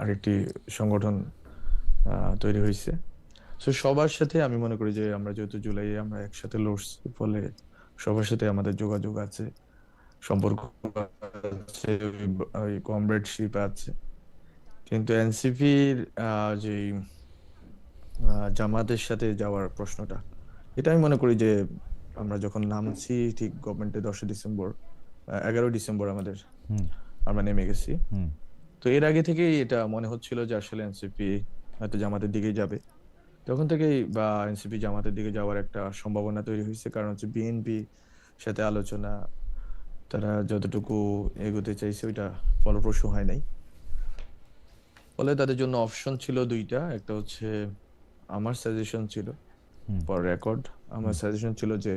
আরেকটি সংগঠন তৈরি হয়েছে। সো সবার সাথে আমি মনে করি যে আমরা যেহেতু জুলাই আমরা একসাথে লড়ছি, ফলে সবার সাথে আমাদের যোগাযোগ আছে, সম্পর্ক আছে, ওই কমরেডশিপ আছে। কিন্তু এনসিপির যে জামাতের সাথে যাওয়ার প্রশ্নটা, এটা আমি মনে করি যে আমরা যখন নামছি ঠিক গভর্নমেন্টে 10 ডিসেম্বর, 11 ডিসেম্বর হুম আমরা নেমে গেছি। হুম তো এর আগে থেকেই এটা মনে হচ্ছিল যে আসলে এনসিপি হয়তো জামাতের দিকেই যাবে। তখন থেকেই বা এনসিপি জামাতের দিকে যাওয়ার একটা সম্ভাবনা তৈরি হয়েছে, কারণ হচ্ছে বিএনপি সাথে আলোচনা তারা যতটুকু এগোতে চাইছে ওইটা ফলপ্রসূ হয় নাই। ফলে তাদের জন্য অপশন ছিল দুইটা, একটা হচ্ছে আমার সাজেশন ছিল, হুম ফর রেকর্ড আমার হুম সাজেশন ছিল যে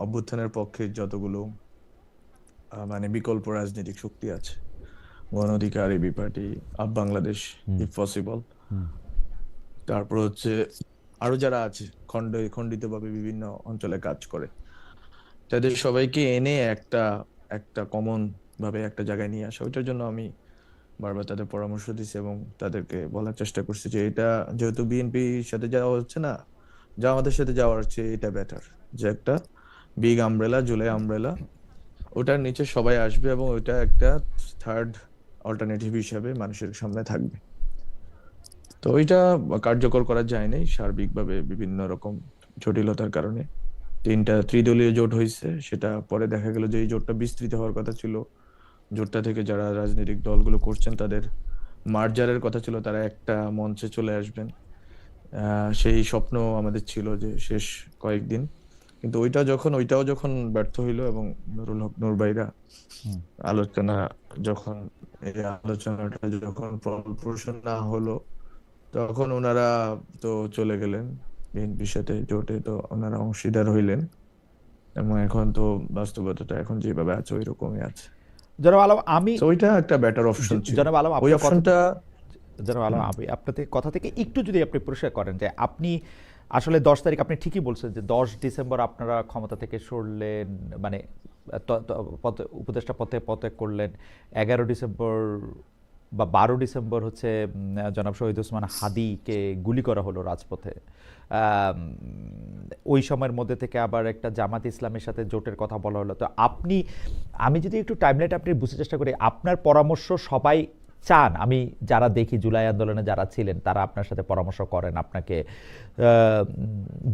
অভ্যুত্থানের পক্ষে যতগুলো মানে বিকল্প রাজনৈতিক শক্তি আছে, Gono Odhikar, AB party, Aap Bangladesh, hmm if possible, hmm তারপর হচ্ছে আরো যারা আছে খণ্ডিত ভাবে বিভিন্ন অঞ্চলে কাজ করে, তাদের সবাইকে এনে একটা একটা কমন ভাবে একটা জায়গায় নিয়ে আসা। ওইটার জন্য আমি বারবার তাদের পরামর্শ দিছি এবং তাদেরকে বলার চেষ্টা করছি যে এটা যেহেতু বিএনপির সাথে যাওয়া হচ্ছে না, যা আমাদের সাথে যাওয়ার হচ্ছে এটা বেটার, যে একটা বিগ আমব্রেলা, জুলাই আমব্রেলা, ওটার নিচে সবাই আসবে এবং ওইটা একটা থার্ড অল্টারনেটিভ হিসাবে মানুষের সামনে থাকবে। তো ওইটা কার্যকর করা যায় নাই সার্বিকভাবে বিভিন্ন রকম জটিলতার কারণে। তিনটা ত্রিদলীয় জোট হয়েছে, সেটা পরে দেখা গেল যে এই জোটটা বিস্তৃত হওয়ার কথা ছিল। জোটটা থেকে যারা রাজনৈতিক দলগুলো করছেন তাদের মার্জারের কথা ছিল, তারা একটা মঞ্চে চলে আসবেন। সেই স্বপ্ন আমাদের ছিল যে শেষ কয়েকদিন, কিন্তু ওইটাও যখন ব্যর্থ হইলো এবং নুরুল হক নূর ভাইরা হুম আলোচনা যখন এই আলোচনাটা যখন ফলপ্রসূ না হলো, তখন ওনারা তো চলে গেলেন বিএনপির সাথে জোটে, তো ওনারা অংশীদার হইলেন এবং এখন তো বাস্তবতাটা এখন যেভাবে আছে ওই রকমই আছে। জনাব আলম, আমি তো ওইটা একটা বেটার অপশন ছিল, জনাব আলম ওই আপনার কথা অপশনটা। জনাব আলম, হুম। আমি আপনাদের কথা থেকে একটু যদি আপনি পরিষ্কার করেন যে আপনি আসলে 10 তারিখ আপনি ঠিকই বলছেন যে 10 ডিসেম্বর আপনারা ক্ষমতা থেকে সরলেন, মানে উপদেষ্টা পথে পদত্যাগ করলেন। 11 ডিসেম্বর বা 12 ডিসেম্বর হচ্ছে জনাব শহীদ ওসমান হাদিকে গুলি করা হলো রাজপথে। আম, ওই সময়ের মধ্যে থেকে আবার একটা জামাত ইসলামের সাথে জোটের কথা বলা হলো। তো আপনি, আমি যদি একটু টাইমলাইন আপনি বুঝতে চেষ্টা করি, আপনার পরামর্শ সবাই চান, আমি যারা দেখি জুলাই আন্দোলনে যারা ছিলেন তারা আপনার সাথে পরামর্শ করেন, আপনাকে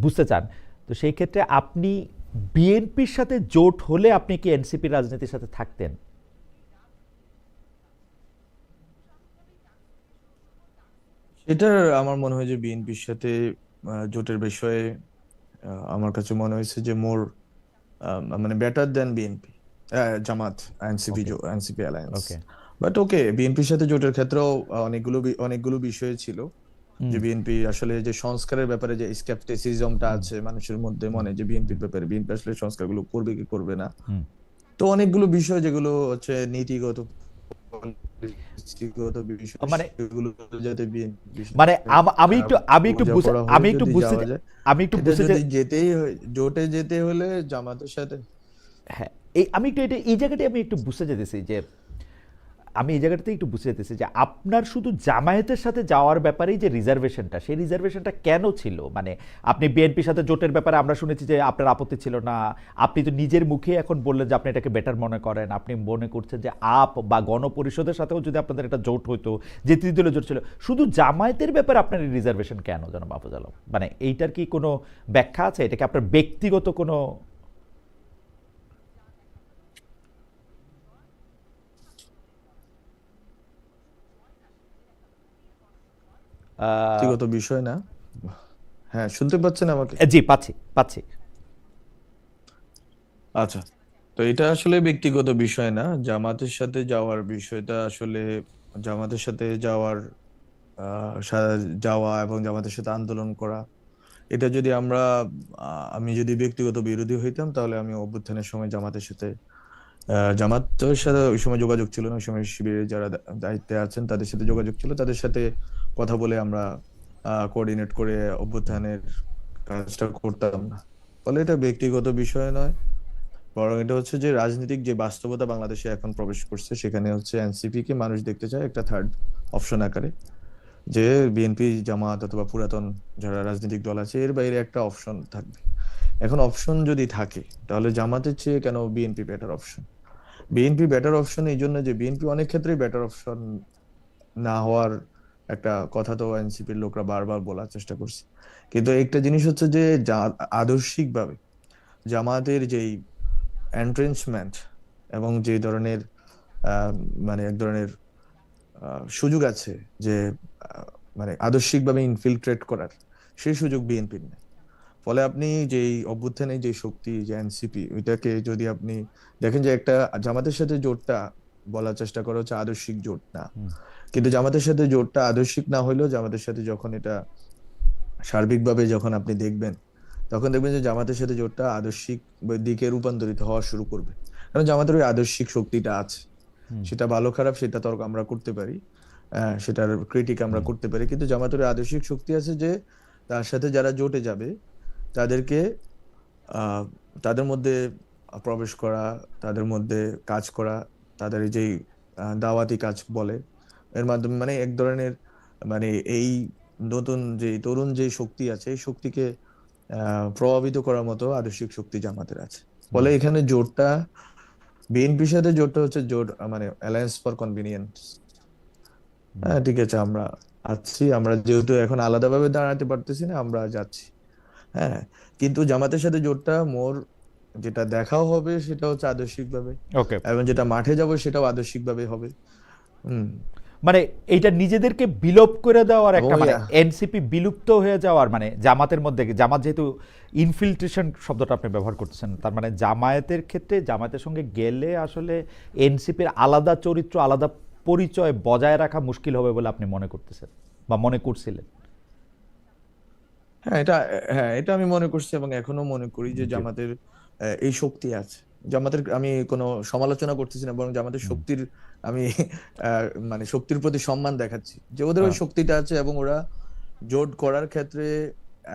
বুঝতে চান। তো সেই ক্ষেত্রে আপনি বিএনপির সাথে জোট হলে আপনি কি এনসিপির রাজনীতির সাথে থাকতেন? এটা আমার মনে হয় যে বিএনপির সাথে জোটের বিষয়ে আমার কাছে মনে হয়েছে যে মোর মানে better then BNP, Jamaat, NCP, okay, NCP alliance. Okay. But ওকে, বিএনপির সাথে জোটের ক্ষেত্রেও অনেকগুলো বিষয় ছিল হুম যে বিএনপি আসলে যে সংস্কারের ব্যাপারে যে স্কেপটিসিজমটা হুম আছে মানুষের মধ্যে, হুম মনে যে বিএনপির ব্যাপারে বিএনপি আসলে সংস্কারগুলো করবে কি করবে না। হুম তো অনেকগুলো বিষয় যেগুলো হচ্ছে নীতিগত, পলিসিগত বিষয়, মানে সেগুলো যাতে বিএনপির মানে সাথে বোঝাপড়া হয়ে আমি একটু যদি বুঝতে যাওয়া যায়, আমি একটু এটা বুঝতে যদি যেতেই হয়, জোটে যেতে হলে জামাতের সাথে। হ্যাঁ, আমি একটু এই জায়গাটাই আমি একটু বুঝতে যেতেছি যে আমি এই জায়গাটাতে একটু বুঝতে যেতেছি যে আপনার শুধু জামায়াতের সাথে যাওয়ার ব্যাপারেই যে রিজার্ভেশনটা, সেই রিজার্ভেশনটা কেন ছিল? মানে আপনি বিএনপির সাথে জোটের ব্যাপারে আমরা শুনেছি যে আপনার আপত্তি ছিল না। আপনি তো নিজের মুখে এখন বললেন যে আপনি এটাকে বেটার মনে করেন। আপনি মনে করছেন যে আপ বা গণপরিষদের সাথেও যদি আপনাদের একটা জোট হইতো, যে তৃতীয় জোট ছিল, শুধু জামায়াতের ব্যাপারে আপনার এই রিজার্ভেশন কেন জনাব মাহফুজ আলম? মানে এইটার কি কোনো ব্যাখ্যা আছে? এটা কি আপনার ব্যক্তিগত কোনো আহ, ব্যক্তিগত বিষয় না। হ্যাঁ, শুনতে পাচ্ছেন আমাকে? জি, পাচ্ছি পাচ্ছি। আচ্ছা, তো এটা আসলে ব্যক্তিগত বিষয় না, জামাতের সাথে যাওয়ার বিষয়টা আসলে জামাতের সাথে যাওয়া এবং জামাতের সাথে আন্দোলন করা, এটা যদি আমি যদি ব্যক্তিগত বিরোধী হইতাম তাহলে আমি অভ্যুত্থানের সময় জামাতের সাথে ওই সময় যোগাযোগ ছিল না, ওই সময় শিবিরে যারা দায়িত্বে আছেন তাদের সাথে যোগাযোগ ছিল, তাদের সাথে কথা বলে আমরা কোঅর্ডিনেট করে অভ্যুত্থানের কাজটা করতাম না। ফলে এটা ব্যক্তিগত বিষয় নয়, বরং এটা হচ্ছে যে রাজনৈতিক যে বাস্তবতা বাংলাদেশে এখন প্রবেশ করছে, সেখানে হচ্ছে এনসিপি কে মানুষ দেখতে চায় একটা থার্ড অপশন আকারে, যে বিএনপি জামাত অথবা পুরাতন যারা রাজনৈতিক দল আছে এর বাইরে একটা অপশন থাকবে। এখন অপশন যদি থাকে, তাহলে জামাতের চেয়ে কেন BNP better option? BNP better option এই জন্য যে বিএনপি অনেক ক্ষেত্রেই বেটার অপশন না হওয়ার একটা কথা তো এনসিপির লোকরা বারবার বলার চেষ্টা করছে। কিন্তু একটা জিনিস হচ্ছে যে আদর্শিকভাবে জামাতের যেই এন্ট্রেন্সমেন্ট এবং যে ধরনের আহ, মানে এক ধরনের সুযোগ আছে যে মানে আদর্শিকভাবে ইনফিলট্রেট করার, সেই সুযোগ বিএনপির নেই। ফলে আপনি যেই অভ্যুত্থানের যে শক্তি, যে এনসিপি, ওইটাকে যদি আপনি দেখেন যে একটা জামাতের সাথে জোটটা বলার চেষ্টা করা হচ্ছে আদর্শিক জোট না, হুম, কিন্তু জামাতের সাথে জোটটা আদর্শিক না হইলেও জামাতের সাথে যখন এটা সার্বিকভাবে যখন আপনি দেখবেন, তখন দেখবেন যে জামাতের সাথে জোটটা আদর্শিক দিকে রূপান্তরিত হওয়া শুরু করবে। কারণ জামাতের ওই আদর্শিক শক্তিটা আছে। হুম, সেটা ভালো খারাপ সেটা তর্ক আমরা করতে পারি, সেটার ক্রিটিক আমরা হুম, করতে পারি, কিন্তু জামাতের ওই আদর্শিক শক্তি আছে যে তার সাথে যারা জোটে যাবে তাদেরকে আহ তাদের মধ্যে প্রবেশ করা, তাদের মধ্যে কাজ করা, তাদের এই যেই দাওয়াতি কাজ বলে, এর মাধ্যমে মানে এক ধরনের মানে এই নতুন যে তরুণ যে শক্তি আছে এই শক্তিকে প্রভাবিত করার মতো আদর্শিক শক্তি জামাতের আছে। হুম, ফলে এখানে জোটটা, বিএনপির সাথে জোটটা হচ্ছে জোট মানে অ্যালায়েন্স ফর কনভিনিয়েন্স। হুম। হ্যাঁ ঠিক আছে, আমরা আছি, আমরা যেহেতু এখন আলাদাভাবে দাঁড়াতে পারতেছি না, আমরা যাচ্ছি। হ্যাঁ, কিন্তু জামাতের সাথে জোটটা মোর যেটা দেখাও হবে সেটা হচ্ছে আদর্শিক ভাবে, ওকে। এবং যেটা মাঠে যাব সেটাও আদর্শিক ভাবে হবে। হুম। মানে এইটা নিজেদেরকে বিলোপ করে দেওয়ার এবং একটা, ওই মানে এনসিপি বিলুপ্ত হয়ে যাওয়ার, মানে জামাতের মধ্যে, জামাত যেহেতু ইনফিল্ট্রেশন শব্দটা আপনি ব্যবহার করতেছেন, তার মানে জামায়াতের ক্ষেত্রে জামায়াতের সঙ্গে গেলে আসলে এনসিপির আলাদা চরিত্র, আলাদা পরিচয় বজায় রাখা মুশকিল হবে বলে আপনি মনে করতেছেন বা মনে করছিলেন? হ্যাঁ এটা, হ্যাঁ এটা আমি মনে করছি এবং এখনো মনে করি যে জি। জামাতের এই শক্তি আছে। জামাতের আমি কোনো সমালোচনা করতেছি না, বরং জামাতের হুম। শক্তির আমি আহ, মানে শক্তির প্রতি সম্মান দেখাচ্ছি যে ওদের ওই আহ, শক্তিটা আছে, এবং ওরা জোট করার ক্ষেত্রে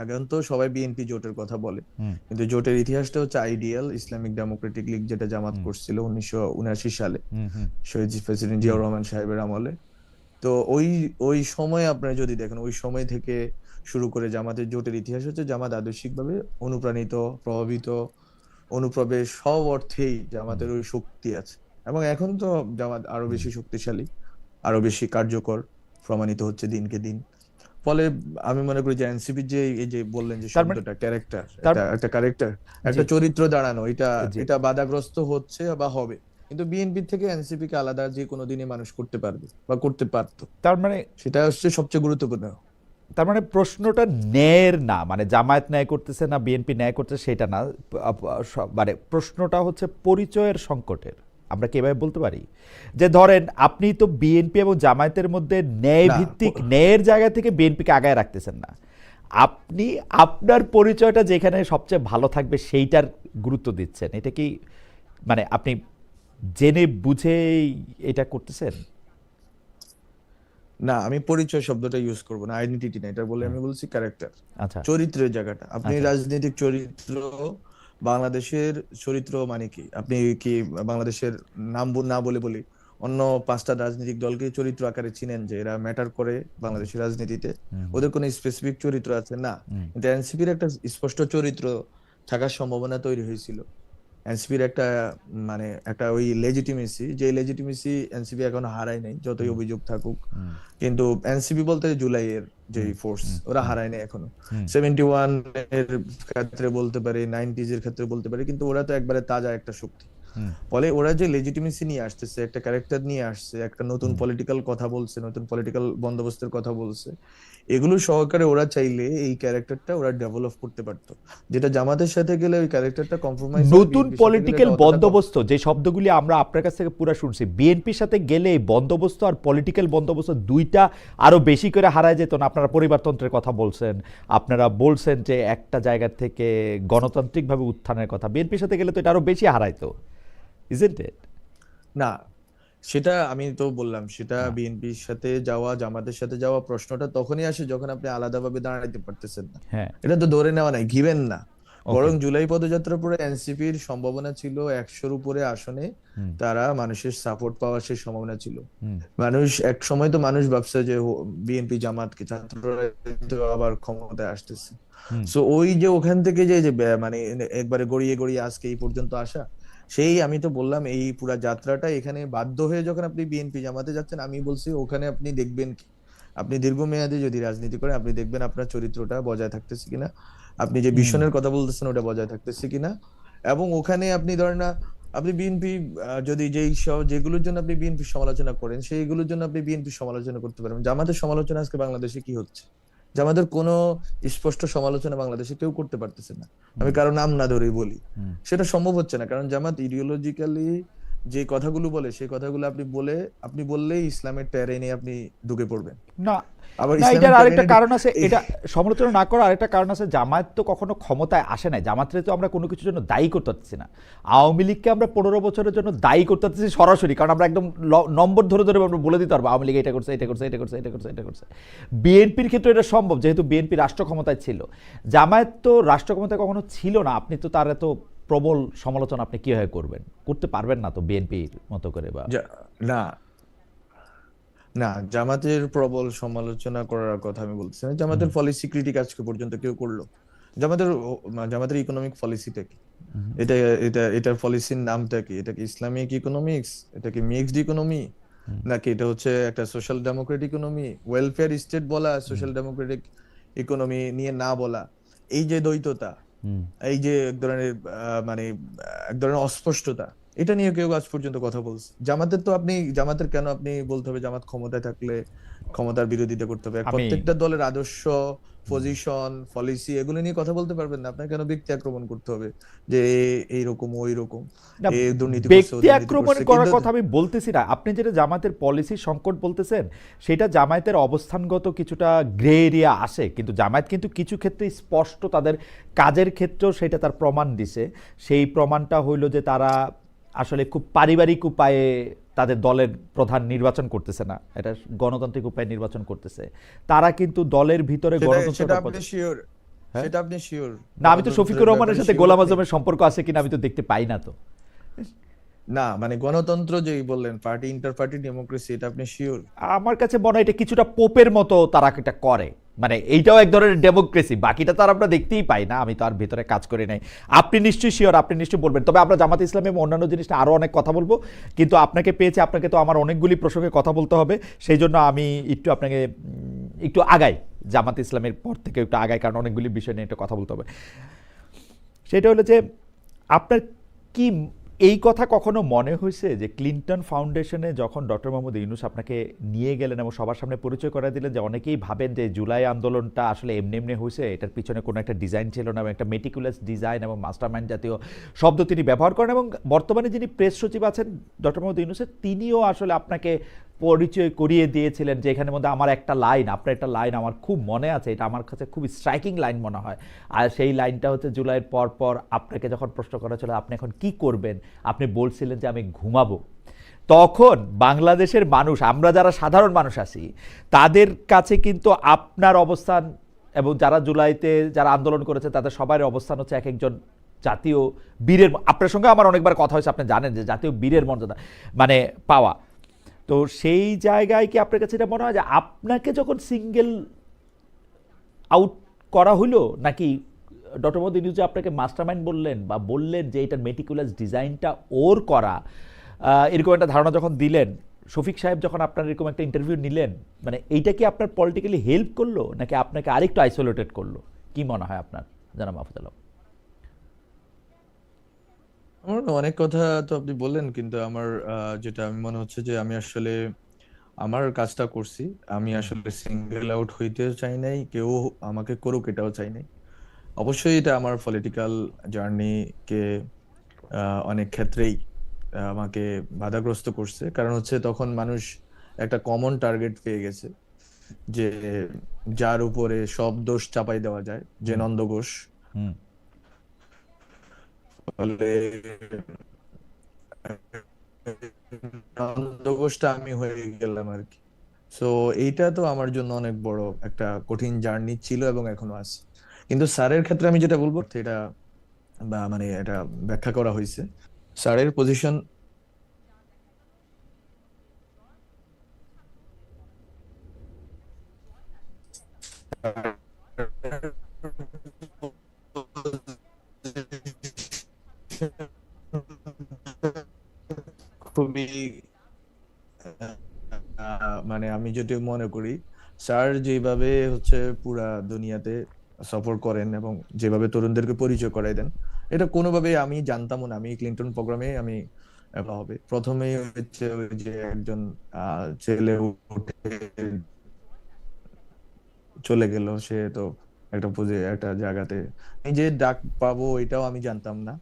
এখন তো সবাই বিএনপি জোটের কথা বলে, হুম, কিন্তু জোটের ইতিহাসটা হচ্ছে আইডিয়াল ইসলামিক ডেমোক্রেটিক লীগ, যেটা জামাত হুম, করছিল 1979 সালে হুম, হুম, শহীদ প্রেসিডেন্ট হুম, জিয়াউর রহমান সাহেবের আমলে। তো ওই ওই সময় আপনারা যদি দেখেন, ওই সময় থেকে শুরু করে জামাতের জোটের ইতিহাস হচ্ছে জামাত আদর্শিকভাবে অনুপ্রাণিত, প্রভাবিত, অনুপ্রবেশ সব অর্থেই হুম। জামাতের ওই শক্তি আছে। এবং এখন তো জামাত আরো হুম। বেশি শক্তিশালী, আরো বেশি কার্যকর প্রমাণিত হচ্ছে দিনকে দিন। ফলে আমি মনে করি যে এনসিপির যে এই যে বললেন যে তার মানে শব্দটা ক্যারেক্টার, তার একটা একটা ক্যারেক্টার, জি, একটা চরিত্র দাঁড়ানো, এটা জি। এটা বাধাগ্রস্ত হচ্ছে বা হবে। কিন্তু বিএনপি থেকে এনসিপি কে আলাদা যে কোনো দিনই মানুষ করতে পারবে বা করতে পারতো, তার মানে সেটা হচ্ছে সবচেয়ে গুরুত্বপূর্ণ। তার মানে প্রশ্নটা ন্যায়ের না, মানে জামায়াত ন্যায় করতেছে না বিএনপি ন্যায় করতেছে সেটা না। মানে প্রশ্নটা হচ্ছে পরিচয়ের সংকটের। আমরা কি এভাবে বলতে পারি যে ধরেন আপনি তো বিএনপি এবং জামায়াতের মধ্যে ন্যায় না ভিত্তিক, ন্যায়ের জায়গা থেকে বিএনপিকে আগায় রাখতেছেন না, আপনি আপনার পরিচয়টা যেখানে সবচেয়ে ভালো থাকবে সেইটার গুরুত্ব দিচ্ছেন। এটা কি মানে আপনি জেনে বুঝেই এটা করতেছেন? না, আমি পরিচয় শব্দটা ইউজ করবো না, আইডেন্টিটি না, এটা বলে হ্যাঁ। আমি বলছি ক্যারেক্টার, আচ্ছা, চরিত্রের জায়গাটা। আপনি আচ্ছা। রাজনৈতিক চরিত্র, বাংলাদেশের চরিত্র মানে কি, আপনি কি বাংলাদেশের নাম না বলে বলি, অন্য 5টা রাজনৈতিক দলকে চরিত্র আকারে চিনেন যে এরা ম্যাটার করে বাংলাদেশের রাজনীতিতে? হুম, হুম, ওদের কোনো স্পেসিফিক চরিত্র আছে না, হুম, কিন্তু এনসিপির একটা স্পষ্ট চরিত্র থাকার সম্ভাবনা তৈরি হয়েছিল। এনসিপির একটা মানে একটা ওই লেজিটিমেসি, যে লেজিটিমেসি এনসিপি এখন হারায় নাই যতই হুম, অভিযোগ থাকুক। হুম, কিন্তু এনসিপি বলতে জুলাইয়ের যে হুম, ফোর্স, হুম, ওরা হুম, হারায় নাই এখনো। হুম, 71 এর ক্ষেত্রে বলতে পারি, 90s এর ক্ষেত্রে বলতে পারি, কিন্তু ওরা তো একবারে তাজা একটা শক্তি। হুম, ফলে ওরা যে লেজিটিমেসি নিয়ে আসতেছে, একটা ক্যারেক্টার নিয়ে আসছে, একটা নতুন হুম। পলিটিক্যাল কথা বলছে, নতুন পলিটিক্যাল বন্দোবস্তের কথা বলছে, এগুলো সহকারে ওরা চাইলে এই ক্যারেক্টারটা ওরা ডেভেলপ করতে পারতো, যেটা জামাতের সাথে গেলে ওই ক্যারেক্টারটা কম্প্রোমাইজ হয়, নতুন বিএনপির সাথে গেলে পলিটিক্যাল এটা অতটা বন্দোবস্ত, যে শব্দগুলি আমরা আপনার কাছ থেকে পুরো শুনছি, বিএনপির সাথে গেলে এই বন্দোবস্ত আর পলিটিক্যাল বন্দোবস্ত দুইটা আরো বেশি করে হারায় যেত না? আপনারা পরিবারতন্ত্রের কথা বলছেন, আপনারা বলছেন যে একটা জায়গা থেকে গণতান্ত্রিকভাবে উত্থানের কথা, বিএনপির সাথে গেলে তো এটা আরো বেশি হারাইতো, ইজন্ট ইট? না। সেটা আমি তো বললাম, সেটা বিএনপির সাথে যাওয়া, জামাতের সাথে যাওয়া প্রশ্নটা তখনই আসে যখন আপনি আলাদাভাবে দাঁড়াইতে পারতেছেন না। হ্যাঁ। এটা তো ধরে নেওয়া নাই, গিভেন না। ওকে। বরং জুলাই পদযাত্রার পরে এনসিপির সম্ভাবনা ছিল 100-র উপরে আসনে হুম। তারা মানুষের সাপোর্ট পাওয়ার সেই সম্ভাবনা ছিল। হুম। মানুষ এক সময় তো মানুষ ভাবছে যে বিএনপি জামাতকে ছাত্ররা তো আবার ক্ষমতায় আসতেছে। হুম। সো ওই যে ওখান থেকে যে যে মানে একবারে গড়িয়ে গড়িয়ে আজকে এই পর্যন্ত আসা, সেই আমি তো বললাম এই পুরা যাত্রাটা এখানে বাধ্য হয়ে যখন আপনি বিএনপি জামাতে যাচ্ছেন, আমি বলছি ওখানে আপনি দেখবেন কি, আপনি দীর্ঘমেয়াদী যদি রাজনীতি করেন আপনি দেখবেন আপনার চরিত্রটা বজায় থাকতেছে কিনা, আপনি যে হুম। ভীষণের কথা বলতেছেন ওটা বজায় থাকতেছে কিনা। এবং ওখানে আপনি ধরেন না, আপনি বিএনপি যদি যেগুলোর জন্য আপনি বিএনপি সমালোচনা করেন সেইগুলোর জন্য আপনি বিএনপি সমালোচনা করতে পারবেন। জামাতের সমালোচনা আজকে বাংলাদেশে কি হচ্ছে? জামাতের কোনো স্পষ্ট সমালোচনা বাংলাদেশে কেউ করতে পারতেছে না। আমি হুম। কারো নাম না ধরেই বলি, হুম। সেটা সম্ভব হচ্ছে না, কারণ জামাত ইডিওলজিক্যালি যে কথাগুলো বলে সেই কথাগুলো আপনি বললেই ইসলামের টেরেনে আপনি ঢুকে পড়বেন। না, আবার না, ইসলামের এটার আরেকটা টেরেনে কারণ আছে, এই এটা সমালোচনা না করার আরেকটা কারণ আছে। জামায়াত তো কখনো ক্ষমতায় আসে নাই, জামায়াতরে তো আমরা কোনো কিছুর জন্য দায়ী করতে পারতেছি না। আওয়ামী লীগকে আমরা 15 বছরের জন্য দায়ী করতে পারতেছি সরাসরি, কারণ আমরা একদম নম্বর ধরে ধরে আমরা বলে দিতে পারবো আওয়ামী লীগ এটা করছে, এটা করছে, এটা করছে, এটা করছে, এটা করছে। বিএনপির ক্ষেত্রে এটা সম্ভব, যেহেতু বিএনপি রাষ্ট্র ক্ষমতায় ছিল। জামায়াত তো রাষ্ট্র ক্ষমতায় কখনো ছিল না, আপনি তো তার এত প্রবল সমালোচনা আপনি কিভাবে করবেন? করতে পারবেন না তো বিএনপির মতো করে বা। না, না, জামাতের প্রবল সমালোচনা করার কথা আমি বলছি না। হুম। জামাতের পলিসি ক্রিটিক আজকে পর্যন্ত কেউ করলো? জামাতের জামাতের ইকোনমিক পলিসিটা কি? হুম। এটা এটার পলিসির নামটা কি? এটা কি ইসলামিক ইকোনমিক্স? এটা কি মিক্সড ইকোনমি? হুম। নাকি এটা হচ্ছে একটা social Democrat economy? Welfare state বলা, হুম। সোশ্যাল ডেমোক্রেটিক ইকোনমি নিয়ে না বলা, এই যে দ্বৈততা, হুম। এই যে এক ধরনের মানে এক ধরনের অস্পষ্টতা, এটা নিয়ে কেউ আজ পর্যন্ত কথা বলছে? জামাতের কেন আপনি বলতে হবে জামাত ক্ষমতায় থাকলে ক্ষমতার বিরোধিতা করতে হবে? আমি প্রত্যেকটা দলের আদর্শ, হুম। পজিশন, পলিসি এগুলো নিয়ে কথা বলতে পারবেন না? আপনার কেন ব্যক্তি আক্রমণ করতে হবে যে এইরকম ওই রকম, না, এ দুর্নীতি করছে ও ব্যক্তি দুর্নীতি আক্রমণ করছে? করার কিন্তু কথা আমি বলতেছি না। আপনি যেটা জামাতের পলিসির সংকট বলতেছেন, সেটা জামায়াতের অবস্থানগত কিছুটা গ্রে এরিয়া আসে, কিন্তু জামায়াত কিন্তু কিছু ক্ষেত্রে স্পষ্ট তাদের কাজের ক্ষেত্রেও সেটা তার প্রমাণ দিছে। সেই প্রমাণটা হইল যে তারা আসলে খুব পারিবারিক উপায়ে তাদের দলের প্রধান নির্বাচন করতেছে না, এটা গণতান্ত্রিক উপায়ে নির্বাচন করতেছে। তারা কিন্তু দলের ভিতরে সেটা গণতন্ত্রটা আপনি শিওর? হ্যাঁ। সেটা আপনি শিওর না, আমি তো শফিকুর গণতন্ত্রের রহমানের ব্যাপারে সাথে শিওর গোলাম আপনি? আজমের সম্পর্ক আছে কিনা আমি তো দেখতে পাই না তো। না, মানে গণতন্ত্র যেই বললেন, পার্টি ইন্টার পার্টি ডেমোক্রেসি, এটা আপনি শিওর? আমার কাছে মনে হয় এটা কিছুটা পোপের মতো তারা এটা করে, মানে এইটাও এক ধরনের ডেমোক্রেসি, বাকিটা তো আর আমরা দেখতেই পাই না, আমি তো আর ভিতরে কাজ করি নাই। আপনি নিশ্চয়ই শিওর, আপনি নিশ্চয়ই বলবেন। তবে আমরা জামাত ইসলাম এবং অন্যান্য জিনিস নিয়ে আরও অনেক কথা বলবো, কিন্তু আপনাকে পেয়েছি, আপনাকে তো আমার অনেকগুলি প্রসঙ্গে কথা বলতে হবে, সেই জন্য আমি একটু আপনাকে একটু আগাই, জামাত ইসলামের পর থেকে একটু আগাই, কারণ অনেকগুলি বিষয় নিয়ে একটু কথা বলতে হবে। সেটা হলো যে আপনার কি এই কথা কখনো মনে হয়েছে যে ক্লিন্টন ফাউন্ডেশনে যখন ডক্টর মোহাম্মদ ইউনূস আপনাকে নিয়ে গেলেন এবং সবার সামনে পরিচয় করে দিলেন, যে অনেকেই ভাবেন যে জুলাই আন্দোলনটা আসলে এমনি এমনি হয়েছে, এটার পিছনে কোনো একটা ডিজাইন ছিল না, এবং একটা মেটিকুলাস ডিজাইন এবং মাস্টারমাইন্ড জাতীয় শব্দ তিনি ব্যবহার করেন, এবং বর্তমানে যিনি প্রেস সচিব আছেন ডক্টর মোহাম্মদ ইউনূসের, তিনিও আসলে আপনাকে পরিচয় করিয়ে দিয়েছিলেন যে এখানের মধ্যে আমার একটা লাইন, আপনার একটা লাইন আমার খুব মনে আছে, এটা আমার কাছে খুব স্ট্রাইকিং লাইন মনে হয়। আর সেই লাইনটা হচ্ছে জুলাইয়ের পর পর আপনাকে যখন প্রশ্ন করা ছিল আপনি এখন কি করবেন, আপনি বলছিলেন যে আমি ঘুমাবো। তখন বাংলাদেশের মানুষ, আমরা যারা সাধারণ মানুষ আছি, তাদের কাছে কিন্তু আপনার অবস্থান এবং যারা জুলাইতে যারা আন্দোলন করেছে তাদের সবার অবস্থান হচ্ছে এক একজন জাতীয় বীরের। আপনার সঙ্গে আমার অনেকবার কথা হয়েছে, আপনি জানেন যে জাতীয় বীরের মর্যাদা মানে পাওয়া। তো সেই জায়গায় কি আপনার কাছে এটা মনে হয় যে আপনাকে যখন সিঙ্গেল আউট করা হলো, নাকি ডক্টর মোহাম্মদ ইউনূস যে আপনাকে মাস্টারমাইন্ড বললেন বা বললেন যে এটার মেটিকুলাস ডিজাইনটা ওর করা, এরকম একটা ধারণা যখন দিলেন, শফিক সাহেব যখন আপনার এরকম একটা ইন্টারভিউ নিলেন, মানে এইটা কি আপনার পলিটিক্যালি হেল্প করলো নাকি আপনাকে আরেকটু আইসোলেটেড করলো? কি মনে হয় আপনার, জানাব মাহফুজ আলম? আমার অনেক কথা তো আপনি বললেন, কিন্তু আমার যেটা আমি মনে হচ্ছে যে আমি আসলে আমার কাজটা করছি। আমি হুম। আসলে সিঙ্গেল আউট হইতেও চাই নাই, কেউ আমাকে করুক এটাও চাই নাই। অবশ্যই এটা আমার পলিটিক্যাল জার্নিকে অনেক ক্ষেত্রেই আমাকে বাধাগ্রস্ত করছে, কারণ হচ্ছে তখন মানুষ একটা কমন টার্গেট পেয়ে গেছে যে যার উপরে সব দোষ চাপাই দেওয়া যায়, যে হুম। নন্দ ঘোষ। হুম। ফলে নন্দ ঘোষটা আমি হয়ে গেলাম আর কি। সো এইটা তো আমার জন্য অনেক বড় একটা কঠিন জার্নি ছিল এবং এখনো আছে। কিন্তু স্যারের ক্ষেত্রে আমি যেটা বলবো, এটা বা মানে এটা ব্যাখ্যা করা হয়েছে। স্যারের পজিশন খুবই মানে আমি যদি মনে করি স্যার যেভাবে হচ্ছে পুরা দুনিয়াতে সফর করেন এবং যেভাবে তরুণদেরকে পরিচয় করাই দেন, এটা কোনোভাবে আমি জানতামও না। আমি ক্লিনটন প্রোগ্রামে আমি হবে প্রথমেই হচ্ছে ওই যে একজন ছেলে উঠে চলে গেল, সে তো একটা একটা জায়গাতে নিজে ডাক পাবো এটাও আমি জানতাম না।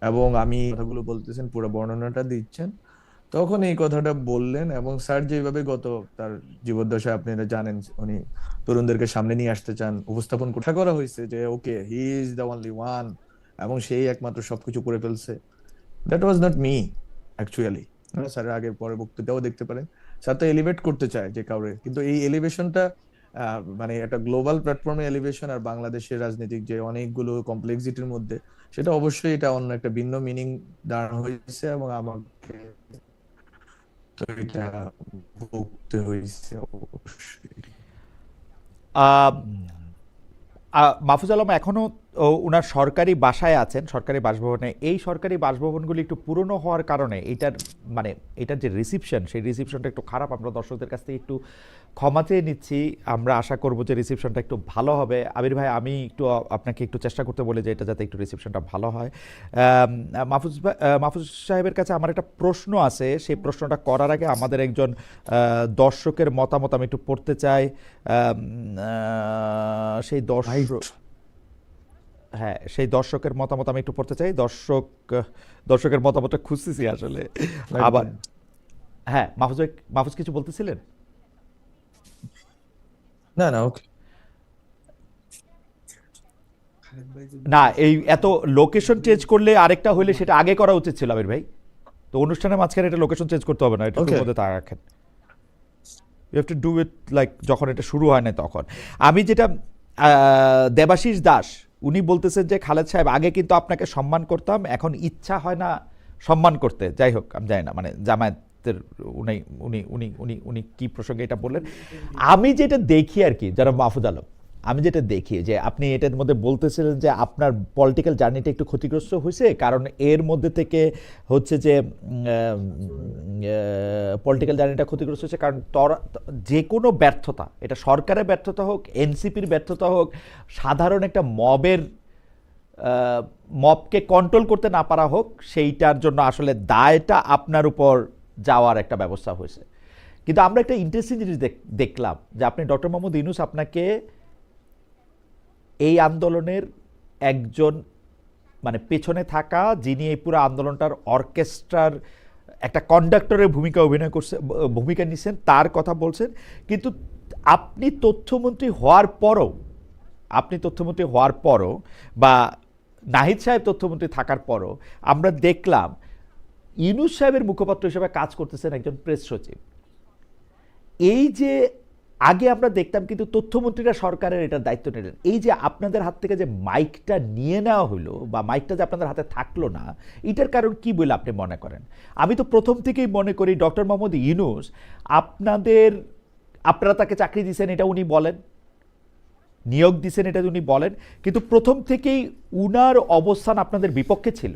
এবং আমি কথাগুলো বলতেছেন, পুরো বর্ণনাটা দিচ্ছেন, তখন এই কথাটা বললেন। এবং স্যার যেভাবে তার জীবদ্দশায় আপনারা জানেন, উনি তরুণদেরকে সামনে নিয়ে আসতে চান, উপস্থাপন করা করা হয়েছে যে okay he is the only one, এবং সেই একমাত্র সবকিছু করে ফেলছে। That was not me actually. স্যারের আগের পরে বক্তৃতাও দেখতে পারেন, স্যার তো এলিভেট করতে চায় যে কাউরে, কিন্তু এই এলিভেশনটা মানে একটা গ্লোবাল প্ল্যাটফর্মে এলিভেশন আর বাংলাদেশের রাজনৈতিক যে অনেকগুলো কমপ্লেক্সিটির মধ্যে, সেটা অবশ্যই এটা অন্য একটা ভিন্ন মিনিং দাঁড়ানো হয়েছে এবং আমাকে তো এটা ভুগতে হয়েছে অবশ্যই। আহ, মাহফুজ আলম এখনো ওনার সরকারি বাসায় আছেন, সরকারি বাসভবনে। এই সরকারি বাসভবনগুলি একটু পুরনো হওয়ার কারণে এটার মানে এটার যে রিসিপশন, সেই রিসিপশনটা একটু খারাপ। আমরা দর্শকদের কাছ থেকে একটু ক্ষমা চেয়ে নিচ্ছি। আমরা আশা করব যে রিসিপশনটা একটু ভালো হবে। আবির ভাই, আমি একটু আপনাকে একটু চেষ্টা করতে বলি যে এটা যাতে একটু রিসিপশনটা ভালো হয়। মাহফুজ সাহেবের কাছে আমার একটা প্রশ্ন আছে। সেই প্রশ্নটা করার আগে আমাদের একজন দর্শকের মতামত আমি একটু পড়তে চাই। সেই দর্শক, হ্যাঁ, সেই দর্শকের মতামত আমি একটু পড়তে চাই। দর্শকের মতামতটা খুঁজতেছি আসলে। আবার একদম। হ্যাঁ, মাহফুজ কিছু বলতেছিলেন? না না, ওকে। না, এই এত লোকেশন চেঞ্জ করলে আরেকটা হইলে সেটা আগে করা উচিত ছিল আবির ভাই। তো অনুষ্ঠানের মাঝখানে এটা লোকেশন চেঞ্জ করতে হবে না, এটা একটু ওকে। মধ্যে তা রাখেন। You have to do it like যখন এটা শুরু হয় না তখন। আমি যেটা দেবাশিস দাস উনি বলতেছেন যে খালেদ সাহেব, আগে কিন্তু আপনাকে সম্মান করতাম, এখন ইচ্ছা হয় না সম্মান করতে। যাই হোক, আমি জানি না মানে জামায়াতের উনি উনি উনি উনি উনি কি প্রসঙ্গে এটা বললেন। আমি যেটা দেখি আর কি, যারা মাহফুজ আলম, আমি যেটা দেখি যে আপনি এটার মধ্যে বলতেছিলেন যে আপনার পলিটিক্যাল জার্নিটা একটু ক্ষতিগ্রস্ত হয়েছে, কারণ এর মধ্যে থেকে হচ্ছে যে পলিটিক্যাল জার্নিটা ক্ষতিগ্রস্ত হচ্ছে কারণ যে কোনো ব্যর্থতা, এটা সরকারের ব্যর্থতা হোক, এনসিপির ব্যর্থতা হোক, সাধারণ একটা মবকে কন্ট্রোল করতে না পারা হোক, সেইটার জন্য আসলে দায়টা আপনার উপর যাওয়ার একটা ব্যবস্থা হয়েছে। কিন্তু আমরা একটা ইন্টারেস্টিং জিনিস দেখলাম যে আপনি ডক্টর মোহাম্মদ ইউনূস আপনাকে এই আন্দোলনের একজন মানে পেছনে থাকা, যিনি এই পুরো আন্দোলনটার অর্কেস্ট্রার একটা কন্ডাক্টরের ভূমিকা নিচ্ছেন, তার কথা বলছেন। কিন্তু আপনি তথ্যমন্ত্রী হওয়ার পরও বা নাহিদ সাহেব তথ্যমন্ত্রী থাকার পরও আমরা দেখলাম ইউনূস সাহেবের মুখপাত্র হিসেবে কাজ করতেছেন একজন প্রেস সচিব। এই যে আগে আমরা দেখতাম কিন্তু তথ্যমন্ত্রীরা সরকারের এটার দায়িত্ব নিলেন, এই যে আপনাদের হাত থেকে যে মাইকটা নিয়ে নেওয়া হলো বা মাইকটা যে আপনাদের হাতে থাকলো না, এটার কারণ কি বলে আপনি মনে করেন? আমি তো প্রথম থেকেই মনে করি ডক্টর মোহাম্মদ ইউনূস আপনারা তাকে চাকরি দিয়েছেন এটা উনি বলেন, নিয়োগ দিয়েছেন এটা উনি বলেন, কিন্তু প্রথম থেকেই উনার অবস্থান আপনাদের বিপক্ষে ছিল।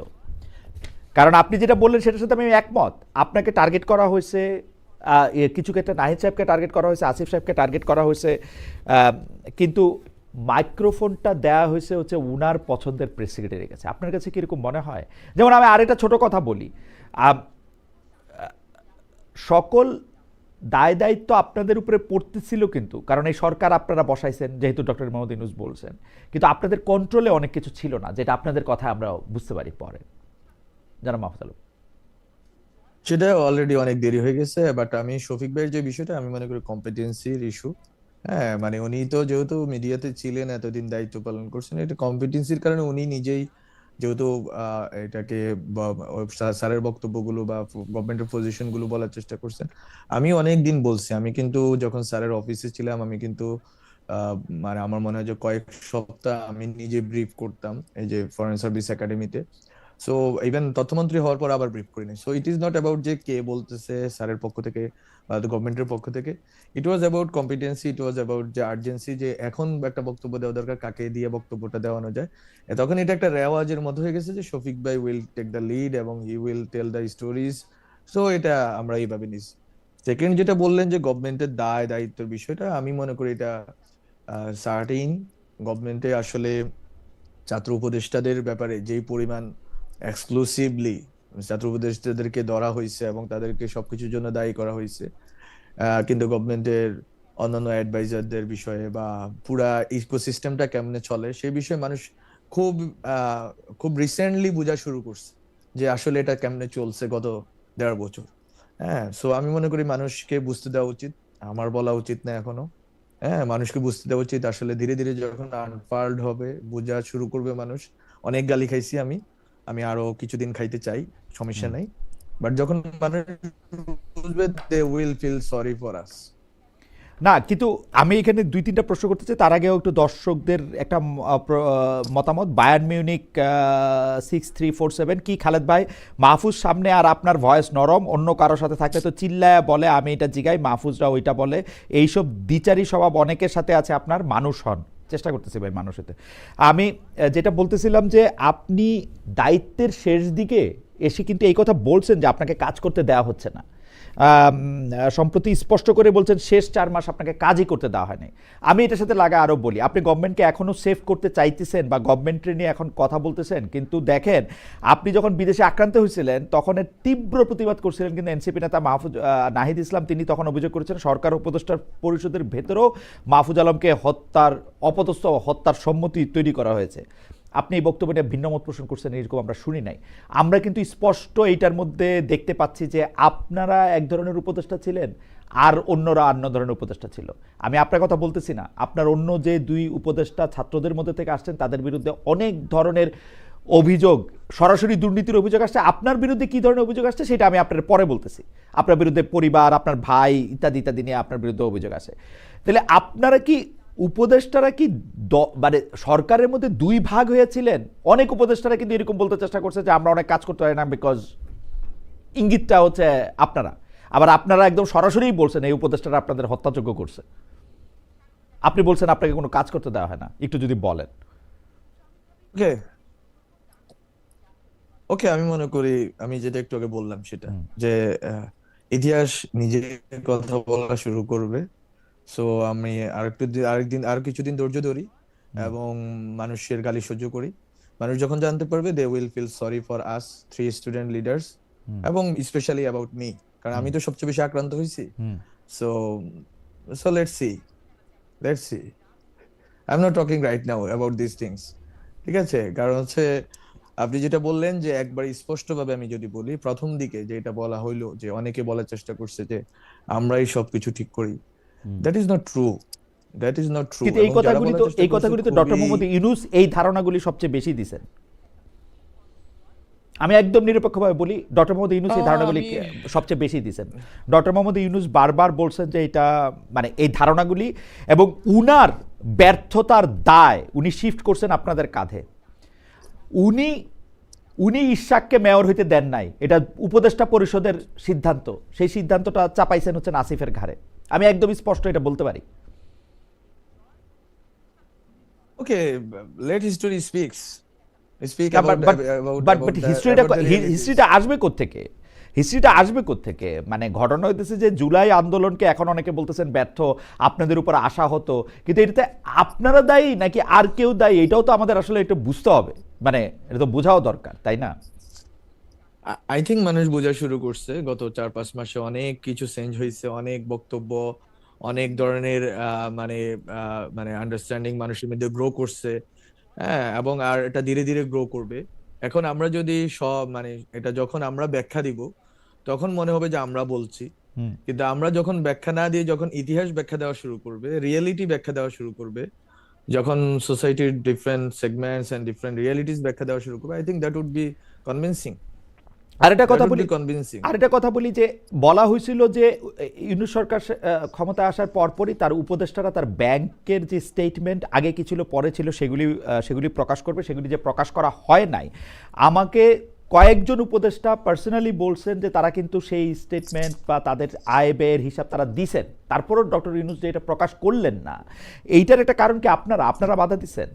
কারণ আপনি যেটা বললেন সেটার সাথে আমি একমত। আপনাকে টার্গেট করা হয়েছে, কিছু ক্ষেত্রে নাহিদ সাহেবকে টার্গেট করা হয়েছে, আসিফ সাহেবকে টার্গেট করা হয়েছে, কিন্তু মাইক্রোফোনটা দেওয়া হয়েছে হচ্ছে উনার পছন্দের প্রেস সেক্রেটারির কাছে। আপনার কাছে কীরকম মনে হয়? যেমন আমি আরেকটা ছোট কথা বলি, সকল দায় দায়িত্ব আপনাদের উপরে পড়তেছিল কিন্তু, কারণ এই সরকার আপনারা বসাইছেন যেহেতু ডক্টর মোহাম্মদ ইউনূস বলছেন, কিন্তু আপনাদের কন্ট্রোলে অনেক কিছু ছিল না, যেটা আপনাদের কথা আমরা বুঝতে পারি পরে। জানাব মাহফুজ আলম। সেটা অলরেডি অনেক দেরি হয়ে গেছে, বাট আমি শফিক ভাইয়ের যে বিষয়টা আমি মনে করি কম্পিটেন্সির ইস্যু। হ্যাঁ, মানে উনি তো যেহেতু মিডিয়াতে ছিলেন, এতদিন দায়িত্ব পালন করছেন, এটা কম্পিটেন্সির কারণে উনি নিজেই যেহেতু এটাকে স্যারের বক্তব্যগুলো বা গভর্নমেন্টের পজিশন গুলো বলার চেষ্টা করছেন। আমি অনেক দিন বলছি, আমি কিন্তু যখন স্যারের অফিসে ছিলাম আমি কিন্তু মানে আমার মনে হয় যে কয়েক সপ্তাহ আমি নিজে ব্রিফ করতাম এই যে ফরেন সার্ভিস একাডেমিতে। সো ইভেন তথ্যমন্ত্রী হওয়ার পর আবার ব্রিফ করিনি। So it is not about যে কে বলতেছে স্যারের পক্ষ থেকে বা গভর্নমেন্টের পক্ষ থেকে। It was about competency, it was about যে আর্জেন্সি, যে এখন একটা বক্তব্য দেওয়া দরকার, কাকে দিয়ে বক্তব্যটা দেওয়ানো যায়। তখন এটা একটা রেওয়াজের মধ্যে হয়ে গেছে যে শফিক ভাই উইল টেক দ্য লিড এবং he will tell the stories. So এটা আমরা এইভাবে নিছি। সেকেন্ড যেটা বললেন যে গভর্নমেন্টের দায় দায়িত্বের বিষয়টা, আমি মনে করি এটা সার্টেইন। গভর্নমেন্টে আসলে ছাত্র উপদেষ্টাদের ব্যাপারে যেই পরিমাণ এক্সক্লুসিভলি ছাত্র উপদেষ্টাদেরকে ধরা হয়েছে এবং তাদেরকে সবকিছুর জন্য দায়ী করা হয়েছে, কিন্তু গভর্নমেন্টের অন্যান্য অ্যাডভাইজারদের বিষয়ে বা পুরা ইকোসিস্টেমটা কেমনে চলে সেই বিষয়ে মানুষ খুব খুব রিসেন্টলি বোঝা শুরু করছে যে আসলে এটা কেমনে চলছে গত 1.5 বছর। হ্যাঁ, সো আমি মনে করি মানুষকে বুঝতে দেওয়া উচিত, আমার বলা উচিত না এখনো। হ্যাঁ, মানুষকে বুঝতে দেওয়া উচিত। আসলে ধীরে ধীরে যখন আনফাল্ড হবে, বোঝা শুরু করবে মানুষ। অনেক গালি খাইছি আমি, আমি আরো কিছুদিন খাইতে চাই, সমস্যা নাই। বাট যখন মানুষ বুঝবে, they will feel sorry for us. না, কিন্তু আমি এখানে 2-3টা প্রশ্ন করতে চাই। তার আগেও একটু দর্শকদের একটা মতামত। বায়ার্ন মিউনিক 6347 কি খালেদ ভাই, মাহফুজ সামনে আর আপনার ভয়েস নরম, অন্য কারোর সাথে থাকলে তো চিল্লায় বলে, আমি এটা জিগাই, মাহফুজরা ওইটা বলে, এইসব দ্বিচারী স্বভাব অনেকের সাথে আছে, আপনার মানুষ হন। চেষ্টা করতেছি ভাই মানুষ হতে। আমি যেটা বলতেছিলাম যে আপনি দায়িত্বের শেষ দিকে এসে কিন্তু এই কথা বলছেন যে আপনাকে কাজ করতে দেওয়া হচ্ছে না। সম্প্রতি স্পষ্ট করে বলছেন শেষ 4 মাস আপনাকে কাজই করতে দেওয়া হয়নি। আমি এটার সাথে লাগা আরও বলি, আপনি গভর্নমেন্টকে এখনও সেভ করতে চাইতেছেন বা গভর্নমেন্টের নিয়ে এখন কথা বলতেছেন, কিন্তু দেখেন আপনি যখন বিদেশে আক্রান্ত হয়েছিলেন তখন এর তীব্র প্রতিবাদ করছিলেন, কিন্তু এনসিপি নেতা নাহিদ ইসলাম তিনি তখন অভিযোগ করেছেন সরকার উপদেষ্টা পরিষদের ভেতরেও মাহফুজ আলমকে অপদস্থ হত্যার সম্মতি তৈরি করা হয়েছে। আপনি এই বক্তব্যটা ভিন্নমত পোষণ করছেন এরকম আমরা শুনি নাই। আমরা কিন্তু স্পষ্ট এইটার মধ্যে দেখতে পাচ্ছি যে আপনারা এক ধরনের উপদেষ্টা ছিলেন আর অন্যরা অন্য ধরনের উপদেষ্টা ছিল। আমি আপনার কথা বলতেছি না, আপনার অন্য যে 2 উপদেষ্টা ছাত্রদের মধ্যে থেকে আসছেন তাদের বিরুদ্ধে অনেক ধরনের অভিযোগ, সরাসরি দুর্নীতির অভিযোগ আসছে। আপনার বিরুদ্ধে কি ধরনের অভিযোগ আসছে সেটা আমি আপনার পরে বলতেছি। আপনার বিরুদ্ধে পরিবার, আপনার ভাই ইত্যাদি ইত্যাদি নিয়ে আপনার বিরুদ্ধে অভিযোগ আসে। তাহলে আপনারা কি উপদেষ্টারা কি মানে সরকারের মধ্যে 2 ভাগ হয়েছিলেন? অনেক উপদেষ্টারা কিন্তু এরকম বলতে চেষ্টা করছে যে আমরা অনেক কাজ করতে পারি না বিকজ ইঙ্গিতটা হচ্ছে আপনারা। আবার আপনারা একদম সরাসরিই বলছেন এই উপদেষ্টারা আপনাদের হত্যাযোগ্য করছে। আপনি বলছেন আপনাকে কোনো কাজ করতে দেওয়া হয় না, একটু যদি বলেন। ওকে, ওকে, আমি মনে করি আমি যেটা একটু আগে বললাম সেটা, যে ইতিহাস নিজে কথা বলা শুরু করবে। সো আমি আর কিছুদিন ধৈর্য ধরি এবং মানুষের গালি সহ্য করি। মানুষ যখন জানতে পারবে, they will feel sorry for us 3 student leaders, এবং স্পেশালি অ্যাবাউট মি, কারণ আমি তো সবচেয়ে বেশি আক্রান্ত হয়েছি। So so let's see I am not talking right now about this things. ঠিক আছে, কারণ হচ্ছে আপনি যেটা বললেন যে একবার স্পষ্টভাবে আমি যদি বলি, প্রথম দিকে যেটা বলা হইলো যে অনেকে বলার চেষ্টা করছে যে আমরাই সবকিছু ঠিক করি, that is not true, that is not true. কিন্তু এবং যারা বলার চেষ্টা এই কথাগুলি তো ডক্টর খুবই, মোহাম্মদ ইউনূস এই ধারণাগুলি সবচেয়ে বেশি দিছেন। আমি একদম নিরপেক্ষভাবে বলি, ডক্টর মোহাম্মদ ইউনূস এই ধারণাগুলি আমি সবচেয়ে বেশি দিয়েছেন। ডক্টর মোহাম্মদ ইউনূস বারবার বলছেন যে এটা মানে এই ধারণাগুলি এবং উনার ব্যর্থতার দায় উনি শিফট করছেন আপনাদের কাঁধে। উনি উনি ইশাককে মেয়র হইতে দেন নাই, এটা উপদেষ্টা পরিষদের সিদ্ধান্ত। সেই সিদ্ধান্তটা চাপাইছেন হচ্ছেন আসিফের ঘাড়ে। আমি একদম স্পষ্ট এটা বলতে পারি। ওকে, লেট হিস্টোরি স্পিক বাট হিস্ট্রিটা আসবে কোত্থেকে? হিস্ট্রিটা আসবে কোত্থেকে? মানে ঘটনা হইতেছে যে জুলাই আন্দোলনকে এখন অনেকে বলতেছেন ব্যর্থ, আপনাদের উপর আশা হতো, কিন্তু এটাতে আপনারা দায়ী নাকি আর কেউ দায়ী এটাও তো আমাদের আসলে একটু বুঝতে হবে। মানে এটা তো বোঝাও দরকার, তাই না? আই থিঙ্ক মানুষ বোঝা শুরু করছে। গত 4-5 মাসে অনেক কিছু চেঞ্জ হয়েছে, অনেক বক্তব্য, অনেক ধরনের মানে মানে আন্ডারস্ট্যান্ডিং মানুষের মধ্যে গ্রো করছে। হ্যাঁ, এবং আর এটা ধীরে ধীরে গ্রো করবে। এখন আমরা যদি সব মানে এটা যখন আমরা ব্যাখ্যা দিব, তখন মনে হবে যে আমরা বলছি, কিন্তু আমরা যখন ব্যাখ্যা না দিয়ে যখন ইতিহাস ব্যাখ্যা দেওয়া শুরু করবে, রিয়েলিটি ব্যাখ্যা দেওয়া শুরু করবে, যখন সোসাইটির different segments and different realities ব্যাখ্যা দেওয়া শুরু করবে, I think that would be convincing. আরেকটা দ্যাট কথা উড বলি বি কনভিন্সিং। আরেকটা কথা বলি যে বলা হয়েছিল যে ইউনূস সরকার ক্ষমতা আসার পরপরই তার উপদেষ্টারা তার ব্যাংকের যে স্টেটমেন্ট আগে কি ছিল পরে ছিল সেগুলি প্রকাশ করবে, সেগুলি যে প্রকাশ করা হয় নাই। আমাকে কয়েকজন উপদেষ্টা পার্সোনালি বলছেন যে তারা কিন্তু সেই স্টেটমেন্ট বা তাদের আয় ব্যয়ের হিসাব তারা দিছেন, তারপরও ডক্টর ইউনূস যে এটা প্রকাশ করলেন না, এইটার একটা কারণ কি আপনারা আপনারা বাধা দিচ্ছেন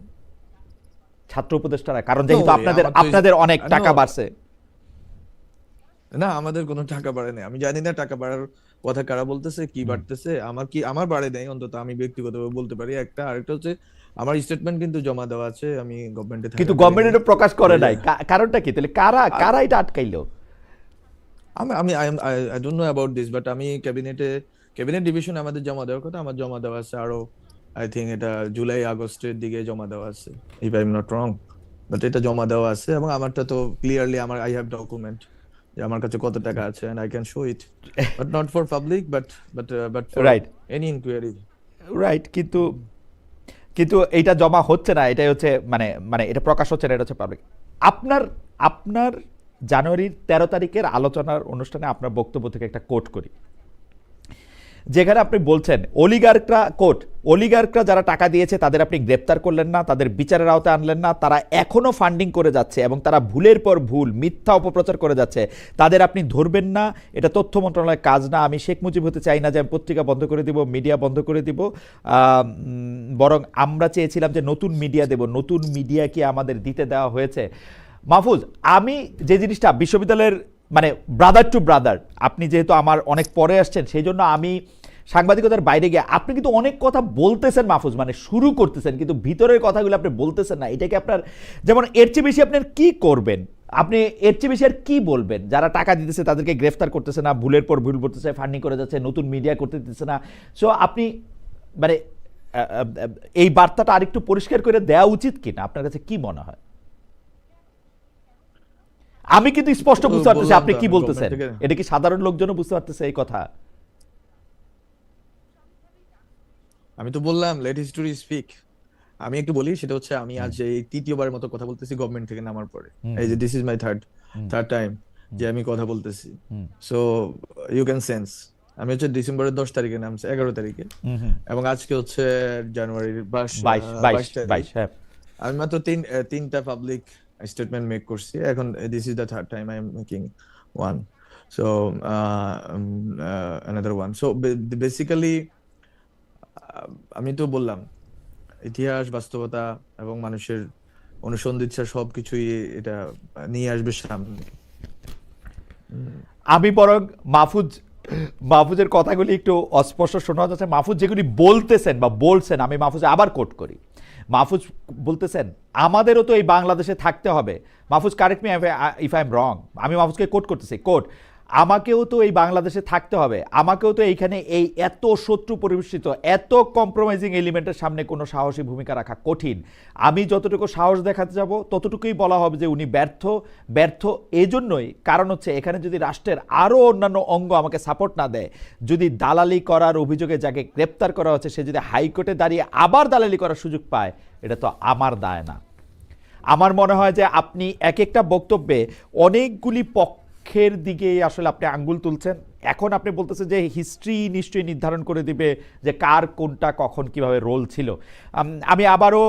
ছাত্র উপদেষ্টারা? কারণ নো যেহেতু আপনাদের আমার তো আপনাদের অনেক নো, টাকা বাড়ছে। না আমাদের কোনো টাকা বাড়ে নাই। আমি জানি না টাকা বাড়ার কথা কারা বলতেছে, কি হুম। বাড়তেছে। আমার বাড়ে নাই, অন্তত আমি ব্যক্তিগতভাবে বলতে পারি। আরেকটা হচ্ছে আমার স্টেটমেন্ট কিন্তু জমা দেওয়া আছে আমি গভর্নমেন্টে কিন্তু থাকাকালীনই। গভর্নমেন্ট এটা প্রকাশ করে দুই নাই, কারণটা কি তাহলে? কারা আর কারা এটা আটকাইলো? আমি আমি I don't know about this, but আমি ক্যাবিনেট ডিভিশন আমাদের জমা দেওয়ার কথা, আমার জমা দেওয়া আছে আরো। আই থিঙ্ক এটা জুলাই আগস্টের দিকে জমা দেওয়া আছে, if I am not wrong. But এটা জমা দেওয়া আছে এবং আমারটা তো ক্লিয়ারলি আমার আই হ্যাভ ডকুমেন্ট যে আমার কাছে কত টাকা আছে, and I can show it, but not for public, but for right, any inquiry. Right. কিন্তু কিন্তু এইটা জমা হচ্ছে না, এটাই হচ্ছে মানে মানে এটা প্রকাশ হচ্ছে না, এটা হচ্ছে পাবলিক। আপনার আপনার জানুয়ারির 13 তারিখের আলোচনার অনুষ্ঠানে আপনার বক্তব্য থেকে একটা কোট করি, যেখানে আপনি বলছেন অলিগার্করা যারা টাকা দিয়েছে তাদের আপনি গ্রেপ্তার করলেন না, তাদের বিচারের আওতায় আনলেন না, তারা এখনো ফান্ডিং করে যাচ্ছে এবং তারা ভুলের পর ভুল মিথ্যা অপপ্রচার করে যাচ্ছে, তাদের আপনি ধরবেন না। এটা তথ্য মন্ত্রণালয়ের কাজ না। আমি শেখ মুজিব হতে চাই না যে আমি পত্রিকা বন্ধ করে দিব, মিডিয়া বন্ধ করে দিব। বরং আমরা চেয়েছিলাম যে নতুন মিডিয়া দেব, নতুন মিডিয়া কি আমাদের দিতে দেওয়া হয়েছে? মাহফুজ, আমি যে জিনিসটা বিশ্ববিদ্যালয়ের মানে ব্রাদার টু ব্রাদার, আপনি যেহেতু আমার অনেক পরে আসছেন সেই জন্য আমি সাংবাদিকতার বাইরে গিয়ে আপনি কিন্তু অনেক কথা বলতেছেন মাহফুজ, মানে শুরু করতেছেন কিন্তু ভিতরের কথাগুলো আপনি বলতেছেন না। এটাকে আপনার যেমন এর চেয়ে বেশি আপনার কি করবেন? আপনি এর চেয়ে বেশি আর কি বলবেন? যারা টাকা দিতেছে তাদেরকে গ্রেফতার করতেছে না, ভুলের পর ভুল করতেছে, ফান্ডিং করে যাচ্ছে, নতুন মিডিয়া করতে দিতেছে না। সো আপনি মানে এই বার্তাটা আরেকটু পরিষ্কার করে দেওয়া উচিত কিনা আপনার কাছে কি মনে হয়? আমি কিন্তু স্পষ্ট তো বুঝতে পারতেছি বললাম আপনি তো কি আমি গভর্নমেন্ট বলতেছেন। থেকে, এটা কি সাধারণ লোকজনও বুঝতে পারতেছে এই কথা? আমি তো বললাম লেট হিস্টোরি স্পিক। আমি একটু বলি, সেটা হচ্ছে আমি হুম, আজ এই তৃতীয়বারের মতো কথা বলতেছি গভর্নমেন্ট থেকে নামার পরে। হুম, এই যে hmm, this is my third hmm, third time যে হুম, আমি কথা বলতেছি। Hmm, so you can sense আমি হচ্ছে ডিসেম্বরের 10 তারিখে নামছে, 11 তারিখে, হুম, হুম। এবং আজকে হচ্ছে জানুয়ারির 22 22 22 তারিখ। 22, হ্যাঁ। আমি মাত্র তিনটা পাবলিক স্টেটমেন্ট মেক করছি। এখন this is the third time I am making one. So another one. So basically আমি তো বললাম ইতিহাস, বাস্তবতা এবং মানুষের অনুসন্ধিৎসা সবকিছুই এটা নিয়ে আসবে সামনে। উম, আমি বরং মাহফুজের কথাগুলি একটু অস্পষ্ট শোনা যাচ্ছে। মাহফুজ যেগুলি বলতেছেন বা বলছেন, আমি মাহফুজে আবার কোট করি। মাহফুজ বলতেছেন আমাদেরও তো এই বাংলাদেশে থাকতে হবে। Mahfuz, correct me if I am রং। আমি মাহফুজকে কোট করতেছি, কোট, আমাকেও তো এই বাংলাদেশে থাকতে হবে, আমাকেও তো এইখানে এই এত শত্রু পরিবেষ্টিত এত কম্প্রোমাইজিং এলিমেন্টের সামনে কোনো সাহসী ভূমিকা রাখা কঠিন। আমি যতটুকু সাহস দেখাতে যাব ততটুকুই বলা হবে যে উনি ব্যর্থ। ব্যর্থ এজন্যই কারণ হচ্ছে এখানে যদি রাষ্ট্রের আরও অন্যান্য অঙ্গ আমাকে সাপোর্ট না দেয়, যদি দালালি করার অভিযোগে যাকে গ্রেপ্তার করা হচ্ছে সে যদি হাইকোর্টে দাঁড়িয়ে আবার দালালি করার সুযোগ পায়, এটা তো আমার দায় না। আমার মনে হয় যে আপনি এক একটা বক্তব্যে অনেকগুলি পক্ষের দিকে আসলে আপনি আঙ্গুল তুলছেন। এখন আপনি বলতেছেন যে হিস্ট্রি নিশ্চয়ই নির্ধারণ করে দিবে যে কার কোনটা কখন কিভাবে রোল ছিল। আমি আবারও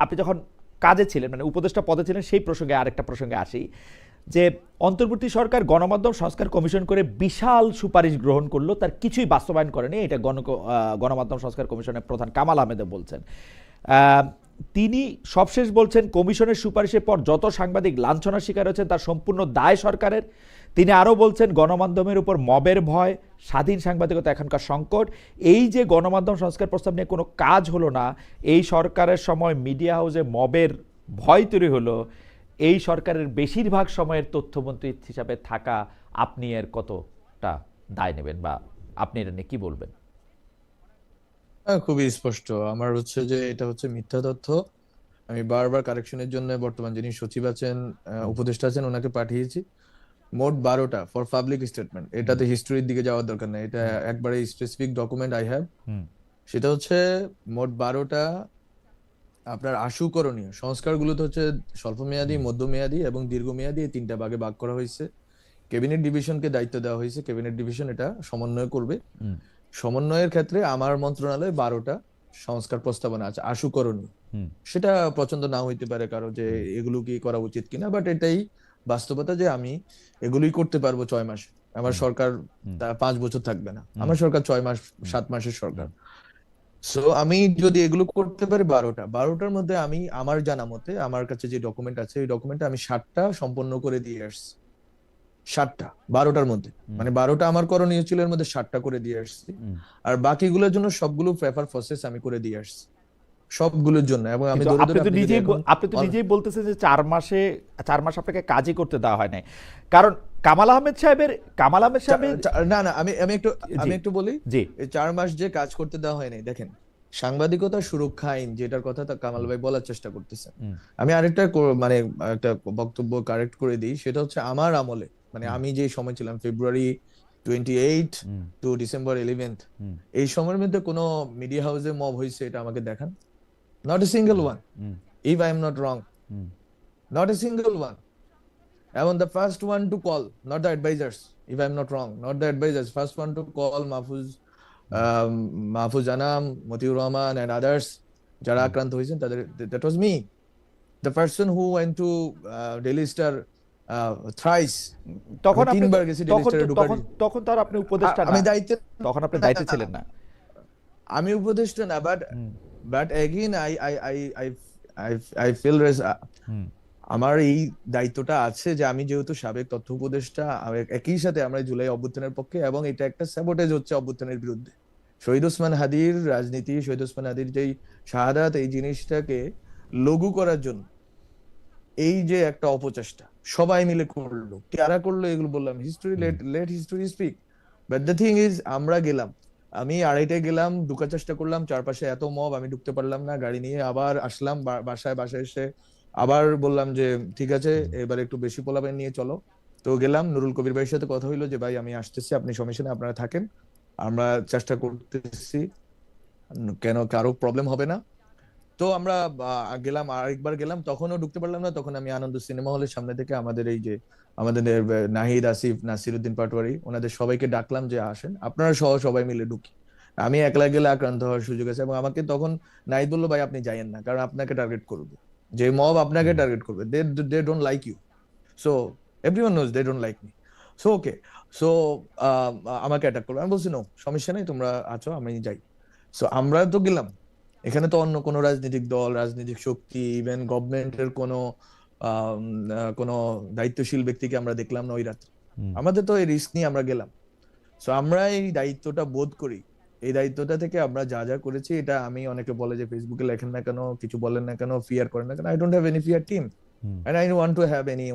আপনি যখন কাজে ছিলেন মানে উপদেষ্টা পদে ছিলেন সেই প্রসঙ্গে আরেকটা প্রসঙ্গে আসি, যে অন্তর্বর্তী সরকার গণমাধ্যম সংস্কার কমিশন করে বিশাল সুপারিশ গ্রহণ করলো, তার কিছুই বাস্তবায়ন করেনি। এটা গণমাধ্যম সংস্কার কমিশনের প্রধান কামাল আহমেদও বলছেন। তিনি সবশেষ বলছেন কমিশনের সুপারিশের পর যত সাংবাদিক লাঞ্ছনার শিকার হয়েছেন তার সম্পূর্ণ দায় সরকারের। তিনি আরও বলছেন গণমাধ্যমের উপর মবের ভয়, স্বাধীন সাংবাদিকতা এখনকার সংকট। এই যে গণমাধ্যম সংস্কার প্রস্তাব নিয়ে কোনো কাজ হলো না, এই সরকারের সময় মিডিয়া হাউসে মবের ভয় তৈরি হলো, এই সরকারের বেশিরভাগ সময়ের তথ্যমন্ত্রী হিসাবে থাকা আপনি এর কতটা দায় নেবেন বা আপনি এটা নিয়ে কি বলবেন? খুবই স্পষ্ট আমার হচ্ছে যে এটা হচ্ছে মিথ্যা তথ্য। আমি বারবার কারেকশনের জন্য বর্তমান যিনি সচিব আছেন, হুম, উপদেষ্টা আছেন, ওনাকে পাঠিয়েছি। মোট 12টা ফর পাবলিক স্টেটমেন্ট। হুম, এটাতে হিস্টোরির দিকে যাওয়ার দরকার নেই, এটা হুম, একবারে স্পেসিফিক ডকুমেন্ট আই হ্যাভ। হুম, সেটা হচ্ছে মোট 12টা আপনার আশু করণীয় সংস্কারগুলো তো হচ্ছে স্বল্পমেয়াদী, মধ্যমেয়াদী এবং দীর্ঘমেয়াদী, এই তিনটা ভাগে ভাগ করা হয়েছে। ক্যাবিনেট ডিভিশনকে দায়িত্ব দেওয়া হয়েছে, ক্যাবিনেট ডিভিশন এটা সমন্বয় করবে। হুম, সমন্বয়ের ক্ষেত্রে আমার মন্ত্রণালয়ে 12টা সংস্কার প্রস্তাবনা আছে আশু করণীয়। হুম, সেটা পছন্দ না হইতে পারে কারো যে হুম, এগুলো কি করা উচিত কিনা, বাট এটাই বাস্তবতা যে আমি এগুলোই করতে পারবো 6 মাসে। আমার হুম, সরকার হুম, 5 বছর থাকবে না, হুম, আমার সরকার 6 মাস, হুম, 7 মাসের সরকার। হুম, সো আমি যদি এগুলো করতে পারি 12টার মধ্যে আমি আমার জানা মতে আমার কাছে যে ডকুমেন্ট আছে ওই ডকুমেন্টে আমি 7টা সম্পন্ন করে দিয়ে আসছি। 7টা 12টার মধ্যে, হুম, মানে 12টা আমার করণীয় ছিল, এর মধ্যে 7টা করে দিয়ে আসছি। হুম। আর বাকিগুলোর জন্য সবগুলো পেপার প্রসেস আমি করে দিয়ে আসছি সবগুলোর জন্য, এবং আমি কিন্তু ধরে আপনি ধরে তো আপনি যদি নিজেই এখন আপনি তো নিজেই বলতেছেন যে 4 মাস আপনাকে কাজই করতে দেওয়া হয় নাই, কারণ কামাল আহমেদ সাহেবের না না আমি আমি একটু জি, আমি একটু বলি। জি, এই 4 মাস যে কাজ করতে দেওয়া হয় নাই, দেখেন সাংবাদিকতা সুরক্ষা আইন যেটার কথা তা কামাল হুম, ভাই বলার চেষ্টা করতেছেন। হুম, আমি আরেকটা মানে একটা বক্তব্য কারেক্ট করে দিই, সেটা হচ্ছে আমার আমলে, মানে হুম, আমি যে সময় ছিলাম February 28 হুম, টু December 11, হুম, এই সময়ের মধ্যে কোনো মিডিয়া হাউসে মব হয়েছে এটা আমাকে দেখান। Not a single one, hmm, if I am not wrong, hmm, not a single one. And the first one to call, not the advisors, if I'm not wrong, not the advisors, first one to call Mahfuz Anam, Matiur Rahman, and others, যারা হুম। আক্রান্ত হয়েছেন তাদের, that was me, the person who went to Daily Star thrice. আমি তখন আপনি তো 3বার গেছি daily তখন তো স্টারে ঢোকার। তখন তখন তো আর আপনি উপদেষ্টা আমি না, দায়িত্বে তখন আপনি না, দায়িত্বে ছিলেন না। আমি উপদেষ্টা না, but hmm, but again I feel hmm, আমার এই দায়িত্বটা আছে যে আমি যেহেতু সাবেক তথ্য উপদেষ্টা, একই সাথে আমরা জুলাই অভ্যুত্থানের পক্ষে, এবং এটা একটা স্যাবোটেজ হচ্ছে অভ্যুত্থানের বিরুদ্ধে। শহীদ ওসমান হাদির রাজনীতি, শহীদ ওসমান হাদির যেই শাহাদাত, এই জিনিসটাকে লঘু করার জন্য এই যে একটা অপচেষ্টা সবাই মিলে করলো, কারা করলো এগুলো বললাম, history, hmm, let history speak. But the thing is, আমরা গেলাম, আমি 2:30টায় গেলাম, ঢুকার চেষ্টা করলাম, চারপাশে এত মব, আমি ঢুকতে পারলাম না, গাড়ি নিয়ে আবার আসলাম, বাসায় এসে আবার বললাম যে ঠিক আছে হুম, এবার একটু বেশি পোলাপান নিয়ে চলো। তো গেলাম, নুরুল কবির ভাইয়ের সাথে কথা হইলো যে ভাই আমি আসতেছি, আপনি সমস্যা নেই আপনারা থাকেন, আমরা চেষ্টা করতেছি, কেন কারো প্রবলেম হবে না। তো আমরা গেলাম, আরেকবার গেলাম, তখনও ঢুকতে পারলাম না, তখন আমি আনন্দ সিনেমা হলের সামনে থেকে আমাদের এই যে আমাদের নাহিদ, আসিফ, নাসিরউদ্দিন পাটোয়ারি, ওনাদের সবাইকে ডাকলাম যে আসেন আপনারা সহ সবাই মিলে ঢুকি, আমি একলা গেলে আক্রান্ত হওয়ার সুযোগ আছে। এবং আমাকে তখন নাহিদ বললো ভাই আপনি যাইয়েন না, কারণ আপনাকে টার্গেট করবে, যে মব আপনাকে হুম, টার্গেট করবে, they don't like you, so everyone knows they don't like me, so okay, so আমাকে অ্যাটাক করবে। আমি বলছি নো, সমস্যা নেই, তোমরা আছো, আমি যাই। সো আমরা তো গেলাম, এখানে তো অন্য কোনো রাজনৈতিক দল, রাজনৈতিক শক্তি, ইভেন গভর্নমেন্টের কোনো দায়িত্বশীল ব্যক্তিকে আমরা দেখলাম না ওই রাত্রে। হুম, আমাদের তো এই রিস্ক নিয়ে আমরা গেলাম। সো আমরা এই দায়িত্বটা বোধ করি, এই দায়িত্বটা থেকে আমরা যা যা করেছি, এটা আমি, অনেকে বলে যে ফেসবুকে লেখেন না কেন, কিছু বলেন না কেন, ফিয়ার করেন না কেন, I don't have any fear team, hmm, and I want to have any,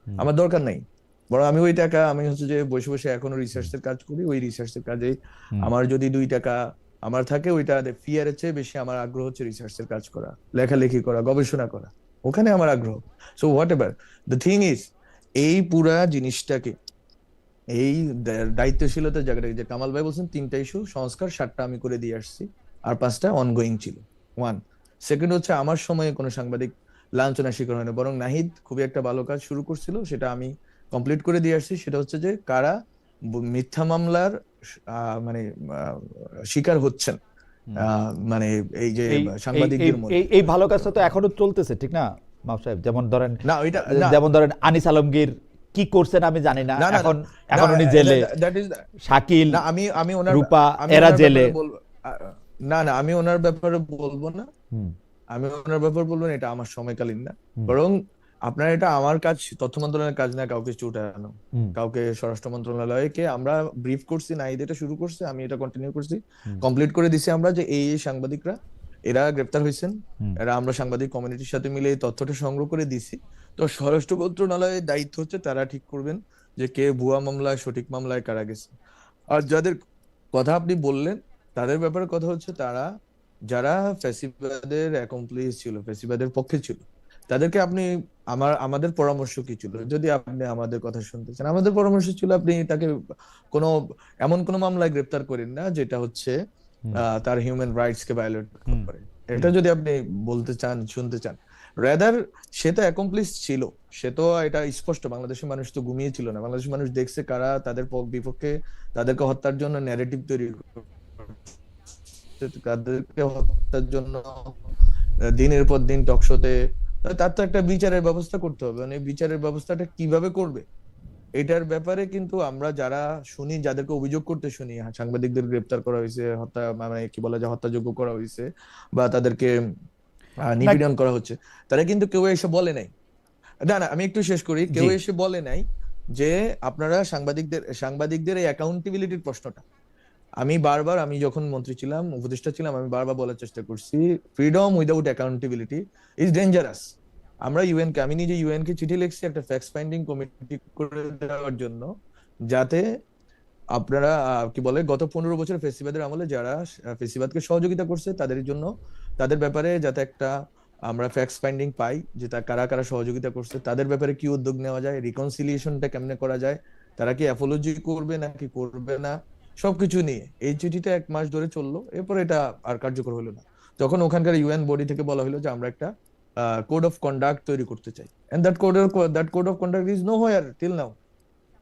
hmm, আমার দরকার নাই। বরং আমি ওই টাকা, আমি হচ্ছে যে বসে বসে এখনো রিসার্চের কাজ করি, ওই রিসার্চের কাজে হুম, আমার যদি 2 টাকা আমার থাকে, ওইটা ফিয়ারের চেয়ে বেশি আমার আগ্রহ হচ্ছে রিসার্চের কাজ করা, লেখালেখি করা, গবেষণা করা, ওখানে আমার আগ্রহ। So what ever the thing is, এই পুরা জিনিসটাকে, এই দায়িত্বশীলতার জায়গাটা, যে কামাল ভাই বলছেন 3টা ইস্যু সংস্কার, 7টা আমি করে দিয়ে আসছি, আর 5টা অনগোয়িং ছিল। ওয়ান, সেকেন্ড হচ্ছে আমার সময়ে কোনো সাংবাদিক লাঞ্ছনার শিকার হয়নি, বরং নাহিদ খুবই একটা ভালো কাজ শুরু করছিল, সেটা আমি কমপ্লিট করে দিয়ে আসছি। সেটা হচ্ছে যে কারা মিথ্যা মামলার মানে শিকার হচ্ছেন, হুম। মানে এই যে এই এই এই সাংবাদিকদের এই মধ্যে। এই ভালো কাজটা তো এখনো চলতেছে, ঠিক না মাহবুব সাহেব? যেমন ধরেন, না ওইটা না, আনিস আলমগীর কি করছেন আমি জানি না, না, না, না, এখন না, এখন উনি জেলে, দ্যাট ইজ, শাকিল, না আমি আমি ওনার রূপা, আমি এরা ওনার জেলে। ব্যাপারে বলবো, না না আমি ওনার ব্যাপারে বলবো না, হুম, আমি ওনার ব্যাপারে বলবো না, এটা আমার সময়কালীন না। হুম, বরং আপনার, এটা আমার কাজ, তথ্য মন্ত্রণালয়ের কাজ না কাউকে চুটানো, হুম, কাউকে স্বরাষ্ট্র মন্ত্রণালয়কে আমরা ব্রিফ করছি, না এটা শুরু করছে, আমি এটা কন্টিনিউ করছি, হুম, কমপ্লিট করে দিছি আমরা, যে এই সাংবাদিকরা এরা গ্রেপ্তার হয়েছেন, হুম, এরা, আমরা সাংবাদিক কমিউনিটির সাথে মিলে এই তথ্যটা সংগ্রহ করে দিছি। তো স্বরাষ্ট্র মন্ত্রণালয়ের দায়িত্ব হচ্ছে তারা ঠিক করবেন যে কে ভুয়া মামলায়, সঠিক মামলায় কারা গেছে। আর যাদের কথা আপনি বললেন তাদের ব্যাপারে কথা হচ্ছে, তারা যারা ফ্যাসিবাদের অ্যাকমপ্লিস ছিল, ফ্যাসিবাদের পক্ষে ছিল, তাদেরকে আপনি, আমাদের পরামর্শ কি ছিল, যদি আপনি আমাদের কথা শুনতে চান, আমাদের পরামর্শ ছিল আপনি তাকে কোনো এমন কোনো মামলায় গ্রেপ্তার করেন না যেটা হচ্ছে হুম, তার হিউম্যান রাইটস কে ভায়োলেট হুম, করে। এটা যদি আপনি বলতে চান, শুনতে চান, রাদার সে তো অ্যাকমপ্লিস ছিল, সে তো এটা স্পষ্ট, বাংলাদেশের মানুষ তো ঘুমিয়ে ছিল না, বাংলাদেশের মানুষ দেখছে কারা তাদের বিপক্ষে তাদেরকে হত্যার জন্য ন্যারেটিভ তৈরি করছে, তাদেরকে হত্যার জন্য দিনের পর দিন টকশোতে, তার তো একটা বিচারের ব্যবস্থা করতে হবে, মানে বিচারের ব্যবস্থাটা কিভাবে করবে এটার ব্যাপারে কিন্তু আমরা যারা শুনি, যাদেরকে অভিযোগ করতে শুনি, সাংবাদিকদের গ্রেপ্তার করা হয়েছে, হত্যা মানে কি বলা যায় হত্যাযোগ্য করা হয়েছে, বা তাদেরকে না নিপীড়ন করা হচ্ছে, তারা কিন্তু কেউ এসে বলে নাই। না না, আমি একটু শেষ করি। কেউ জি এসে বলে নাই যে আপনারা সাংবাদিকদের এই অ্যাকাউন্টেবিলিটির প্রশ্নটা, আমি বারবার, আমি যখন মন্ত্রী ছিলাম, উপদেষ্টা ছিলাম, আমি বারবার বলার চেষ্টা করছি, freedom without accountability is dangerous. আমরা ইউএন কে, আমি নিজে ইউএন কে চিঠি লিখছি একটা ফ্যাক্ট ফাইন্ডিং কমিটি করে দেওয়ার জন্য, যাতে আপনারা কি বলে গত 15 বছর ফেসিবাদের আমলে যারা ফেসিবাদকে সহযোগিতা করছে তাদের জন্য, তাদের ব্যাপারে যাতে একটা আমরা ফ্যাক্ট ফাইন্ডিং পাই, যে তা কারা কারা সহযোগিতা করছে, তাদের ব্যাপারে কি উদ্যোগ নেওয়া যায়, রিকনসিলিয়েশনটা কেমনে করা যায়, তারা কি অ্যাপোলজি করবে নাকি করবে না, সবকিছু নিয়ে এই চিঠিটা 1 মাস ধরে চললো। এরপর এটা আর কার্যকর হলো না, তখন ওখানকার ইউএন বডি থেকে বলা হলো যে আমরা একটা কোড অফ কন্ডাক্ট তৈরি করতে চাই, and that code of conduct is nowhere till টিল নাও।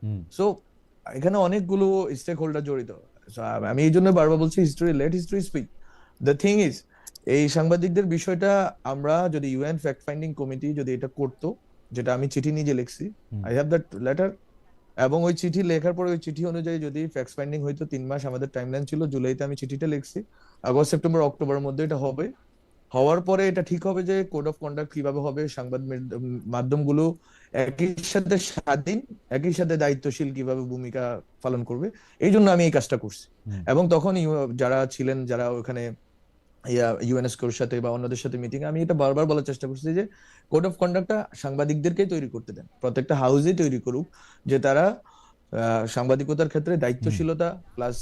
হুম সো এখানে অনেকগুলো স্টেক হোল্ডার জড়িত। So, আমি এই জন্য বারবার বলছি, history, let history speak. The thing is, এই সাংবাদিকদের বিষয়টা আমরা যদি ইউএন ফ্যাক্ট ফাইন্ডিং কমিটি যদি এটা করতো, যেটা আমি চিঠি নিজে লিখছি, হুম আই হ্যাভ দ্যাট লেটার, এবং ওই চিঠি লেখার পরে ওই চিঠি অনুযায়ী যদি ফ্যাক্ট ফাইন্ডিং হইতো, 3 মাস আমাদের টাইমলাইন ছিল, জুলাইতে আমি চিঠিটা লিখছি, আগস্ট সেপ্টেম্বর অক্টোবরের মধ্যে এটা হবে। হওয়ার পরে এটা ঠিক হবে যে কোড অফ কন্ডাক্ট কিভাবে হবে, সংবাদ মাধ্যমগুলো একই সাথে স্বাধীন, একই সাথে দায়িত্বশীল কিভাবে ভূমিকা পালন করবে, এই জন্য আমি এই কাজটা করছি। হুম এবং তখন যারা ছিলেন, যারা ওখানে ইউএনএসকোর সাথে বা অন্যদের সাথে মিটিং, আমি এটা বারবার বলার চেষ্টা করছি যে কোড অফ কন্ডাক্টটা সাংবাদিকদেরকেই তৈরি করতে দেন, প্রত্যেকটা হাউসেই তৈরি করুক, যে তারা সাংবাদিকতার ক্ষেত্রে হুম দায়িত্বশীলতা প্লাস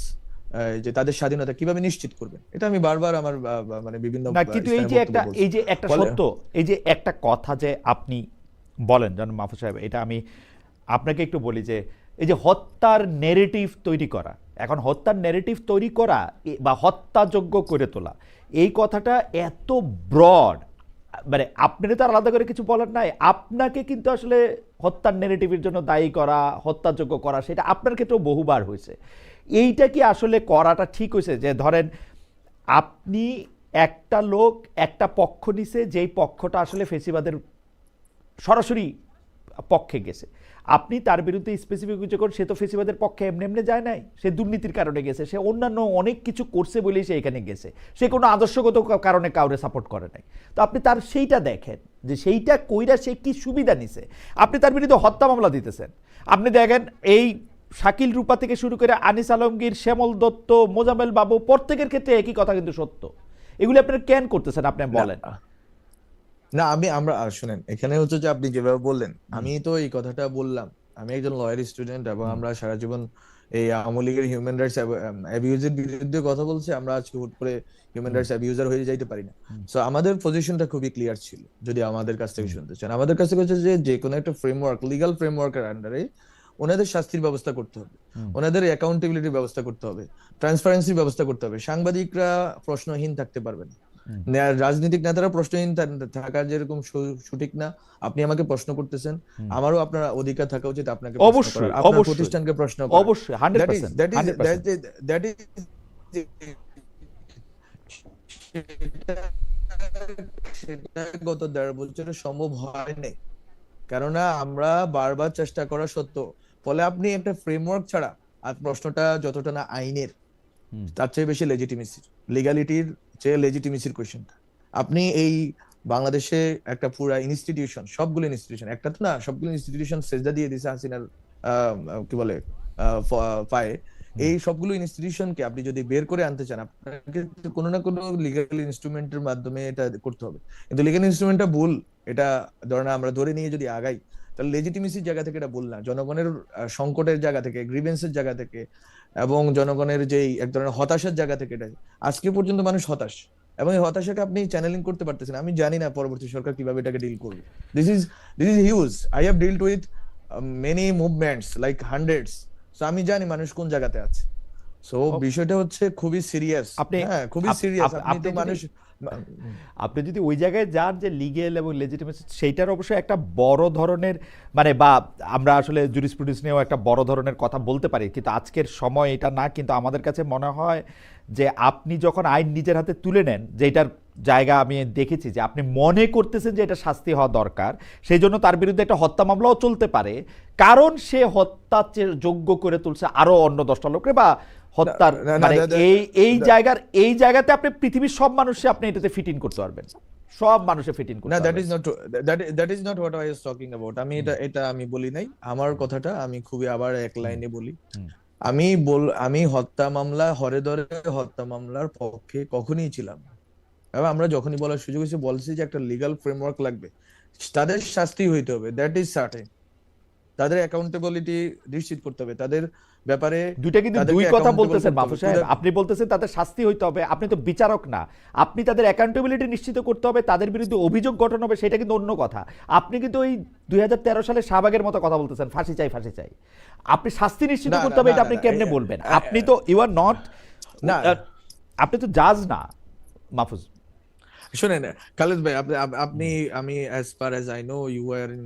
যে তাদের স্বাধীনতা কিভাবে নিশ্চিত করবেন, এটা আমি বারবার আমার মানে বিভিন্ন না কিন্তু স্থানে বক্তব্য বলছি। এই যে একটা ফলে সত্য, এই যে একটা কথা যে আপনি বলেন জনাব মাহফুজ সাহেব, এটা আমি আপনাকে একটু বলি যে এই যে হত্যার নেরেটিভ তৈরি করা, এখন হত্যার নেরেটিভ তৈরি করা বা হত্যাযোগ্য করে তোলা, এই কথাটা এত ব্রড, মানে আপনি তো আর আলাদা করে কিছু বলার নাই, আপনাকে কিন্তু আসলে হত্যার নেরেটিভের জন্য দায়ী করা, হত্যাযোগ্য করা, সেটা আপনার ক্ষেত্রেও বহুবার হয়েছে। এইটা কি আসলে করাটা ঠিক হয়েছে? যে ধরেন আপনি একটা লোক একটা পক্ষ নিছে, যেই পক্ষটা আসলে ফেসিবাদের সরাসরি পক্ষে গেছে, আপনি তার বিরুদ্ধে স্পেসিফিক কিছু করেন, সে তো ফেসিবাদের পক্ষে এমনি এমনি যায় নাই, সে দুর্নীতির কারণে গেছে, সে অন্যান্য অনেক কিছু করছে বলেই সে এখানে গেছে, সে কোনো আদর্শগত কারণে কাউরে সাপোর্ট করে নাই। তো আপনি তার সেইটা দেখেন যে সেইটা কইরা সে কি সুবিধা নিছে, আপনি তার বিরুদ্ধে হত্যা মামলা দিতেছেন। আপনি দেখেন এই শাকিল রূপা থেকে শুরু করে আনিস আলমগীর, শ্যামল দত্ত, মোজামেল বাবু, প্রত্যেকের ক্ষেত্রে একই কথা কিন্তু সত্য। এগুলি আপনারা কেন করতেছেন আপনি না বলেন। না, আমরা শুনেন, এখানে হচ্ছে যে আপনি যেভাবে বললেন, হুম আমি তো এই কথাটা বললাম, আমি একজন লয়ার স্টুডেন্ট, এবং হুম আমরা সারা জীবন এই আওয়ামী লীগের হিউম্যান রাইটস অ্যাবিউজের বিরুদ্ধে কথা বলছি, আমরা আজকে হুট করে হিউম্যান হুম রাইটস অ্যাবিউজার হয়ে যাইতে পারি না। হুম সো আমাদের পজিশনটা খুবই ক্লিয়ার ছিল, যদি আমাদের কাছ থেকে হুম শুনতে চান, আমাদের কাছ থেকে হচ্ছে যে যে কোনো একটা ফ্রেমওয়ার্ক, লিগ্যাল ফ্রেমওয়ার্কের আন্ডারে ওনাদের শাস্তির ব্যবস্থা করতে হবে, হুম ওনাদের অ্যাকাউন্টেবিলিটির ব্যবস্থা করতে হবে, ট্রান্সপারেন্সির ব্যবস্থা করতে হবে, সাংবাদিকরা প্রশ্নহীন থাকতে পারবে না, হুম রাজনৈতিক নেতারা প্রশ্নহীন থাকা যেরকম সঠিক না, আপনি আমাকে প্রশ্ন করতেছেন, হুম আমারও আপনার অধিকার থাকা উচিত আপনাকে প্রশ্ন অবশ্যই করার, আপনার অবশ্যই প্রতিষ্ঠানকে প্রশ্ন করার। অবশ্যই that is 100% that is 100%। That is সেটা গত 1.5 বছরে সম্ভব হয় নাই, কেননা আমরা বারবার চেষ্টা করা সত্ত্বেও, ফলে আপনি একটা ফ্রেমওয়ার্ক ছাড়া, আর প্রশ্নটা যতটা না আইনের, হুম তার চেয়ে বেশি লেজিটিমেসির, লিগালিটির চেয়ে লেজিটিমেসির কোয়েশ্চেনটা, আপনি এই বাংলাদেশে একটা পুরা ইনস্টিটিউশন, সবগুলো ইনস্টিটিউশন, একটা তো না, সবগুলো ইনস্টিটিউশন সেজদা দিয়ে দিছে হাসিনার কি বলে পায়ে, হুম এই সবগুলো ইনস্টিটিউশনকে আপনি যদি বের করে আনতে চান, আপনাকে তো কোনো না কোনো লিগ্যাল ইনস্ট্রুমেন্টের মাধ্যমে এটা করতে হবে, কিন্তু লিগ্যাল ইনস্ট্রুমেন্টটা ভুল, এটা ধরেন আমরা ধরে নিয়ে যদি আগাই, তাহলে লেজিটিমেসির জায়গা থেকে এটা ভুল না, জনগণের সংকটের জায়গা থেকে, গ্রিভেন্সের জায়গা থেকে, এবং জনগণের যেই এক ধরনের হতাশার জায়গা থেকে, এটা আজকে পর্যন্ত মানুষ হতাশ, এবং এই হতাশাকে আপনি চ্যানেলিং করতে পারতেছেন, আমি জানি না পরবর্তী সরকার কিভাবে এটাকে ডিল করবে। This is huge, I have dealt with many movements like hundreds, so আমি জানি মানুষ কোন জায়গাতে আছে। সো ও, বিষয়টা হচ্ছে খুবই সিরিয়াস। আপনি হ্যাঁ, খুবই আপ- সিরিয়াস। আপ- আপনি আপনি তো যদি মানুষ আপনি যদি ওই জায়গায় যান যে লিগেল এবং লেজিটিমেসি, সেইটার অবশ্যই একটা বড় ধরনের মানে বা আমরা আসলে জুরিসপ্রুডেন্স নিয়েও একটা বড় ধরনের কথা বলতে পারি, কিন্তু আজকের সময় এটা না। কিন্তু আমাদের কাছে মনে হয় যে আপনি যখন আইন নিজের হাতে তুলে নেন, যে এটার জায়গা আমি দেখেছি যে আপনি মনে করতেছেন যে এটা শাস্তি হওয়া দরকার, সেই জন্য তার বিরুদ্ধে একটা হত্যা মামলাও চলতে পারে, কারণ সে হত্যা যোগ্য করে তুলছে আরো অন্য 10টা লোকরে, বা না হত্যার না না মানে that- এই এই that- জায়গার এই জায়গাতে আপনি পৃথিবীর সব মানুষে আপনি এটাতে ফিট ইন করতে পারবেন, সব মানুষে ফিট ইন না করতে দ্যাট পারবেন। Is not that is not what I was talking about. আমি হুম, এটা আমি বলি নাই। আমার হুম, কথাটা আমি খুবই আবার এক হুম, লাইনে বলি। হুম। আমি হত্যা মামলা হরে ধরে হত্যা মামলার পক্ষে কখনোই ছিলাম না। এবং আমরা যখনই বলার সুযোগ হয়েছে বলছি যে একটা লিগ্যাল ফ্রেমওয়ার্ক লাগবে, তাদের শাস্তি হইতে হবে, দ্যাট ইজ সার্টেন। তাদের অ্যাকাউন্টেবিলিটি নিশ্চিত করতে হবে, তাদের ব্যাপারে দুইটা কিন্তু দুই তাদেরকে কথা অ্যাকাউন্টেবল বলতেছেন করতে হবে মাহফুজ সাহেব। আপনি বলতেছেন তাদের শাস্তি হইতে হবে, আপনি তো বিচারক না। আপনি তাদের অ্যাকাউন্টেবিলিটি নিশ্চিত করতে হবে, তাদের বিরুদ্ধে অভিযোগ গঠন হবে, সেটা কিন্তু অন্য কথা। আপনি কিন্তু ওই 2013 সালে শাহবাগের মতো কথা বলতেছেন, ফাঁসি চাই ফাঁসি চাই। আপনি শাস্তি নিশ্চিত না করতে না হবে, না এটা না আপনি না কেমনে বলবেন? আপনি তো ইউ আর নট, না আপনি তো জাজ না মাহফুজ। শোনেন খালেদ ভাই, আপনি আমি as per as I know you are in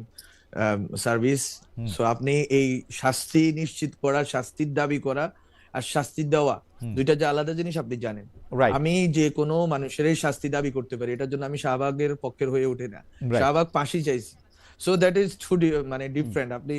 service. Hmm, so আপনি এই শাস্তি নিশ্চিত করা, শাস্তির দাবি করা আর শাস্তি দেওয়া হুম, দুইটা যে আলাদা জিনিস আপনি জানেন। রাইট, আমি যে কোনো মানুষেরই শাস্তি দাবি করতে পারি, এটার জন্য আমি শাহবাগের পক্ষের হয়ে ওঠে না। রাইট। শাহবাগ ফাঁসি চাইছি। সো দ্যাট ইজ টু মানে হুম, ডিফারেন্ট। আপনি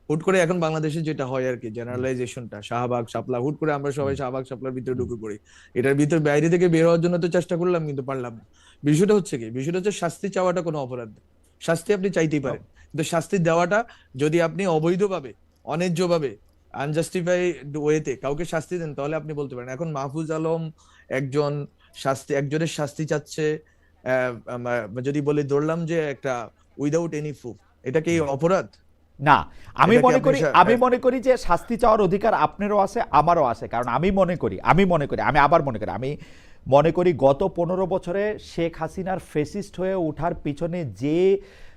হুট করে এখন বাংলাদেশে যেটা হয় আর কি, হুম, জেনারেলাইজেশনটা শাহবাগ শাপলা, হুট করে আমরা হুম, সবাই শাহবাগ শাপলার ভিতরে হুম, ঢুকে পড়ি। এটার ভিতর বাইরে থেকে বের হওয়ার জন্য তো চেষ্টা করলাম, কিন্তু পারলাম না। বিষয়টা হচ্ছে কি, বিষয়টা হচ্ছে শাস্তি চাওয়াটা কোনো অপরাধ না। শাস্তি আপনি চাইতেই ও, পারেন, কিন্তু শাস্তি দেওয়াটা, যদি আপনি অবৈধভাবে, অন্যায্যভাবে, আনজাস্টিফাইড ওয়েতে কাউকে শাস্তি দেন, তাহলে আপনি বলতে পারেন। এখন মাহফুজ আলম একজন একজনের শাস্তি চাচ্ছে, যদি বলি ধরলাম যে একটা উইদাউট এনি প্রুফ, এটা কি হুম। অপরাধ? না, আমি এটা কি মনে আপনি করি, আমি মনে করি যে শাস্তি চাওয়ার অধিকার আপনারও আছে, আমারও আছে। কারণ আমি আবার মনে করি, আমি মনে করি গত 15 বছরে শেখ হাসিনার ফেসিস্ট হয়ে ওঠার পিছনে যে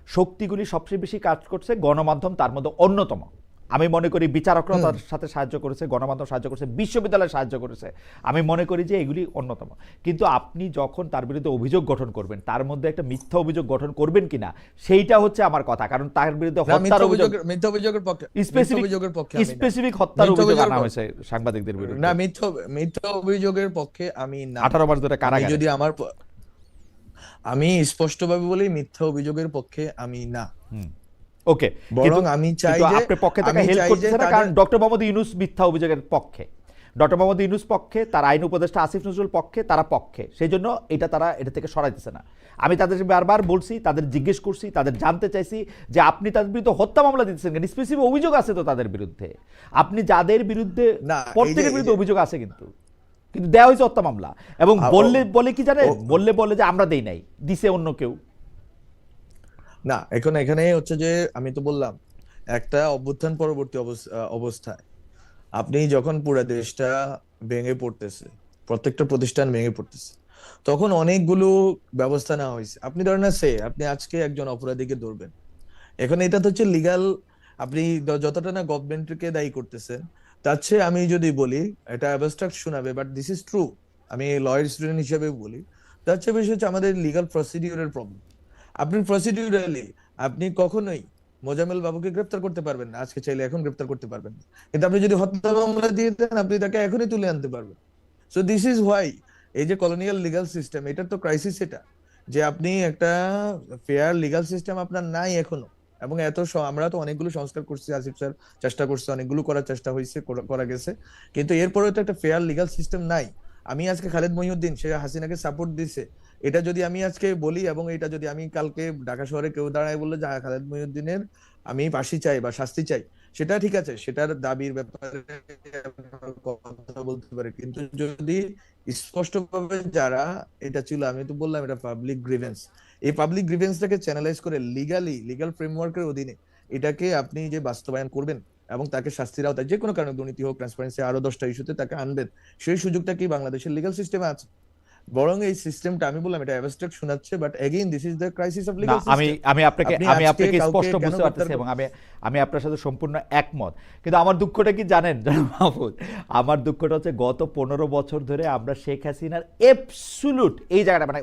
শক্তিগুলি সবচেয়ে বেশি কাজ করছে, গণমাধ্যম তার মধ্যে অন্যতম। আমি মনে করি বিচারকরা হুম তার সাথে সাহায্য করেছে, গণমাধ্যম সাহায্য করেছে, বিশ্ববিদ্যালয় সাহায্য করেছে। আমি মনে করি যে এগুলি অন্যতম। কিন্তু আপনি যখন তার বিরুদ্ধে অভিযোগ গঠন করবেন, তার মধ্যে একটা মিথ্যা অভিযোগ গঠন করবেন কিনা, সেইটা হচ্ছে আমার কথা। কারণ তার বিরুদ্ধে না, হত্যার অভিযোগ, মিথ্যা অভিযোগের পক্ষে, স্পেসিফিক আমি না। স্পেসিফিক হত্যার মিথ্যা অভিযোগ অভিযোগের আনা প- হয়েছে সাংবাদিকদের না, বিরুদ্ধে। মিথ্যা অভিযোগের পক্ষে আমি না। 18 মাস ধরে আমি কারাগারে। যদি আমি স্পষ্টভাবে বলি, মিথ্যা অভিযোগের পক্ষে আমি না। হুম, ওকে। কিন্তু বরং আমি চাই কিন্তু যে আপনি পক্ষে থেকে হেল্প করতেছে না, কারণ তাদের ডক্টর মোহাম্মদ ইউনূস মিথ্যা অভিযোগের পক্ষে। ডক্টর মোহাম্মদ ইউনূস পক্ষে, তার আইন উপদেষ্টা আসিফ নজরুল পক্ষে, তারা পক্ষে। সেই জন্য তারা এটা থেকে সরাইতেছে না। আমি তাদের বারবার বলছি, তাদের জিজ্ঞেস করছি, তাদের জানতে চাইছি যে আপনি তাদের বিরুদ্ধে হত্যা মামলা দিতেছেন কেন? স্পেসিফিক অভিযোগ আছে তো তাদের বিরুদ্ধে। আপনি যাদের বিরুদ্ধে, না, প্রত্যেকের এই বিরুদ্ধে যে অভিযোগ আছে, কিন্তু কিন্তু দেওয়া হয়েছে হত্যা মামলা। এবং আ- ও বলে কি জানেন, ও বলে যে আমরা দেই নাই, দিছে অন্য কেউ। না, এখন এখানে হচ্ছে যে আমি তো বললাম, একটা অভ্যুত্থান পরবর্তী অবস্থায় আপনি যখন পুরো দেশটা ভেঙে পড়তেছে, প্রত্যেকটা প্রতিষ্ঠান ভেঙে পড়তেছে, তখন অনেকগুলো ব্যবস্থা নেওয়া হয়েছে। আপনি ধরেন না, আপনি আজকে একজন অপরাধীকে ধরবেন, এখন এটা তো হচ্ছে লিগাল। আপনি যতটা না গভর্নমেন্টকে দায়ী করতেছেন, তার চেয়ে আমি যদি বলি, এটা অ্যাবস্ট্রাক্ট শোনাবে, বাট দিস ইজ ট্রু, আমি লয়ার স্টুডেন্ট হিসেবে বলি, তার চেয়ে বেশি হচ্ছে আমাদের লিগাল প্রসিডিউরের প্রবলেম। আপনি প্রসিডিউরালি আপনি কখনোই মোজাম্মেল বাবুকে গ্রেফতার করতে পারবেন না, আজকে চাইলে এখন গ্রেফতার করতে পারবেন না। কিন্তু আপনি যদি হত্যা মামলা দিয়ে দেন, আপনি তাকে এখনই তুলে আনতে পারবেন। সো দিস ইজ হোয়াই এই যে কলোনিয়াল লিগাল সিস্টেম, এটার তো ক্রাইসিস এটা, যে আপনি একটা ফেয়ার লিগাল সিস্টেম আপনার নাই এখনো। এবং আমরা তো অনেকগুলো সংস্কার করছি, আসিফ স্যার চেষ্টা করছে, অনেকগুলো করার চেষ্টা হয়েছে, করা গেছে, কিন্তু এরপরেও তো একটা ফেয়ার লিগাল সিস্টেম নাই। আমি আজকে খালেদ মহিউদ্দিন, সে হাসিনাকে সাপোর্ট দিছে, এটা যদি আমি আজকে বলি, এবং এটা যদি আমি কালকে ঢাকা শহরে কেউ দাঁড়ায় বললো যে খালেদ মহিউদ্দিনের আমি ফাঁসি চাই বা শাস্তি চাই, সেটা ঠিক আছে, সেটার দাবির ব্যাপারে কথা বলতে পারে। কিন্তু যদি স্পষ্টভাবে যারা, এটা ছিল, আমি তো বললাম এটা পাবলিক গ্রিভেন্স, এই পাবলিক গ্রিভেন্সটাকে চ্যানেলাইজ করে লিগাল ফ্রেমওয়ার্কের অধীনে এটাকে আপনি যে বাস্তবায়ন করবেন এবং তাকে শাস্তির আওতায়, যে কোনো কারণে দুর্নীতি হোক, ট্রান্সপারেন্সি, আরো 10টা ইস্যুতে তাকে আনবেন, সেই সুযোগটা কি বাংলাদেশের লিগাল সিস্টেমে আছে? বরং এই সিস্টেমটা, আমি বললাম এটা অ্যাবস্ট্রাক্ট শোনাচ্ছে, but again this is the crisis of না, লিগ্যাল আমি সিস্টেম। আমি আপনাকে আপনি আমি আজকে আপনাকে কাউকে স্পষ্ট কেন বুঝতে গ্রেপ্তার পারতেছি এবং আমি আমি আপনার সাথে সম্পূর্ণ একমত। কিন্তু আমার দুঃখটা কি জানেন জনাব মাহফুজ? আমার দুঃখটা হচ্ছে গত 15 বছর ধরে আমরা শেখ হাসিনার এবসুলুট এই জায়গাটা, মানে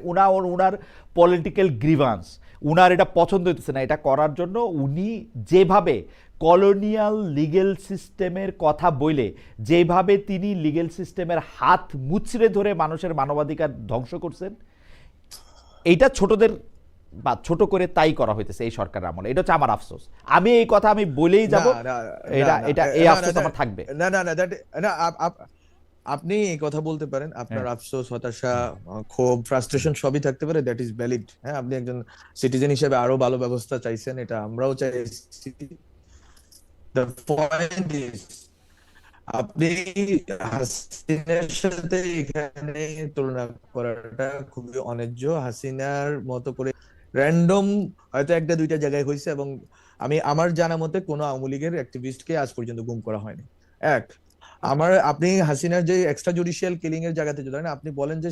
উনার পলিটিক্যাল গ্রিভান্স, উনার এটা পছন্দ হইতেছে না, এটা করার জন্য উনি যেভাবে কলোনিয়াল লিগেল সিস্টেমের কথা বলে, যেভাবে তিনি লিগেল সিস্টেমের হাত মুচড়ে ধরে মানুষের মানবাধিকার ধ্বংস করছেন, এইটা ছোটদের বা ছোট করে তাই করা হইতেছে এই সরকারের আমলে। এটা হচ্ছে আমার আফসোস। আমি এই কথা আমি বলেই না যাব, না না এটা না এটা এই না না আফসোস আমার থাকবে। না না না that না আপনি এই কথা বলতে পারেন, আপনার হ্যাঁ। আফসোস, হতাশা, ক্ষোভ, ফ্রাস্ট্রেশন সবই থাকতে পারে, দ্যাট ইজ ভ্যালিড। হ্যাঁ, আপনি একজন সিটিজেন হিসেবে আরো ভালো ব্যবস্থা চাইছেন, এটা আমরাও চাইছি। দ্য পয়েন্ট ইজ, আপনি হাসিনার সাথে এখানে তুলনা করাটা খুবই অন্যায্য। হাসিনার মতো করে র্যান্ডম হয়তো একটা দুইটা জায়গায় হয়েছে, এবং আমি আমার জানা মতে কোনো আওয়ামী লীগের অ্যাক্টিভিস্টকে আজ পর্যন্ত গুম করা হয়নি। এক, আপনি হাসিনার যে এক্সট্রা জুডিশিয়াল কিলিং এর জায়গাতে ধরেন, আপনি বলেন যে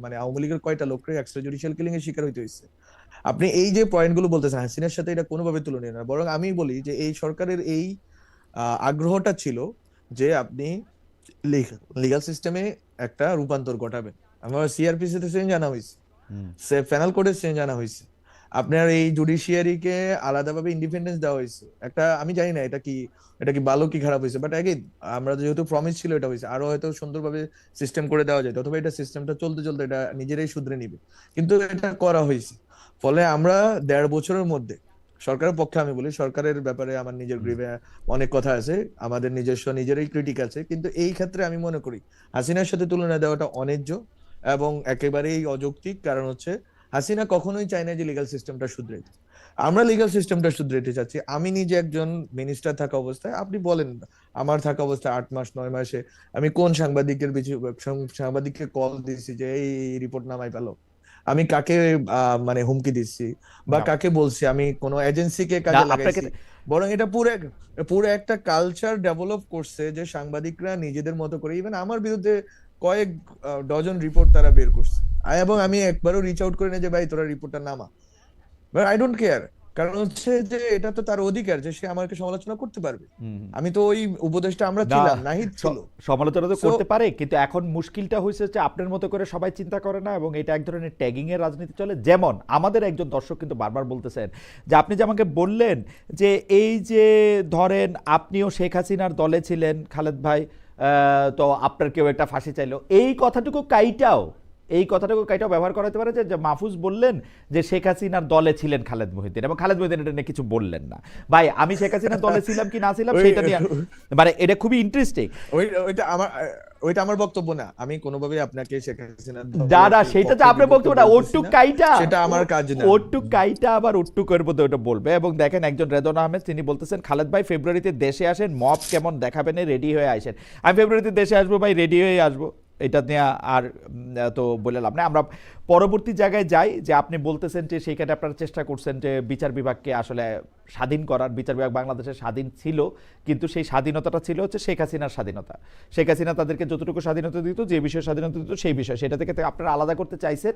মানে আওয়ামী লীগের কয়টা লোককে এক্সট্রা জুডিশিয়াল কিলিং এর শিকার হইতে হয়েছে। আপনি এই যে পয়েন্ট গুলো বলতেছেন, হাসিনার সাথে এটা কোনোভাবে তুলনীয় না। বরং আমি বলি যে এই সরকারের এই আগ্রহটা ছিল যে আপনি লিগাল সিস্টেমে একটা রূপান্তর ঘটাবেন। আমার সিআরপিসি তে চেঞ্জ আনা হয়েছে, হুম। পেনাল কোডে চেঞ্জ আনা হয়েছে, আপনার এই জুডিশিয়ারিকে আলাদাভাবে ইন্ডিপেন্ডেন্স দেওয়া হয়েছে। একটা আমি জানি না এটা কি ভালো কি খারাপ হয়েছে, বাট এগেইন আমরা যেহেতু প্রমিস ছিল এটা হয়েছে, আরো হয়তো সুন্দরভাবে সিস্টেম করে দেওয়া যায়, অথবা এটা সিস্টেমটা চলতে চলতে এটা নিজেরাই শুধরে নিবে, কিন্তু এটা করা হয়েছে। ফলে আমরা 1.5 বছরের মধ্যে, সরকারের পক্ষে আমি বলি, সরকারের ব্যাপারে আমার নিজের গ্রিভে অনেক কথা আছে, আমাদের নিজস্ব নিজেরই ক্রিটিক আছে, কিন্তু এই ক্ষেত্রে আমি মনে করি হাসিনার সাথে তুলনা দেওয়াটা অন্যায্য এবং একেবারেই অযৌক্তিক। কারণ হচ্ছে হাসিনা কখনোই চায় না যে লিগাল সিস্টেমটা শুধরাইতে। আমরা লিগাল সিস্টেমটা শুধরাইতে চাচ্ছি। আমি নিজে একজন মিনিস্টার থাকা অবস্থায়, আপনি বলেন আমার থাকা অবস্থায় 8 মাস 9 মাসে আমি কোন সাংবাদিককে কল দিয়েছি যে এই রিপোর্ট নামাই পেলো, আমি কাকে মানে হুমকি দিচ্ছি বা না, কাকে বলছি, আমি কোনো এজেন্সিকে না কাজে আপনাকে লাগাইছি। বরং এটা পুরো একটা কালচার ডেভেলপ করছে যে সাংবাদিকরা নিজেদের মতো করে, ইভেন আমার বিরুদ্ধে কয়েক ডজন রিপোর্ট তারা বের করছে, এবং আমি একবারও রিচ আউট করি না যে ভাই তোরা রিপোর্টটা নামা, বাট আই ডোন্ট কেয়ার। কারণ হচ্ছে যে এটা তো তার অধিকার যে সে আমাকে সমালোচনা করতে পারবে। হুম। আমি তো ওই উপদেশটা আমরা না, ছিলাম, নাহিদ ছিল। সমালোচনা তো সো করতে পারে, কিন্তু এখন মুশকিলটা হয়েছে হচ্ছে আপনার মতো করে সবাই চিন্তা করে না, এবং এটা এক ধরনের ট্যাগিং এর রাজনীতি চলে। যেমন আমাদের একজন দর্শক কিন্তু বারবার বলতেছেন যে আপনি যে আমাকে বললেন যে এই যে ধরেন আপনিও শেখ হাসিনার দলে ছিলেন খালেদ ভাই, তো আপনার কেউ একটা ফাঁসি চাইলো, এই কথাটুকু কাইটাও ব্যবহার করাতে পারে যে মাহফুজ বললেন যে শেখ হাসিনার দলে ছিলেন খালেদ মহিউদ্দিন, এবং খালেদ মহিউদ্দিন এটা নিয়ে কিছু বললেন না। ভাই, আমি শেখ হাসিনার দলে ছিলাম কি না ছিলাম ওই সেটা নিয়ে, মানে এটা খুবই ইন্টারেস্টিং। ওইটা আমার বক্তব্য না, আমি কোনোভাবেই আপনাকে শেখ হাসিনার দাদা, দলের সেটা তো পক্ষে আপনার বিপক্ষে বক্তব্য না, বলতেছি ওট্টু না, কাইটা, সেটা আমার কাজ না। ওট্টু কাইটা আবার ওট্টু করবো তো ওটা বলবে। এবং দেখেন একজন রেদন আহমেদ তিনি বলতেছেন খালেদ ভাই ফেব্রুয়ারিতে দেশে আসেন, মব কেমন দেখাবেন, রেডি হয়ে আসেন। আমি ফেব্রুয়ারিতে দেশে আসবো ভাই, রেডি হয়ে আসবো, এটা নিয়ে আর তো বলে লাভ নেই। আমরা পরবর্তী জায়গায় যাই, যে আপনি বলতেছেন যে সেইখানে আপনারা চেষ্টা করছেন যে বিচার বিভাগকে আসলে স্বাধীন করার। বিচার বিভাগ বাংলাদেশের স্বাধীন ছিল, কিন্তু সেই স্বাধীনতাটা ছিল হচ্ছে শেখ হাসিনার স্বাধীনতা। শেখ হাসিনা তাদেরকে যতটুকু স্বাধীনতা দিত, যে বিষয়ে স্বাধীনতা দিত সেই বিষয়, সেটা থেকে আপনারা আলাদা করতে চাইছেন।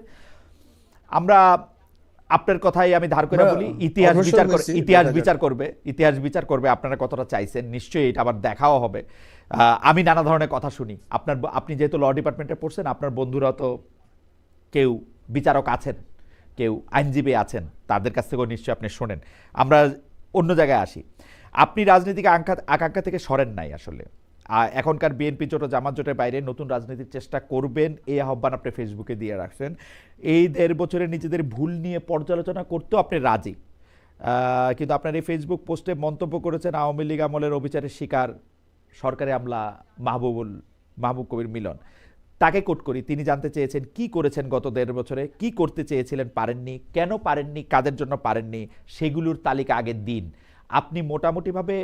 আমরা আপনার কথাই আমি ধার করে আমরা বলি, ইতিহাস অগ্রসর বিচার হয়েছি, ইতিহাস দেখা যাক। বিচার করবে, ইতিহাস বিচার করবে আপনারা কতটা চাইছেন। নিশ্চয়ই এটা আবার দেখাও হবে। আমি নানা ধরনের কথা শুনি, আপনি যেহেতু ল ডিপার্টমেন্টে পড়ছেন, আপনার বন্ধুরা তো কেউ বিচারক আছেন, কেউ আইনজীবী আছেন, তাদের কাছ থেকেও নিশ্চয়ই আপনি শোনেন। আমরা অন্য জায়গায় আসি। আপনি রাজনৈতিক আকাঙ্ক্ষা থেকে সরেন নাই আসলে। এখনকার বিএনপি জোট ও জামাত জোটের বাইরে নতুন রাজনীতির চেষ্টা করবেন, এই আহ্বান আপনি ফেসবুকে দিয়ে রাখছেন। এই 1.5 বছরে নিজেদের ভুল নিয়ে পর্যালোচনা করতেও আপনি রাজি, কিন্তু আপনার এই ফেসবুক পোস্টে মন্তব্য করেছেন আওয়ামী লীগ আমলের অবিচারের শিকার সরকারি আমলা মাহবুব কবির মিলন। তাকে কোট করি, তিনি জানতে চেয়েছেন কি করেছেন গত 1.5 বছরে, কি করতে চেয়েছিলেন পারেননি, কেন পারেননি, কাদের জন্য পারেননি, সেগুলোর তালিকা আগে দিন। আপনি মোটামুটিভাবে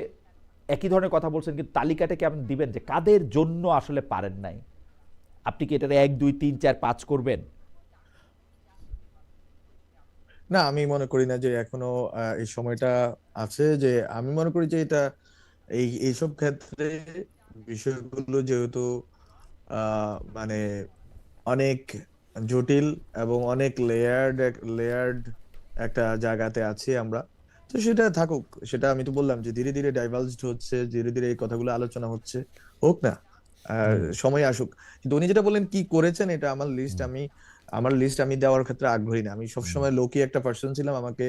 একই ধরনের কথা বলছেন, কিন্তু তালিকাটা কি আপনি দিবেন যে কাদের জন্য আসলে পারেন নাই? আপনি কি এটার 1 2 3 4 5 করবেন? না, আমি মনে করি না যে এখনো এই সময়টা আছে। যে আমি মনে করি যে এটা এইসব ক্ষেত্রে বিষয়গুলো যেহেতু মানে অনেক জটিল এবং অনেক লেয়ার্ড একটা জায়গাতে আছি আমরা। তো সেটা থাকুক, সেটা আমি তো বললাম যে ধীরে ধীরে ডাইভালজড হচ্ছে, ধীরে ধীরে এই কথাগুলো আলোচনা হচ্ছে, হোক না, আর হুম, সময় আসুক। কিন্তু উনি যেটা বললেন কি করেছেন, এটা হুম, আমার লিস্ট আমি দেওয়ার ক্ষেত্রে আগ্রহী না। আমি হুম, সবসময় লোকি একটা পার্সন ছিলাম। আমাকে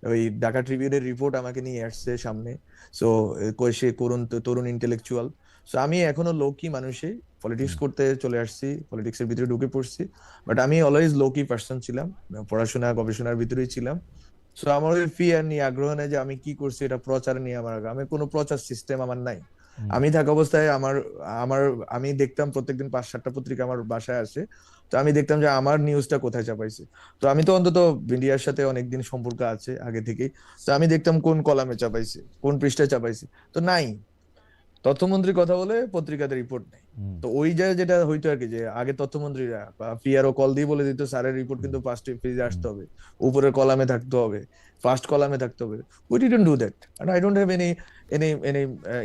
ওই ঢাকা ট্রিবিউনের রিপোর্ট আমাকে নিয়ে আসছে সামনে। সো সে তরুণ ইন্টেলেকচুয়াল। সো আমি এখনো লোকি মানুষই, পলিটিক্স হুম, করতে চলে আসছি, পলিটিক্স এর ভিতরে ঢুকে পড়ছি। বাট আমি অলওয়েজ লোকি পার্সন ছিলাম, পড়াশোনা গবেষণার ভিতরেই ছিলাম। সো আমার ওই ফিয়ার নিয়ে আগ্রহ নেই যে আমি কি করছি এটা প্রচার নিয়ে আমার আগ্রহ। আমি কোনো প্রচার সিস্টেম আমার নাই। হুম, আমি থাকা অবস্থায় আমার আমি দেখতাম প্রত্যেকদিন 5-7টা পত্রিকা আমার বাসায় আসে। তো আমি দেখতাম যে আমার নিউজটা কোথায় চাপাইছে। তো আমি তো অন্তত মিডিয়ার সাথে অনেকদিন সম্পর্ক আছে আগে থেকেই। তো আমি দেখতাম কোন কলামে চাপাইছে, কোন পৃষ্ঠায় চাপাইছে। তো নাই, তথ্যমন্ত্রী কথা বলে পত্রিকাতে রিপোর্ট নেই। হুম, তো ওই যে যেটা হইতো আর কি, যে আগে তথ্যমন্ত্রীরা বা পিআরও কল দিয়ে বলে দিত স্যারের রিপোর্ট হুম, কিন্তু ফার্স্ট পেজে হুম, আসতে হবে, উপরের কলামে থাকতে হবে, ফার্স্ট কলামে থাকতে হবে। We didn't do that, and I don't have any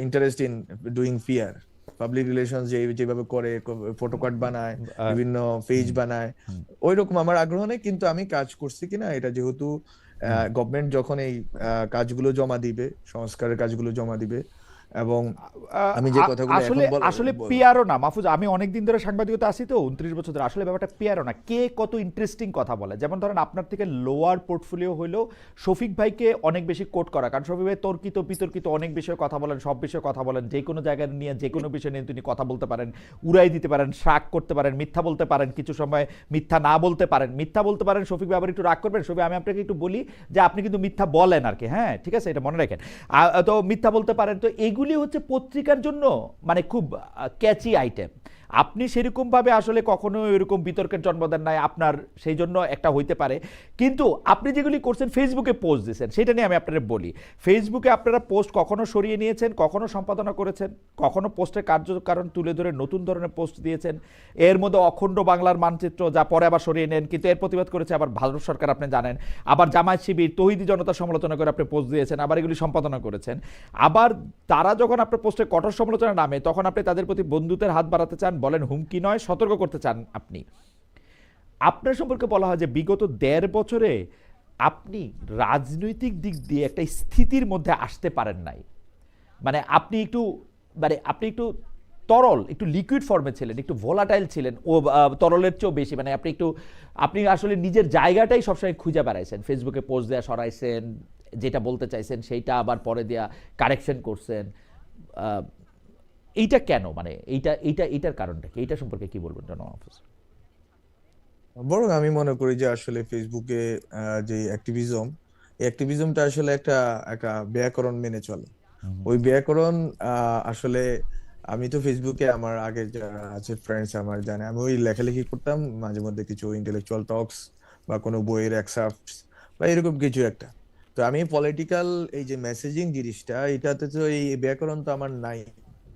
interest in doing PR. Public relations যেভাবে করে, ফটোকার্ড বানায়, আহ, বিভিন্ন পেজ হুম, বানায়, হুম, ওই রকম আমার আগ্রহ নেই। কিন্তু আমি কাজ করছি কিনা এটা যেহেতু হুম। গভর্নমেন্ট যখন এই কাজগুলো জমা দিবে, সংস্কারের কাজগুলো জমা দিবে, এবং আ- আমি যে আ- কথাগুলো এখন আসলে আসলে পিয়ারও না মাহফুজ, আমি অনেকদিন ধরে সাংবাদিকতা আছি তো 29 বছর ধরে। আসলে ব্যাপারটা পিয়ারও না, কে কত ইন্টারেস্টিং কথা বলে। যেমন ধরেন আপনার থেকে লোয়ার পোর্টফোলিও হইলেও শফিক ভাইকে অনেক বেশি কোট করা, কারণ শফিক ভাই তর্কিত বিতর্কিত অনেক বিষয়ে কথা বলেন, সব বিষয়ে কথা বলেন, যে কোনো জায়গায় নিয়ে যে কোনো বিষয় নিয়ে তিনি কথা বলতে পারেন, উড়াই দিতে পারেন, শাক করতে পারেন, মিথ্যা বলতে পারেন, কিছু সময় মিথ্যা না বলতে পারেন, মিথ্যা বলতে পারেন। শফিক ভাই আবার একটু রাগ করবেন, শফিক আমি আপনাকে একটু বলি যে আপনি কিন্তু মিথ্যা বলেন আর কি, হ্যাঁ ঠিক আছে, এটা মনে রাখেন। তো মিথ্যা বলতে পারেন, তো এইগুলি হচ্ছে পত্রিকার জন্য মানে খুব ক্যাচি আইটেম। আপনি সেরকমভাবে আসলে কখনো এরকম বিতর্কের জন্ম দেন নাই, আপনার সেই জন্য একটা হইতে পারে। কিন্তু আপনি যেগুলি করছেন, ফেসবুকে পোস্ট দিয়েছেন, সেটা নিয়ে আমি আপনাদের বলি। ফেসবুকে আপনারা পোস্ট কখনো সরিয়ে নিয়েছেন, কখনো সম্পাদনা করেছেন, কখনো পোস্টের কার্যকারণ তুলে ধরে নতুন ধরনের পোস্ট দিয়েছেন। এর মধ্যে অখণ্ড বাংলার মানচিত্র, যা পরে আবার সরিয়ে নেন, কিন্তু এর প্রতিবাদ করেছে আবার ভারত সরকার, আপনি জানেন। আবার জামায়াত শিবির, তৌহিদি জনতার সমালোচনা করে আপনি পোস্ট দিয়েছেন, আবার এগুলি সম্পাদনা করেছেন। আবার তারা যখন আপনার পোস্টে কঠোর সমালোচনা নামে, তখন আপনি তাদের প্রতি বন্ধুত্বের হাত বাড়াতে চান, বলেন হুমকি নয় সতর্ক করতে চান। আপনি আপনার সম্পর্কে বলা হয় যে বিগত 1.5 বছরে আপনি রাজনৈতিক দিক দিয়ে একটা স্থিতির মধ্যে আসতে পারেন নাই। মানে আপনি একটু আপনি একটু তরল, একটু লিকুইড ফর্মে ছিলেন, একটু ভোলাটাইল ছিলেন, ও তরলের চেয়েও বেশি। মানে আপনি আসলে নিজের জায়গাটাই সবসময় খুঁজে বেড়াইছেন, ফেসবুকে পোস্ট দেওয়া সরাইছেন, যেটা বলতে চাইছেন সেইটা আবার পরে দেওয়া কারেকশন করছেন। আহ, এইটা কেন, মানে এইটার কারণটা কি, এইটা সম্পর্কে কি বলবেন জনাব হাফিজ? বরং আমি মনে করি যে আসলে ফেসবুকে যে অ্যাক্টিভিজম, এই অ্যাক্টিভিজমটা আসলে একটা একটা ব্যাকরণ মেনে চলে। হুম, ওই ব্যাকরণ আসলে আমি তো ফেসবুকে আমার আগে যারা আছে ফ্রেন্ডস আমার জানে, আমি ওই লেখালেখি করতাম মাঝে মধ্যে, কিছু ইন্টেলেকচুয়াল টকস বা কোনো বইয়ের এক্সার্পটস বা এরকম কিছু একটা। তো আমি পলিটিক্যাল এই যে মেসেজিং জিনিসটা, এটাতে তো এই ব্যাকরণ তো আমার নাই,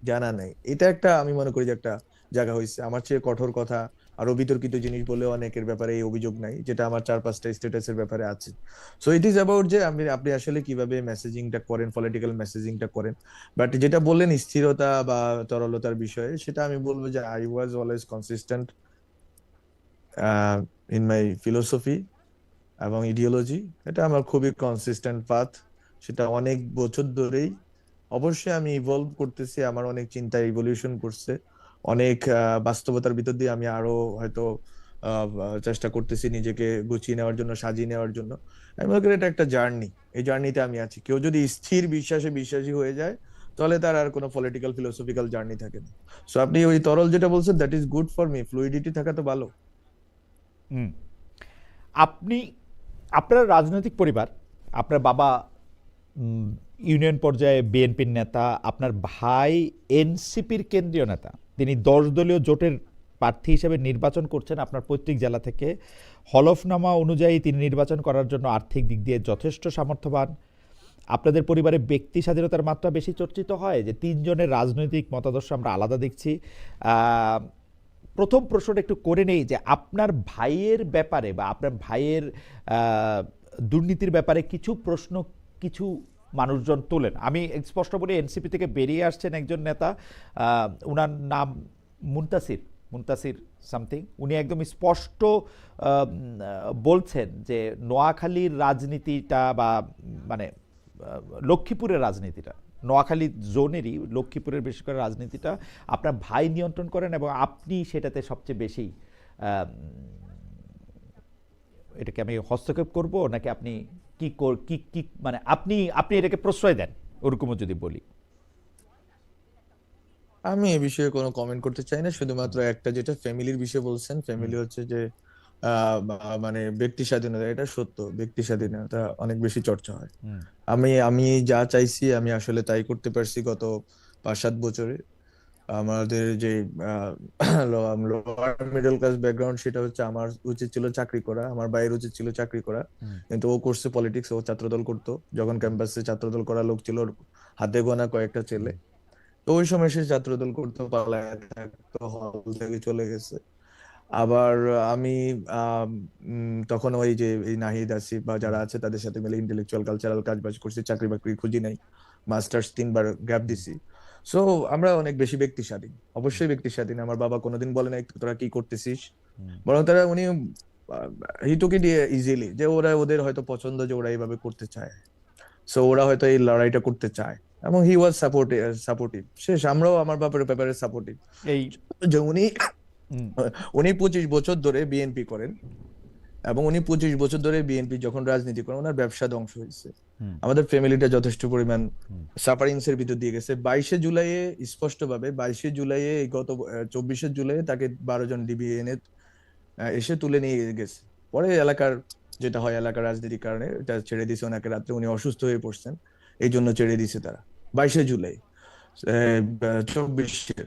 জানা নাই। এটা একটা আমি মনে করি যে একটা জায়গা হয়েছে। আমার চেয়ে কঠোর কথা, আরো বিতর্কিত জিনিস বলে অনেকের ব্যাপারে এই অভিযোগ নাই, যেটা আমার 4-5টা স্ট্যাটাসের ব্যাপারে আছে। সো ইট ইজ অ্যাবাউট যে আপনি আসলে কিভাবে মেসেজিংটা করেন, পলিটিক্যাল মেসেজিংটা করেন। বাট যেটা বললেন স্থিরতা বা তরলতার বিষয়ে, সেটা আমি বলবো যে I was always consistent in my philosophy এবং ইডিওলজি। এটা আমার খুবই কনসিস্টেন্ট পাথ, সেটা অনেক বছর ধরেই। অবশ্যই আমি ইভলভ করতেছি, আমার অনেক চিন্তা ইভলিউশন করছে, অনেক বাস্তবতার ভিতর দিয়ে আমি আরো হয়তো চেষ্টা করতেছি নিজেকে গুছিয়ে নেওয়ার জন্য, সাজিয়ে নেওয়ার জন্য। আমি মনে করি এটা একটা জার্নি, এই জার্নিতে আমি আছি। কেউ যদি স্থির বিশ্বাসে বিশ্বাসী হয়ে যায়, তাহলে তার আর কোনো পলিটিক্যাল ফিলোসফিক্যাল জার্নি থাকে না। সো আপনি ওই তরল যেটা বলছেন, that is good for me, fluidity থাকা তো ভালো। হুম। আপনি আপনার রাজনৈতিক পরিবার, আপনার বাবা উম, ইউনিয়ন পর্যায়ে বিএনপির নেতা, আপনার ভাই এনসিপির কেন্দ্রীয় নেতা, তিনি 10 দলীয় জোটের প্রার্থী হিসেবে নির্বাচন করছেন আপনার পৈতৃক জেলা থেকে। হলফনামা অনুযায়ী তিনি নির্বাচন করার জন্য আর্থিক দিক দিয়ে যথেষ্ট সামর্থ্যবান। আপনাদের পরিবারে ব্যক্তি স্বাধীনতার মাত্রা বেশি চর্চিত হয়, যে 3 জনের রাজনৈতিক মতাদর্শ আমরা আলাদা দেখছি। আহ, প্রথম প্রশ্নটা একটু করে নেই যে আপনার ভাইয়ের ব্যাপারে বা আপনার ভাইয়ের আহ, দুর্নীতির ব্যাপারে কিছু প্রশ্ন কিছু মানুষজন তোলেন। আমি স্পষ্ট বলি, এনসিপি থেকে বেরিয়ে আসছেন একজন নেতা, উনার নাম মুনতাসির, মুনতাসির সামথিং, উনি একদম স্পষ্ট বলছেন যে নোয়াখালীর রাজনীতিটা বা মানে লক্ষ্মীপুরের রাজনীতিটা, নোয়াখালী জোনেরই লক্ষ্মীপুরের বেশি করে রাজনীতিটা আপনার ভাই নিয়ন্ত্রণ করেন এবং আপনি সেটাতে সবচেয়ে বেশি এটাকে আমি হস্তক্ষেপ করব নাকি আপনি কি মানে আপনি আপনি এটাকে প্রশ্রয় দেন, ওরকমও যদি বলি। আমি এই বিষয়ে কোনো কমেন্ট করতে চাই না, শুধুমাত্র একটা যেটা ফ্যামিলির বিষয়ে বলছেন, হুম, ফ্যামিলি হচ্ছে যে মানে ব্যক্তি স্বাধীনতা, এটা সত্য, ব্যক্তি স্বাধীনতা অনেক বেশি চর্চা হয়। হুম, আমি যা চাইছি আমি আসলে তাই করতে পারছি গত 5-7 বছরে। আমাদের যে লোয়ার মিডল ক্লাস ব্যাকগ্রাউন্ড, সেটা হচ্ছে আমার উচিত ছিল চাকরি করা, আমার ভাইয়ের উচিত ছিল চাকরি করা, হুম, কিন্তু ও করছে পলিটিক্স, ও ছাত্রদল করতো। যখন ক্যাম্পাসে ছাত্রদল করা লোক ছিল ওর হাতে গোনা কয়েকটা ছেলে, তো ওই সময় সে ছাত্রদল করতে পালায় থাকতো, হল থেকে চলে গেছে। আবার আমি তখন ওই যে এই নাহিদ আসিফ বা হুম, যারা আছে তাদের সাথে মিলে ইন্টেলেকচুয়াল কালচারাল কাজ বাজ করছি, চাকরি বাকরি খুঁজি নাই, মাস্টার্স 3বার গ্যাপ হুম, দিছি। সো আমরা অনেক বেশি ব্যক্তি স্বাধীন, হুম, অবশ্যই ব্যক্তি স্বাধীন। আমার বাবা কোনোদিন বলে নাই তোরা কি করতেছিস, হুম, বরং উনি হিটুকে দিয়ে ইজিলি যে ওরা ওদের হয়তো পছন্দ যে ওরা এইভাবে করতে চায়, সো ওরা হয়তো এই লড়াইটা করতে চায়, এবং হি ওয়াজ সাপোর্টিভ শেষ। আমরাও আমার বাপের ব্যাপারে সাপোর্টিভ, এই যে উনি হুম, উনি 25 বছর ধরে বিএনপি করেন, এবং উনি 25 বছর ধরে বিএনপি যখন রাজনীতি করেন ওনার ব্যবসা ধ্বংস হয়েছে। হুম, আমাদের ফ্যামিলিটা যথেষ্ট পরিমাণ হুম, সাফারিংস এর ভিতর দিয়ে গেছে। 22শে জুলাইয়ে স্পষ্ট ভাবে, 22শে জুলাইয়ে এই গত 24শে জুলাই তাকে 12 জন ডিবি এনে এসে তুলে নিয়ে গেছে। পরে এলাকার যেটা হয়, এলাকার রাজনীতির কারণে এটা ছেড়ে দিছে ওনাকে, রাত্রে উনি অসুস্থ হয়ে পড়ছেন, এই জন্য ছেড়ে দিছে তারা 22শে জুলাই 24।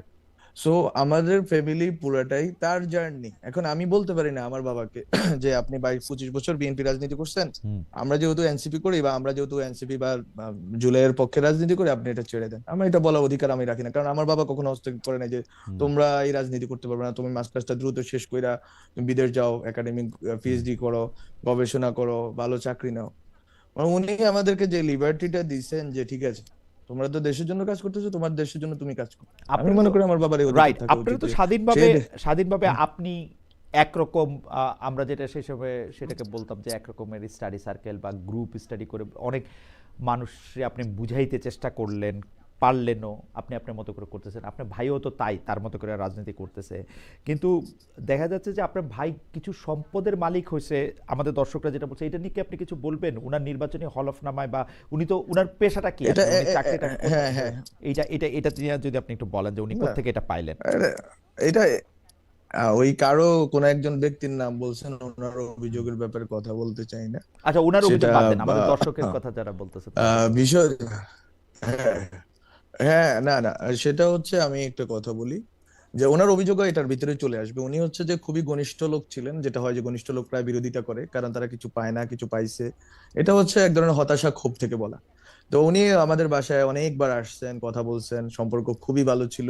সো আমাদের ফ্যামিলি পুরাটাই তার জার্নি। এখন আমি বলতে পারি না আমার বাবাকে যে আপনি 22-25 বছর বিএনপি রাজনীতি করছেন, হুম, আমরা যেহেতু এনসিপি করি বা আমরা যেহেতু এনসিপি বা জুলাইয়ের পক্ষে রাজনীতি করি, আপনি এটা ছেড়ে দেন। আমার এটা বলার অধিকার আমি রাখি না, কারণ আমার বাবা কখনো হস্তক্ষেপ করে না যে হুম, তোমরা এই রাজনীতি করতে পারবে না, তুমি মাস্টার্সটা দ্রুত শেষ কইরা তুমি বিদেশ যাও, একাডেমিক হুম। পিএইচডি করো, গবেষণা করো, ভালো চাকরি নাও। মানে উনি আমাদেরকে যে লিবার্টিটা দিচ্ছেন যে ঠিক আছে, তোমরা তো দেশের জন্য কাজ করতেছো, তোমার দেশের জন্য তুমি কাজ করো। আমি আপনারা মনে তো করি আমার বাবার এই অধিকার রাইট, থাকা আপনারা উচিত তো যে সে স্বাধীনভাবে স্বাধীনভাবে আপনি একরকম আমরা যেটা সেই সময় সেটাকে বলতাম যে একরকমের স্টাডি সার্কেল বা গ্রুপ স্টাডি করে অনেক মানুষকে আপনি বুঝাইতে চেষ্টা করলেন, পারলেনও, আপনি আপনার মতো করে করতেছেন, আপনার ভাইও তো তাই তার মতো করে রাজনীতি করতেছে। কিন্তু দেখা যাচ্ছে যে আপনার ভাই কিছু সম্পদের মালিক হয়েছে, আমাদের দর্শকরা যেটা বলছে, এটা নিয়ে কি আপনি কিছু বলবেন উনার নির্বাচনী হলফনামায়, বা উনি তো উনার পেশাটা কি এটা আসলে, উনি চাকরিটা হ্যাঁ হ্যাঁ এইটা এটা এটা নিয়ে যদি আপনি একটু বলেন যে উনি না, কোত্থেকে এটা পাইলেন। এটা ওই কারো কোন একজন ব্যক্তির নাম বলছেন, ওনার অভিযোগের ব্যাপারে কথা বলতে চাই না। আচ্ছা, উনার সেটা অভিযোগ বাদ দেন, আমাদের দর্শকের আহ, কথা যারা বলতেছে তাদের কথা। বিষয়, হ্যাঁ হ্যাঁ, না না, সেটা হচ্ছে আমি একটা কথা বলি যে ওনার অভিযোগও এটার ভিতরে চলে আসবে। উনি হচ্ছে যে খুবই ঘনিষ্ঠ লোক ছিলেন, যেটা হয় যে ঘনিষ্ঠ লোক প্রায় বিরোধিতা করে, কারণ তারা কিছু পায় না, কিছু পাইছে। এটা হচ্ছে এক ধরনের হতাশা, ক্ষোভ থেকে বলা। তো উনি আমাদের বাসায় অনেকবার আসছেন, কথা বলছেন, সম্পর্ক খুবই ভালো ছিল,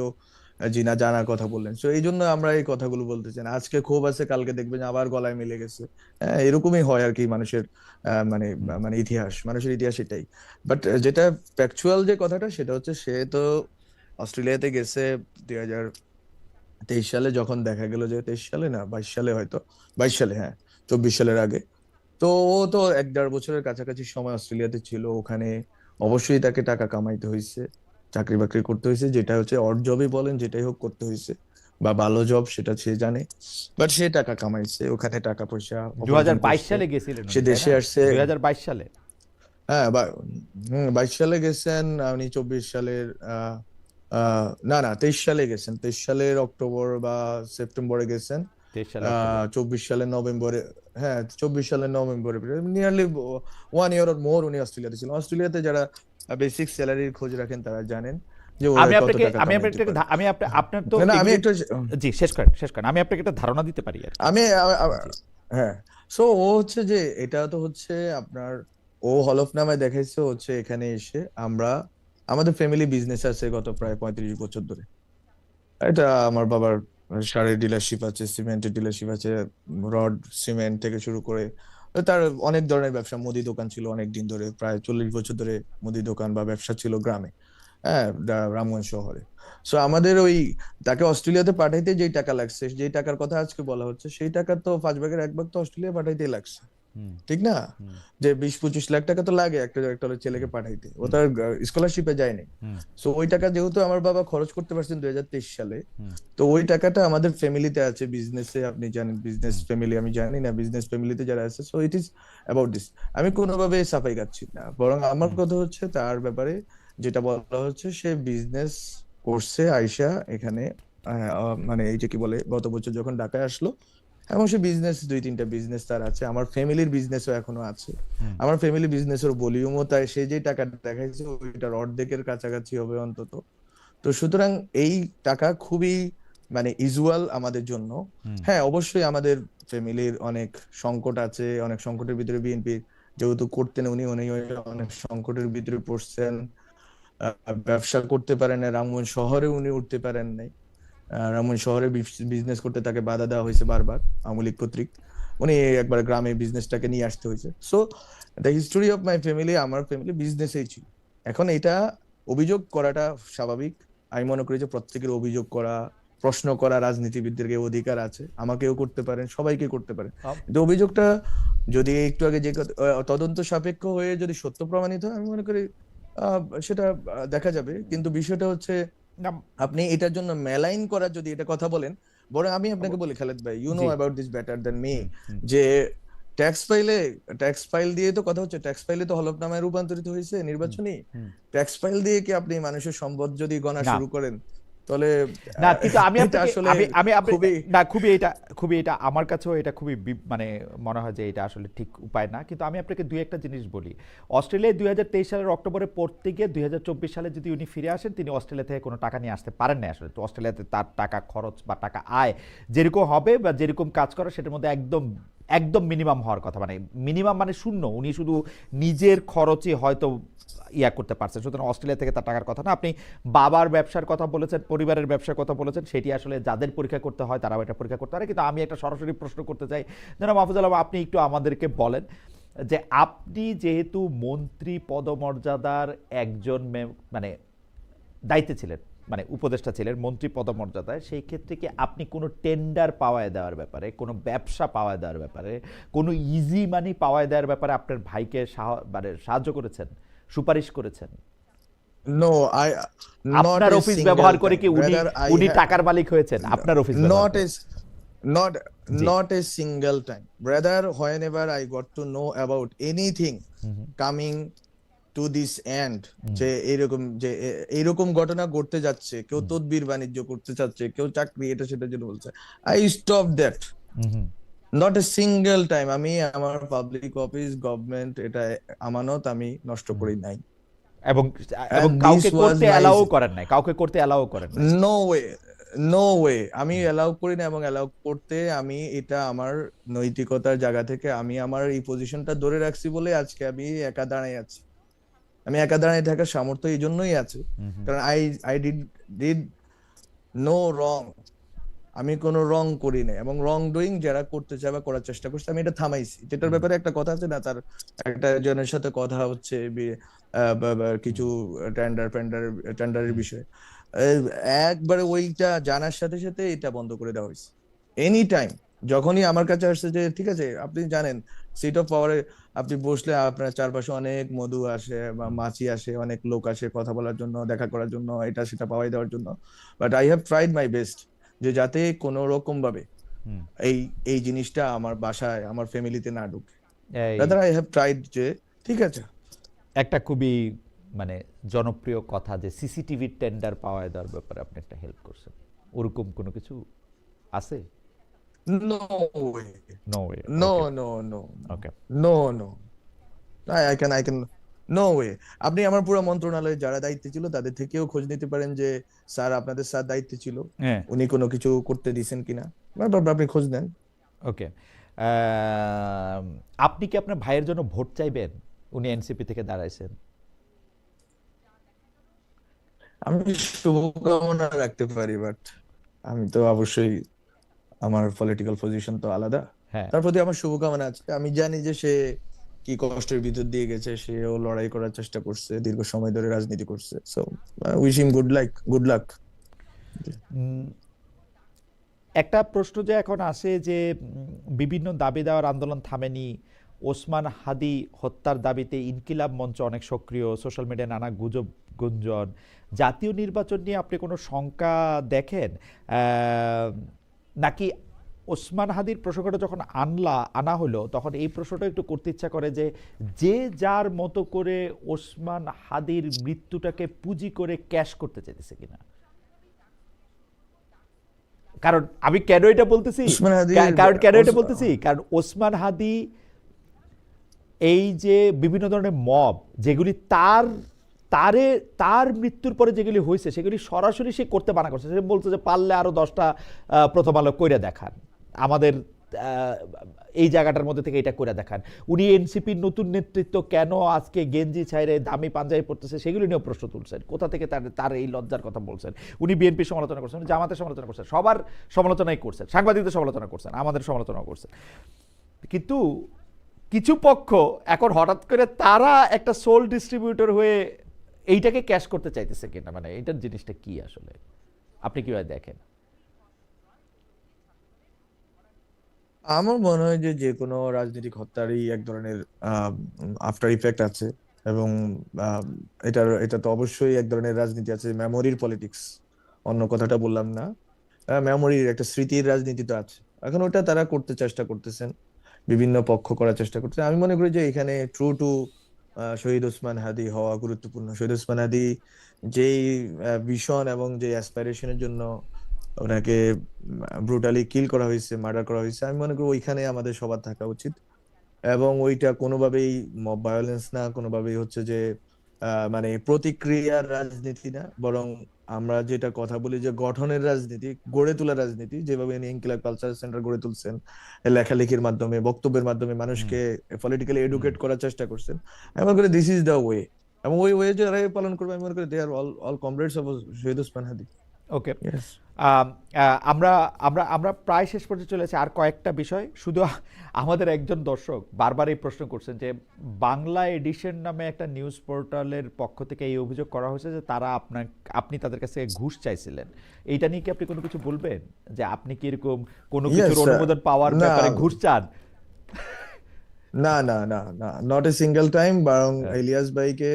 জিনা জানার কথা বললেন। তো এই জন্য আমরা এই কথাগুলো বলতে চাই না। আজকে ক্ষোভ আছে, কালকে দেখবেন আবার গলায় মিলে গেছে। এরকমই হয় আর কি মানুষের মানে হুম, মানে ইতিহাস, মানুষের ইতিহাস এটাই। বাট যেটা ফ্যাকচুয়াল যে কথাটা, সেটা হচ্ছে সে তো অস্ট্রেলিয়াতে গেছে 2023 সালে, যখন দেখা গেল যে 23 সালে না 22 সালে, হয়তো 22 সালে, হ্যাঁ, 24 সালের আগে। তো ও তো 1-1.5 বছরের কাছাকাছি সময় অস্ট্রেলিয়াতে ছিল, ওখানে অবশ্যই তাকে টাকা কামাইতে হয়েছে, চাকরি বাকরি করতে হয়েছে, যেটা হচ্ছে অড জবই বলেন, যেটাই হোক করতে হয়েছে, বা ভালো জব, সেটা সে জানে। বাট সে টাকা কামাইছে, ওখানে টাকা পয়সা দু উপার্জন করছে। সালে গেছিলেন সে উনি, তাই দেশে না? আসছে, 2022 সালে। হ্যাঁ 22 সালে গেছেন উনি, 24 সালের না না 23 সালে গেছেন, 23 সালের অক্টোবর বা সেপ্টেম্বরে গেছেন। 23 সালে অক্টোবর। 24 সালের নভেম্বরে, হ্যাঁ 24 সালের নভেম্বরে, নিয়ারলি 1 ইয়ার অর মোর উনি অস্ট্রেলিয়াতে ছিলেন। অস্ট্রেলিয়াতে যারা বেসিক স্যালারির খোঁজ রাখেন তারা জানেন যে ওরা আমি কত আপনাকে টাকা আমি কামাইতে আপনাকে পারে। আমি আপনার তো না না, আমি এগুলি, একটু জি শেষ করেন, শেষ করেন, আমি আপনাকে একটা ধারণা দিতে পারি আর কি। আমি জি। হ্যাঁ। সো ও হচ্ছে যে এটা তো হচ্ছে আপনার, ও হলফনামায় দেখাইছে হচ্ছে এখানে এসে আমরা, আমাদের ফ্যামিলি বিজনেস আছে গত প্রায় 35 বছর ধরে। এটা আমার বাবার সারের ডিলারশিপ আছে, সিমেন্টের ডিলারশিপ আছে, রড সিমেন্ট থেকে শুরু করে তার অনেক ধরনের ব্যবসা, মুদি দোকান ছিল অনেক দিন ধরে, প্রায় 40 বছর ধরে মুদি দোকান বা ব্যবসা ছিল গ্রামে। হ্যাঁ, রামগঞ্জ শহরে। সো আমাদের ওই তাকে অস্ট্রেলিয়াতে পাঠাইতে যেই টাকা লাগছে, যেই টাকার কথা আজকে বলা হচ্ছে, সেই টাকা তো 5 ভাগের 1 ভাগ তো অস্ট্রেলিয়া পাঠাইতেই লাগছে, হুম ঠিক না? হুম যে 20-25 লাখ টাকা তো লাগে একটা একটা ছেলেকে হুম পাঠাইতে, ও হুম তার স্কলারশিপে যায়নি। হুম সো ওই টাকা যেহেতু আমার বাবা খরচ করতে পারছেন 2023 সালে, হুম তো ওই টাকাটা আমাদের ফ্যামিলিতে আছে, বিজনেসে, আপনি জানেন বিজনেস হুম ফ্যামিলি, আমি জানি না বিজনেস ফ্যামিলিতে যারা আছে, so it is about this. আমি কোনোভাবে সাফাই গাচ্ছি না, বরং আমার হুম কথা হচ্ছে তার ব্যাপারে যেটা বলা হচ্ছে, সে বিজনেস করছে আইসা এখানে, মানে এই যে কি বলে, গত বছর যখন ঢাকায় আসলো, এবং সে বিজনেস 2-3টা বিজনেস তার আছে, আমার ফ্যামিলির বিজনেসও এখনো আছে। হুম আমার ফ্যামিলি বিজনেসের ভলিউমও তাই, সে যে টাকা দেখাইছে ওইটার অর্ধেকের কাছাকাছি হবে অন্তত। তো সুতরাং এই টাকা খুবই মানে ইউজুয়াল আমাদের জন্য। হুম হ্যাঁ, অবশ্যই আমাদের ফ্যামিলির অনেক সংকট আছে, অনেক সংকটের ভিতরে বিএনপি যেহেতু করতেন, উনি উনি অনেক সংকটের ভিতরে পড়ছেন। ব্যবসা করতে পারেন না, রামগঞ্জ শহরে উনি উঠতে পারেন নাই। রামগঞ্জ শহরে বিজনেস করতে তাকে বাধা দেওয়া হয়েছে বারবার আওয়ামী লীগ কর্তৃক। উনি একবার গ্রামে বিজনেসটাকে নিয়ে আসতে হয়েছে। So the history of my family, আমার ফ্যামিলি বিজনেসেই ছিল। এখন এটা অভিযোগ করাটা স্বাভাবিক। আমি মনে করি যে প্রত্যেকের অভিযোগ করা, প্রশ্ন করা রাজনীতিবিদদেরকে অধিকার আছে, আমাকেও করতে পারেন, সবাইকে করতে পারেন। আম- কিন্তু অভিযোগটা যদি একটু আগে যে তদন্ত সাপেক্ষ হয়ে যদি সত্য প্রমাণিত হয়, আমি মনে করি আহ, সেটা দেখা যাবে। কিন্তু বিষয়টা হচ্ছে, আম- আপনি এটার জন্য মেলাইন করার যদি এটা কথা বলেন, বরং আমি আপনাকে অব- বলি খালেদ ভাই, you know ji about this better than me, hmm hmm যে ট্যাক্স ফাইলে, ট্যাক্স ফাইল দিয়ে তো কথা হচ্ছে, ট্যাক্স ফাইলে তো হলফনামায় রূপান্তরিত হয়েছে হুম নির্বাচনী। হুম ট্যাক্স ফাইল দিয়ে কি আপনি মানুষের সম্পদ যদি গণা না শুরু করেন, তাহলে না কিন্তু আমি এটা আপনাকে আসলে আমি খুবই, না খুবই এটা আমার কাছেও এটা খুবই মানে মনে হয় যে এটা আসলে ঠিক উপায় না, কিন্তু আমি আপনাকে দুই একটা জিনিস বলি। অস্ট্রেলিয়ায় 2023 সালের অক্টোবরে পড়তে গিয়ে 2024 সালে যদি উনি ফিরে আসেন, তিনি অস্ট্রেলিয়া থেকে কোনো টাকা নিয়ে আসতে পারেন না আসলে। তো অস্ট্রেলিয়াতে তার টাকা খরচ বা টাকা আয় যেরকম হবে বা যেরকম কাজ করে সেটার মধ্যে একদম একদম মিনিমাম হওয়ার কথা, মানে মিনিমাম মানে শূন্য। উনি শুধু নিজের খরচে হয়তো ইয়া করতে পারছেন, সুতরাং অস্ট্রেলিয়া থেকে তার টাকার কথা না। আপনি বাবার ব্যবসার কথা বলেছেন, পরিবারের ব্যবসার কথা বলেছেন, সেটি আসলে যাদের পরীক্ষা করতে হয় তারাও এটা পরীক্ষা করতে পারে। কিন্তু আমি একটা সরাসরি প্রশ্ন করতে চাই, যেন মাহফুজ আলম আপনি একটু আমাদেরকে বলেন যে আপনি যেহেতু মন্ত্রী পদমর্যাদার একজন মানে দায়িত্বে ছিলেন, মানে উপদেষ্টা ছিলেন মন্ত্রী পদমর্যাদায়, সেই ক্ষেত্রে কি আপনি কোনো টেন্ডার পাওয়ায় দেওয়ার ব্যাপারে, কোনো ব্যবসা পাওয়ায় দেওয়ার ব্যাপারে, কোনো ইজি মানি পাওয়ায় দেওয়ার ব্যাপারে আপনার ভাইকে মানে সাহায্য করেছেন, সুপারিশ করেছেন? নো, আই, নট আপনার এ অফিস সিঙ্গেল ব্যবহার করে টাইম কি উনি ব্রাদার, আই উনি হ্যাভ টাকার মালিক হয়েছেন আপনার অফিস ব্যবহার not করে? a not G not a single time, brother. Whenever I got to know about anything hmm hmm coming to this end, হুম যে এইরকম ঘটনা ঘটতে যাচ্ছে, কেউ হুম তদবির বাণিজ্য করতে চাচ্ছে, কেউ চাকরি এটা সেটা যেটা বলছে, I stop that. Hmm not a single time আমি আমার পাবলিক অফিস, গভর্নমেন্ট, এটা আমানত আমি নষ্ট হুম। করি নাই। এবং এবং And this কাউকে was করতে my, অ্যালাউ করেন নাই, কাউকে করতে অ্যালাউ করেন নাই। নো ওয়ে, নো ওয়ে, আমি হুম অ্যালাউ করি না। এবং অ্যালাউ করতে আমি এটা আমার নৈতিকতার জায়গা থেকে আমি আমার এই পজিশনটা ধরে রাখছি বলে আজকে আমি একা দাঁড়াই আছি। আমি একা দাঁড়ায় থাকার সামর্থ্য এই জন্যই আছে, হুম হুম কারণ I I did no wrong. আমি কোনো রং করি নাই, এবং রং ডুইং যারা করতে চায় বা করার চেষ্টা করছে আমি এটা থামাইছি। যেটার হুম ব্যাপারে একটা কথা আছে না, তার একটা জনের সাথে কথা হচ্ছে হুম কিছু টেন্ডারের হুম বিষয়ে, আহ, একবারে ওইটা জানার সাথে সাথে এটা বন্ধ করে দেওয়া হয়েছে। এনি টাইম যখনই আমার কাছে আসছে যে ঠিক আছে, আপনি জানেন সিট অফ পাওয়ারে আপনি বসলে আপনার চারপাশে অনেক মধু আসে বা হুম মাছি আসে, অনেক লোক আসে কথা বলার জন্য, দেখা করার জন্য, এটা সেটা পাওয়াই দেওয়ার জন্য। But I have tried my best যে যাতে কোনো রকম ভাবে হুম। এই এই জিনিসটা আমার বাসায়, আমার ফ্যামিলিতে না ঢুকে। এই রাদার আই হ্যাভ ট্রাইড যে ঠিক আছে। একটা খুবই মানে জনপ্রিয় কথা যে সিসিটিভির টেন্ডার পাওয়া দেওয়ার ব্যাপারে আপনি একটা হেল্প করছেন, ওরকম কোনো কিছু আছে? No way, no way. No okay no no okay no no, I can no way. আপনি আমার পুরো মন্ত্রণালয়ে যারা দায়িত্বে ছিল তাদের থেকেও খোঁজ নিতে পারেন যে স্যার আপনাদের স্যার দায়িত্বে ছিল, হ্যাঁ উনি কোনো কিছু করতে দিয়েছেন কিনা, আপনি খোঁজ নেন। ওকে। আপনি কি আপনার ভাইয়ের জন্য ভোট চাইবেন? উনি এনসিপি থেকে দাঁড়াইছেন। আমি শুভকামনা রাখতে পারি, বাট আমি তো অবশ্যই, আমার পলিটিক্যাল পজিশন তো আলাদা। হ্যাঁ তার প্রতি আমার শুভকামনা আছে। আমি জানি যে সে কি কষ্টের ভিতর দিয়ে গেছে, সেও লড়াই করার চেষ্টা করছে, দীর্ঘ সময় ধরে রাজনীতি করছে। So wish him good luck. Um, একটা প্রশ্ন যে এখন আসে যে বিভিন্ন দাবি দেওয়ার আন্দোলন থামেনি, ওসমান হাদি হত্যার দাবিতে ইনকিলাব মঞ্চ অনেক সক্রিয়, সোশ্যাল মিডিয়ায় নানা গুজব গুঞ্জন, জাতীয় নির্বাচন নিয়ে আপনি কোনো শঙ্কা দেখেন? নাকি ওসমান হাদির প্রসঙ্গটা যখন আনা হলো তখন এই প্রশ্নটা একটু করতে ইচ্ছা করে যে যে যার মতো করে ওসমান হাদির মৃত্যুটাকে পুঁজি করে ক্যাশ করতে চাইতেছে কিনা? কারণ আমি কেন এটা বলতেছি, উসমান হাদির কারণ ওসমান হাদি এই যে বিভিন্ন ধরনের মব যেগুলি তারে তার মৃত্যুর পরে যেগুলি হয়েছে সেগুলি সরাসরি সে করতে মানা করছে। সে বলছে যে পারলে আরো 10টা প্রথম আলো কইরা দেখান, আমাদের এই জায়গাটার মধ্যে থেকে এটা করে দেখান। উনি এনসিপির নতুন নেতৃত্ব কেন আজকে গেঞ্জি ছাইরে দামি পাঞ্জাবি পড়তেছে সেগুলি নিয়েও প্রশ্ন তুলছেন। কোথা থেকে তার এই লজ্জার কথা বলছেন? উনি বিএনপির সমালোচনা করছেন, জামাতের সমালোচনা করছেন, সবার সমালোচনাই করছেন, সাংবাদিকদের সমালোচনা করছেন, আমাদের সমালোচনাও করছেন। কিন্তু কিছু পক্ষ এখন হঠাৎ করে তারা একটা সোল ডিস্ট্রিবিউটর হয়ে এইটাকে ক্যাশ করতে চাইতেছে কিনা, মানে এইটার জিনিসটা কি আসলে আপনি কিভাবে দেখেন? আমার মনে হয় যে যে কোনো রাজনৈতিক হত্যারই এক ধরনের আফটার ইফেক্ট আছে, এবং আহ, এটা তো অবশ্যই এক ধরনের রাজনীতি আছে, মেমোরির পলিটিক্স, অন্য কথাটা বললাম না। মেমোরির একটা স্মৃতির রাজনীতি তো আছে। এখন ওটা তারা করতে চেষ্টা করতেছেন, বিভিন্ন পক্ষ করার চেষ্টা করতেছে। আমি মনে করি যে এখানে ট্রু টু শহীদ ওসমান হাদি হওয়া গুরুত্বপূর্ণ। শহীদ ওসমান হাদি যেই ভিশন এবং যে অ্যাসপাইরেশনের জন্য ওনাকে ব্রুটালি কিল করা হয়েছে, মার্ডার করা হয়েছে, আমি মনে করি ওইখানে আমাদের সবার থাকা উচিত। এবং ওইটা কোনোভাবেই মব ভায়োলেন্স না, কোনোভাবেই হচ্ছে যে মানে প্রতিক্রিয়ার রাজনীতি না, বরং আমরা যেটা কথা বলি যে গঠনের রাজনীতি, গড়ে তোলার রাজনীতি, যেভাবে উনি ইনকিলাব কালচার সেন্টার গড়ে তুলছেন, লেখালেখির মাধ্যমে, বক্তব্যের মাধ্যমে হুম, মানুষকে পলিটিক্যালি হুম। এডুকেট করার চেষ্টা করছেন। আমি মনে করি দিস ইজ দ্য ওয়ে, এবং ওই ওয়ে যারা পালন করবে, আমি মনে করি they are all comrades of Shahid Osman Hadi. Okay. Yes. আমরা আমরা আমরা প্রায় শেষ পর্যন্ত চলে এসেছি। আর কয়েকটা বিষয় শুধু, আমাদের একজন দর্শক বারবার এই প্রশ্ন করছেন যে বাংলা এডিশন নামে একটা নিউজ পোর্টালের পক্ষ থেকে এই অভিযোগ করা হয়েছে যে তারা আপনি তাদের কাছে ঘুষ চাইছিলেন। এইটা নিয়ে কি আপনি কোনো কিছু বলবেন, যে আপনি কি এরকম কোনো কিছুর ইয়েস। অনুমোদন পাওয়ার না, ব্যাপারে ঘুষ চান? না, না, না, না, নট এ সিঙ্গেল টাইম, বরং হ্যাঁ, ইলিয়াস ভাইকে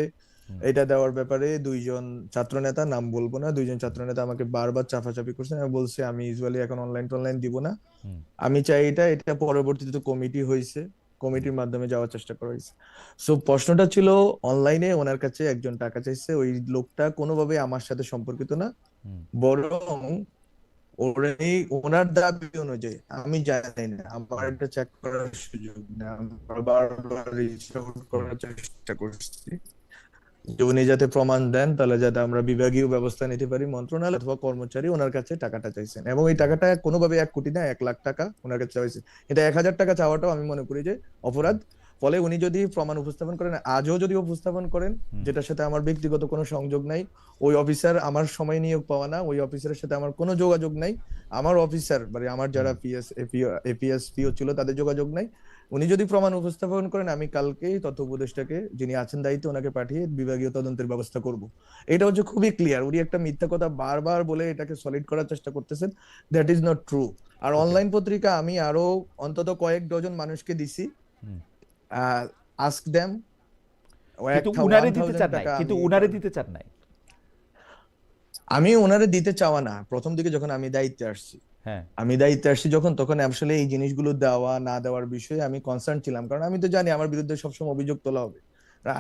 হুম, এটা দেওয়ার ব্যাপারে দুইজন ছাত্রনেতা, নাম বলবো না, দুইজন ছাত্রনেতা আমাকে বারবার চাপাচাপি করছেন। আমি বলছি আমি ইউজুয়ালি এখন অনলাইন টনলাইন দিব না, হুম, আমি চাই এটা পরবর্তীতে কমিটি হয়েছে, হুম, কমিটির মাধ্যমে যাওয়ার চেষ্টা করা হয়েছে। সো প্রশ্নটা ছিল অনলাইনে ওনার কাছে একজন টাকা চাইছে, ওই লোকটা কোনোভাবে আমার সাথে সম্পর্কিত না, হুম, বরং ওনার দাবি অনুযায়ী, আমি জানি না, আমার এটা চেক করার সুযোগ নেই, আমরা বারবার রিচ আউট হুম, করার চেষ্টা করছি যে উনি যাতে প্রমাণ দেন, তাহলে যাতে আমরা বিভাগীয় ব্যবস্থা নিতে পারি। মন্ত্রণালয় অথবা কর্মচারী ওনার কাছে টাকাটা চাইছেন, এবং এই টাকাটা কোনোভাবে 1 কোটি না, 1 লাখ টাকা ওনার কাছে চাইছে। এটা 1,000 টাকা চাওয়াটাও আমি মনে করি যে অপরাধ। ফলে উনি যদি প্রমাণ উপস্থাপন করেন, আজও যদি উপস্থাপন করেন, হুম, যেটার সাথে আমার ব্যক্তিগত কোনো সংযোগ নাই, ওই অফিসার আমার সময় নিয়োগ পাওয়া না, ওই অফিসারের সাথে আমার কোনো যোগাযোগ নাই, আমার অফিসার মানে আমার হুম, যারা এপিএস পিও ছিল তাদের যোগাযোগ নাই, উনি যদি প্রমাণ উপস্থাপন করেন, আমি কালকেই তথ্য উপদেষ্টাকে, যিনি আছেন দায়িত্বে, ওনাকে পাঠিয়ে বিভাগীয় তদন্তের ব্যবস্থা করব। এটা হচ্ছে খুবই ক্লিয়ার। উনি একটা মিথ্যা কথা বারবার বলে এটাকে সলিড করার চেষ্টা করতেছেন, দ্যাট ইজ নট ট্রু। আর ওকে, অনলাইন পত্রিকা আমি আরো অন্তত কয়েক ডজন মানুষকে দিছি, হুম। Ask them. কিন্তু ওয়ান উনারে দিতে থাউজেন্ড চান নাই, টাকা কিন্তু আমি উনারে দিতে চান নাই। আমি ওনারে দিতে চাওয়া না, প্রথম দিকে যখন আমি দায়িত্বে আসছি, হ্যাঁ, যখন, তখন আসলে এই জিনিসগুলো দেওয়া না দেওয়ার বিষয়ে আমি কনসার্ন ছিলাম, কারণ আমি তো জানি আমার বিরুদ্ধে সবসময় অভিযোগ তোলা হবে।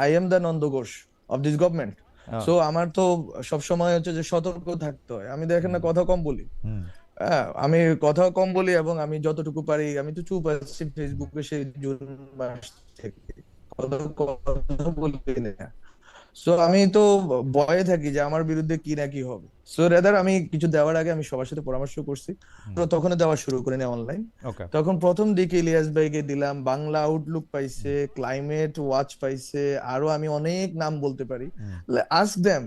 I am the Nanda Ghosh of this government. Ah, so আমার তো সবসময় হচ্ছে যে সতর্ক থাকতে হয়। আমি দেখেন না, হুম, কথা কম বলি। হুম, হ্যাঁ, আমি কথা কম বলি, এবং আমি যতটুকু পারি, আমি তো চুপ আছি ফেসবুকে সেই জুন মাস থেকে, কথা বলি না। সো আমি তো ভয়ে থাকি যে আমার বিরুদ্ধে কি না কি হবে। সো রেদার আমি কিছু দেওয়ার আগে আমি সবার সাথে পরামর্শ করছি, হুম, তো তখন দেওয়া শুরু করে নেই অনলাইন। ওকে, তখন প্রথম দিকে ইলিয়াস ভাইকে দিলাম, বাংলা আউটলুক হুম, পাইছে, ক্লাইমেট ওয়াচ পাইছে, আরো আমি অনেক নাম বলতে পারি। হুম, আস্ক দেম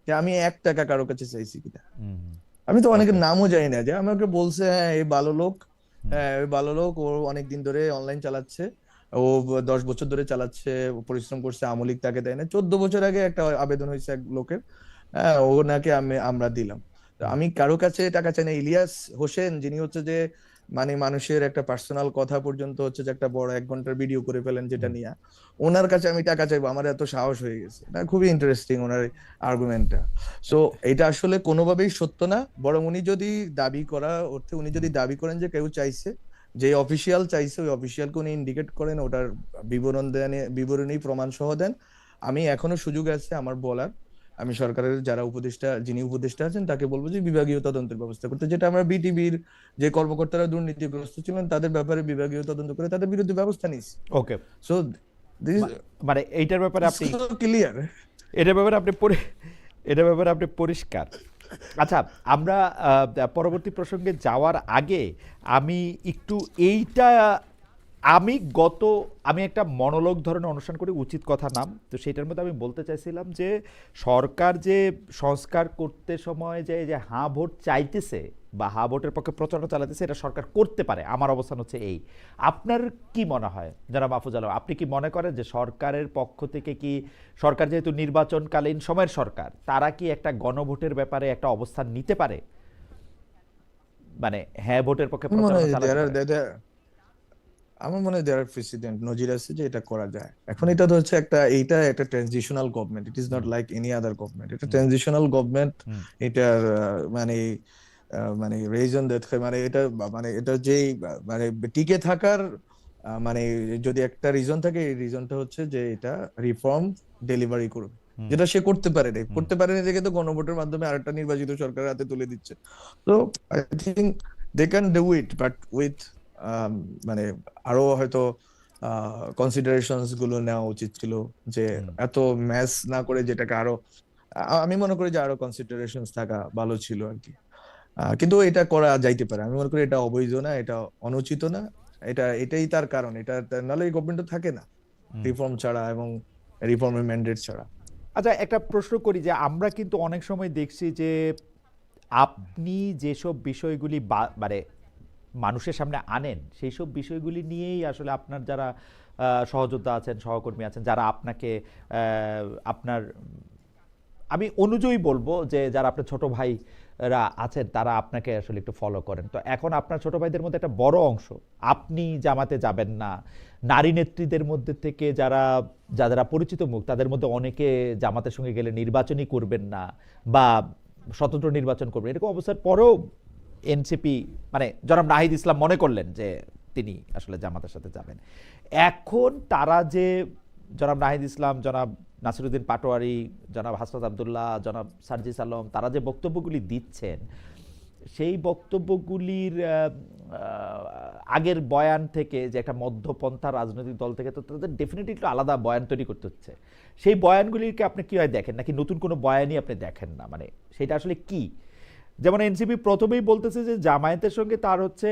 যে আমি 1 টাকা কারো কাছে চাইছি কিনা। হুম, হুম, আমি তো অনেকের ওকে, নামও জানি না, যে আমাকে বলছে হ্যাঁ এই ভালো লোক, হুম, হ্যাঁ ওই ভালো লোক, ও অনেকদিন ধরে অনলাইন চালাচ্ছে, ও 10 বছর ধরে চালাচ্ছে, ও পরিশ্রম করছে, আওয়ামী লীগ তাকে দেয় না। 14 বছর আগে একটা আবেদন হয়েছে এক লোকের, হ্যাঁ, ও নাকি আমরা দিলাম। তো হুম, আমি কারো কাছে টাকা চাই না। ইলিয়াস হোসেন যিনি হচ্ছে যে মানে মানুষের একটা পার্সোনাল কথা পর্যন্ত হচ্ছে যে একটা বড় 1 ঘন্টার ভিডিও করে ফেলেন যেটা হুম। নিয়ে, ওনার কাছে আমি টাকা চাইবো? আমার এত সাহস হয়ে গেছে না? খুবই ইন্টারেস্টিং ওনার আর্গুমেন্টটা। সো এটা আসলে কোনোভাবেই সত্য না, বরং উনি যদি দাবি করা অর্থে উনি যদি দাবি করেন যে কেউ চাইছে, যে অফিসিয়াল চাইছে, ওই অফিসিয়ালকে উনি ইন্ডিকেট করেন, ওটার বিবরণ দেন, বিবরণী প্রমাণ সহ দেন। আমি এখনো সুযোগ আছে আমার বলার, আমি সরকারের যারা উপদেষ্টা, যিনি উপদেষ্টা আছেন তাকে বলবো যে বিভাগীয় তদন্তের ব্যবস্থা করতে, যেটা আমরা বিটিভির যে কর্মকর্তারা দুর্নীতিগ্রস্ত ছিলেন তাদের ব্যাপারে বিভাগীয় তদন্ত করে তাদের বিরুদ্ধে ব্যবস্থা নিয়েছি। ওকে। সো দিস মানে এইটার ব্যাপারে আপনি, সো ক্লিয়ার। এটার ব্যাপারে আপনি এটার ব্যাপারে আপনি পরিষ্কার। আচ্ছা, আমরা পরবর্তী প্রসঙ্গে যাওয়ার আগে আমি একটু এইটা, আমি গত, আমি একটা মনোলগ ধরনের অনুষ্ঠান করি, উচিত কথা নাম, তো সেটার মধ্যে আমি বলতে চাইছিলাম যে সরকার যে সংস্কার করতে সময় যে যে হাঁ ভোট চাইতেছে বা হাঁ ভোটের পক্ষে প্রচারণা চালাতেছে, এটা সরকার করতে পারে। আমার অবস্থান হচ্ছে এই। আপনার কি মনে হয় জনাব মাহফুজ আলম, আপনি কি মনে করেন যে সরকারের পক্ষ থেকে কি, সরকার যেহেতু নির্বাচনকালীন সময়ের সরকার, তারা কি একটা গণভোটের ব্যাপারে একটা অবস্থান নিতে পারে, মানে হ্যাঁ ভোটের পক্ষে মনে প্রচারণা হয় চালাতে পারে? আমার মনে হয় দেয়ার প্রেসিডেন্ট নজির আছে যে এটা করা যায়। এখন এটা তো হচ্ছে একটা, এইটা একটা transitional government, it is not hmm, like any other government, এটা হুম, ট্রানজিশনাল গভর্নমেন্ট। হুম, এটার মানে মানে রিজন দেখে মানে এটা মানে এটা যেই মানে টিকে থাকার মানে যদি একটা রিজন থাকে, এই রিজনটা হচ্ছে যে এটা রিফর্ম ডেলিভারি করবে, হুম, যেটা সে করতে পারে নাই, হুম, করতে পারেনি দেখে তো গণভোটের মাধ্যমে আরেকটা নির্বাচিত সরকারের হাতে তুলে দিচ্ছে। তো I think they can do it, but with মানে আরো হয়তো কনসিডারেশনস গুলো নেওয়া উচিত ছিল, যে হুম। এত ম্যাস না করে যেটাকে আরো আমি মনে করি যে আরো কনসিডারেশনস থাকা ভালো ছিল আর কি। কিন্তু এটা করা যাইতে পারে, আমি মনে করি এটা অবৈধ না, এটা অনুচিত না। এটাই তার কারণ, নাহলে এই গভর্নমেন্ট থাকে না হুম। রিফর্ম ছাড়া এবং রিফর্মের ম্যান্ডেট ছাড়া। আচ্ছা, একটা প্রশ্ন করি যে আমরা কিন্তু অনেক সময় দেখছি যে আপনি যেসব বিষয়গুলি মানে মানুষের সামনে আনেন, সেই সব বিষয়গুলি নিয়েই আসলে আপনার যারা সহযোদ্ধা আছেন, সহকর্মী আছেন, যারা আপনাকে আপনার, আমি অনুযায়ী বলবো যে যারা আপনার ছোট ভাইরা আছেন তারা আপনাকে আসলে একটু ফলো করেন। তো এখন আপনার ছোট ভাইদের মধ্যে একটা বড় অংশ, আপনি জামাতে যাবেন না, নারী নেত্রীদের মধ্যে থেকে যারা, যারা পরিচিত মুখ, তাদের মধ্যে অনেকে জামাতের সঙ্গে গেলে নির্বাচনই করবেন না বা স্বতন্ত্র নির্বাচন করবেন, এরকম অবস্থার পরেও এনসিপি, মানে জনাব নাহিদ ইসলাম মনে করলেন যে তিনি আসলে জামাতের সাথে যাবেন। এখন তারা যে, জনাব নাহিদ ইসলাম, জনাব নাসিরুদ্দিন পাটোয়ারি, জনাব হাসনাত আবদুল্লাহ, জনাব সার্জিস আলম, তারা যে বক্তব্যগুলি দিচ্ছেন, সেই বক্তব্যগুলির আগের বয়ান থেকে যে একটা মধ্যপন্থা রাজনৈতিক দল থেকে, তো তাদের ডেফিনেটলি একটু আলাদা বয়ান তৈরি করতে হচ্ছে। সেই বয়ানগুলিকে আপনি কীভাবে দেখেন, নাকি নতুন কোনো বয়ানই আপনি দেখেন না, মানে সেটা আসলে কি? যেমন এনসিপি প্রথমেই বলতেছে যে জামায়াতের সঙ্গে তার হচ্ছে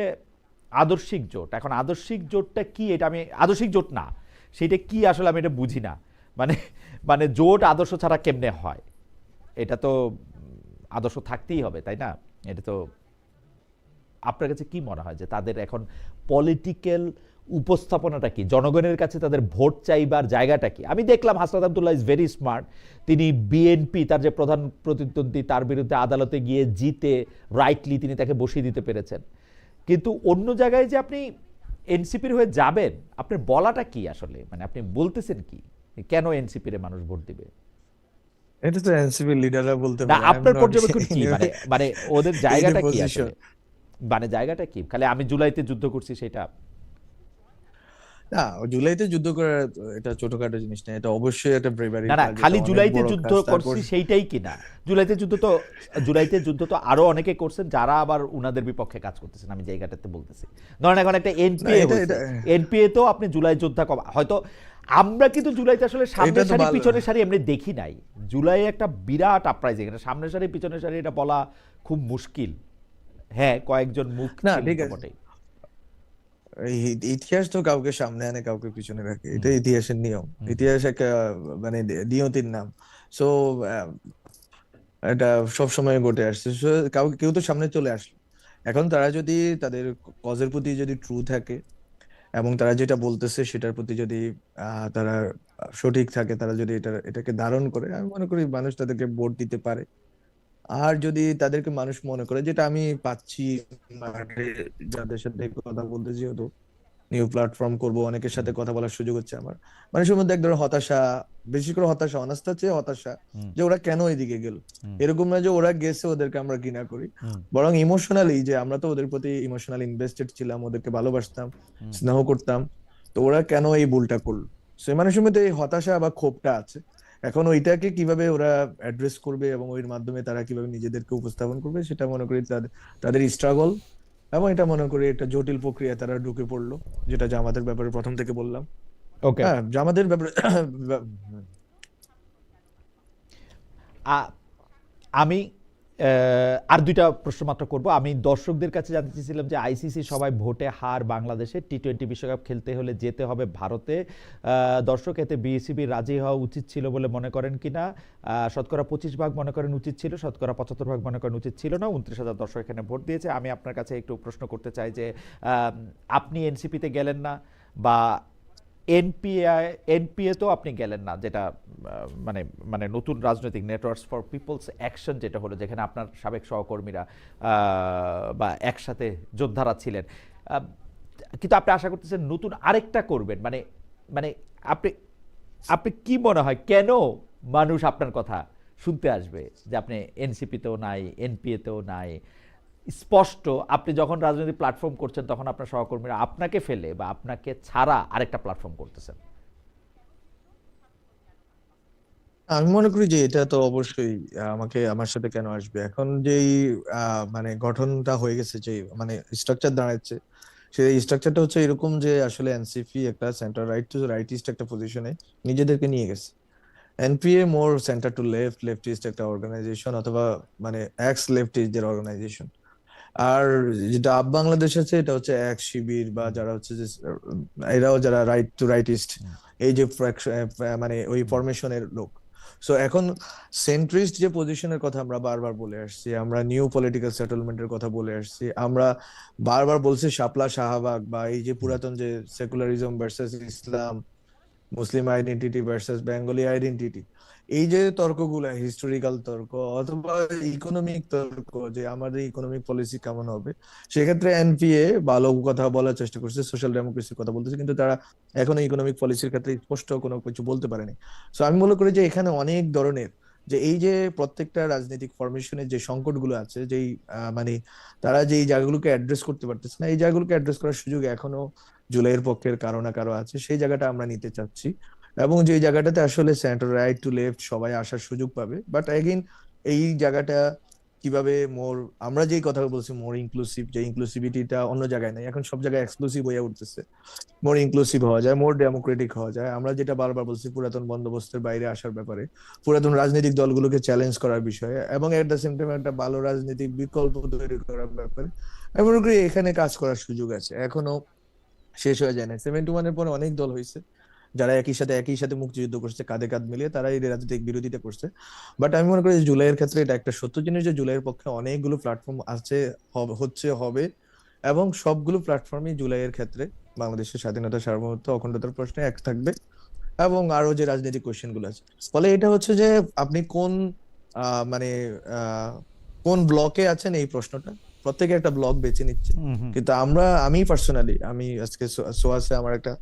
আদর্শিক জোট। এখন আদর্শিক জোটটা কি, এটা আমি, আদর্শিক জোট না সেটা কি আসলে আমি এটা বুঝি না। মানে মানে জোট আদর্শ ছাড়া কেমনে হয়? এটা তো আদর্শ থাকতেই হবে, তাই না? এটা তো, আপনার কাছে কি মনে হয় যে তাদের এখন পলিটিক্যাল উপস্থাপনাটা কি, জনগণের কাছে তাদের ভোট চাইবার জায়গাটা কি? আমি দেখলাম Hasnat Abdullah is very smart, তিনি বিএনপি, তার যে প্রধান প্রতিদ্বন্দ্বী, তার বিরুদ্ধে আদালতে গিয়ে জিতে রাইটলি তিনি তাকে বসিয়ে দিতে পেরেছেন। কিন্তু অন্য জায়গায় যে আপনি এনসিপির হয়ে যাবেন, আপনার বলাটা কি আসলে, মানে আপনি বলতেছেন কি, কেন এনসিপির মানুষ ভোট দিবে? এটা তো এনসিপি লিডাররা বলতে না, পারে, আই এম আপনার নট পর্যবেক্ষণ কি, মানে মানে ওদের ইন এ জায়গাটা কি পজিশন। আসলে, মানে জায়গাটা কি? খালি আমি জুলাইতে যুদ্ধ করছি সেটা? না, জুলাইতে যুদ্ধ করা এটা ছোটখাটো জিনিস না, এটা অবশ্যই একটা ব্রেভারি না না, কাজ, এটা খালি অনেক জুলাইতে বড় যুদ্ধ কাজ। তারপর করছি সেইটাই কি না? জুলাইতে যুদ্ধ তো, জুলাইতে যুদ্ধ তো আরো অনেকে করছেন যারা আবার উনাদের বিপক্ষে কাজ করতেছেন, আমি জায়গাটাতে বলতেছি। ধরেন এখন একটা না, এনপিএ এটা হয়েছে, এটা এনপিএ তো আপনি জুলাই যোদ্ধা হয়তো, আমরা কিন্তু জুলাইতে আসলে এটা সামনের তো সারি ভালো। পিছনের সারি এমনি দেখি নাই। জুলাই একটা বিরাট আপরাইজিং, এটা সামনের সারি পিছনের সারি এটা বলা খুব মুশকিল। হ্যাঁ, কয়েকজন মুখ না, ছিলেন ঠিক তো আছে, বটেই। ইতিহাস তো কাউকে সামনে আনে কাউকে পিছনে রাখে, এটা হুম, ইতিহাসের নিয়ম। হুম, ইতিহাস একটা মানে নিয়তির নাম। সো এটা সব সময় ঘটে আসছে। So, কেউ তো সামনে চলে আসলো। এখন তারা যদি তাদের কজের প্রতি যদি ট্রু থাকে, এবং তারা যেটা বলতেছে সেটার প্রতি যদি তারা সঠিক থাকে, তারা যদি এটাকে ধারণ করে, আমি মনে করি মানুষ তাদেরকে ভোট দিতে পারে। আর যদি তাদেরকে মানুষ মনে করে, যেটা আমি পাচ্ছি মাঠে যাদের সাথে কথা বলতে, যেহেতু নিউ প্ল্যাটফর্ম করব, অনেকের হুম, সাথে কথা বলার সুযোগ হচ্ছে আমার, মানুষের মধ্যে এক ধরনের হতাশা, বেশি করে হতাশা, অনাস্থা চেয়ে হতাশা, হুম, যে ওরা কেন এদিকে গেল। হুম, এরকম না যে ওরা গেছে ওদেরকে আমরা ঘৃণা করি, হুম, বরং ইমোশনালি, যে আমরা তো ওদের প্রতি ইমোশনালি ইনভেস্টেড ছিলাম, ওদেরকে ভালোবাসতাম, হুম। স্নেহ করতাম, তো ওরা কেন এই ভুলটা করলো। সে মানুষের মধ্যে এই হতাশা বা ক্ষোভটা আছে। এখন ওইটাকে কিভাবে ওরা অ্যাড্রেস করবে এবং ওই মাধ্যমে তারা কিভাবে নিজেদেরকে উপস্থাপন করবে, সেটা মনে করি তাদের তাদের স্ট্রাগল। এবং এটা মনে করি একটা জটিল প্রক্রিয়া তারা ঢুকে পড়লো, যেটা জামাতের ব্যাপারে প্রথম থেকে বললাম। ওকে। হ্যাঁ, জামাতের ব্যাপারে আমি আর দুইটা প্রশ্ন মাত্র করব। আমি দর্শকদের কাছে জানতে চেয়েছিলাম যে আইসিসি সবাই ভোটে হার বাংলাদেশে, টি-20 বিশ্বকাপ খেলতে হলে যেতে হবে ভারতে। দর্শক, এতে বিসিবি রাজি হওয়া উচিত ছিল বলে মনে করেন কিনা? শতকরা 25% মনে করেন উচিত ছিল, শতকরা 75% মনে করেন উচিত ছিল না। 29,000 দর্শক এখানে ভোট দিয়েছে। আমি আপনার কাছে একটু প্রশ্ন করতে চাই যে আপনি এনসিপিতে গেলেন না, বা এনপিএ তো আপনি গেলেন না, যেটা মানে মানে নতুন রাজনৈতিক নেটওয়ার্কস ফর পিপলস অ্যাকশন যেটা হলো, যেখানে আপনার সাবেক সহকর্মীরা বা একসাথে যোদ্ধারা ছিলেন। আহ, কিন্তু আপনি আশা করতেছেন নতুন আরেকটা করবেন, মানে মানে আপনি আপনি কি মনে হয় কেন মানুষ আপনার কথা শুনতে আসবে যে আপনি এনসিপিতেও নাই, এনপিএতেও নাই? স্পষ্ট আপনি যখন রাজনৈতিক প্ল্যাটফর্ম করছেন তখন আপনার সহকর্মীরা আপনাকে ফেলে বা আপনাকে ছাড়া আরেকটা প্ল্যাটফর্ম করতেছেন। আমি মনে করি যে এটা তো অবশ্যই আমাকে, আমার সাথে কেন আসবে এখন, যেই মানে গঠনটা হয়ে গেছে, যে মানে স্ট্রাকচার দাঁড়াচ্ছে, সেই স্ট্রাকচারটা হচ্ছে এরকম যে আসলে এনসিপি একটা সেন্টার রাইট টু রাইটিস্ট একটা পজিশনে নিজেদেরকে নিয়ে গেছে। এনপিএ মোর সেন্টার টু লেফটিস্ট একটা অর্গানাইজেশন, অথবা মানে এক্স লেফটিস্টদের অর্গানাইজেশন। আর যেটা আপ বাংলাদেশ আছে, এটা হচ্ছে এক শিবির, বা হুম, যারা হচ্ছে যে এরাও যারা রাইট টু রাইটিস্ট, হুম, এই যে মানে ওই হুম, ফরমেশনের লোক। সো এখন সেন্ট্রিস্ট যে পজিশনের কথা আমরা বারবার বলে আসছি, আমরা নিউ পলিটিক্যাল সেটেলমেন্টের কথা বলে আসছি, আমরা বারবার বলছি শাপলা শাহবাগ, বা এই যে হুম, পুরাতন যে secularism versus Islam, Muslim identity versus Bengali identity, এই যে তর্কগুলো, হিস্টোরিক্যাল তর্ক অথবা ইকোনমিক তর্ক, যে আমাদের ইকোনমিক পলিসি কেমন হবে, সেক্ষেত্রে এনপিএ ভালো কথা বলার চেষ্টা করছে, সোশ্যাল ডেমোক্রেসির কথা বলতেছে, কিন্তু তারা এখনো ইকোনমিক পলিসির ক্ষেত্রে স্পষ্ট কোনো কিছু বলতে পারেনি। সো আমি মনে করি যে এখানে অনেক ধরনের, যে এই যে প্রত্যেকটা রাজনৈতিক ফরমেশনের যে সংকটগুলো আছে, যেই মানে তারা যে এই জায়গাগুলোকে অ্যাড্রেস করতে পারতেছে না, এই জায়গাগুলোকে অ্যাড্রেস করার সুযোগ এখনো জুলাইয়ের পক্ষের কারো না কারো আছে, সেই জায়গাটা আমরা নিতে চাচ্ছি। এবং যে জায়গাটাতে আসলে সেন্টার রাইট টু লেফট সবাই আসার সুযোগ পাবে, বাট এগেইন এই জায়গাটা কিভাবে মোর, আমরা যেই কথা বলছি মোর ইনক্লুসিভ, যে ইনক্লুসিভিটিটা অন্য জায়গায় নাই, এখন সব জায়গায় এক্সক্লুসিভ হয়ে উঠতেছে, মোর ইনক্লুসিভ হওয়া যায়, মোর ডেমোক্রেটিক হওয়া যায়, আমরা যেটা বারবার বলছি পুরাতন বন্দোবস্তের বাইরে আসার ব্যাপারে, পুরাতন রাজনৈতিক দলগুলোকে চ্যালেঞ্জ করার বিষয়ে, এবং এট দ্য সেম টাইম একটা ভালো রাজনৈতিক বিকল্প তৈরি করার ব্যাপারে, আমি মনে করি এখানে কাজ করার সুযোগ আছে। এখনো শেষ হয়ে যায় না, 71-এর পরে অনেক দল হয়েছে যারা একই সাথে মুক্তিযুদ্ধ করছে, কাঁধে কাঁধ মিলিয়ে তারা এই রাজনৈতিক বিরোধিতা করছে। বাট আমি মনে করি যে জুলাইয়ের ক্ষেত্রে এটা একটা সত্য জিনিস, যে জুলাইয়ের পক্ষে অনেকগুলো প্ল্যাটফর্ম আছে, হবে, এবং সবগুলো প্ল্যাটফর্মই জুলাইয়ের ক্ষেত্রে বাংলাদেশের স্বাধীনতা, সার্বভৌমত্ব, অখণ্ডতার প্রশ্নে এক থাকবে, এবং আরো যে রাজনৈতিক কোশ্চেন গুলো আছে। ফলে এটা হচ্ছে যে আপনি কোন মানে আহ কোন ব্লকে আছেন, এই প্রশ্নটা প্রত্যেকে একটা ব্লক বেছে নিচ্ছে। হুম, হুম, কিন্তু আমি পার্সোনালি, আমি আজকে সোয়াসে আমার একটা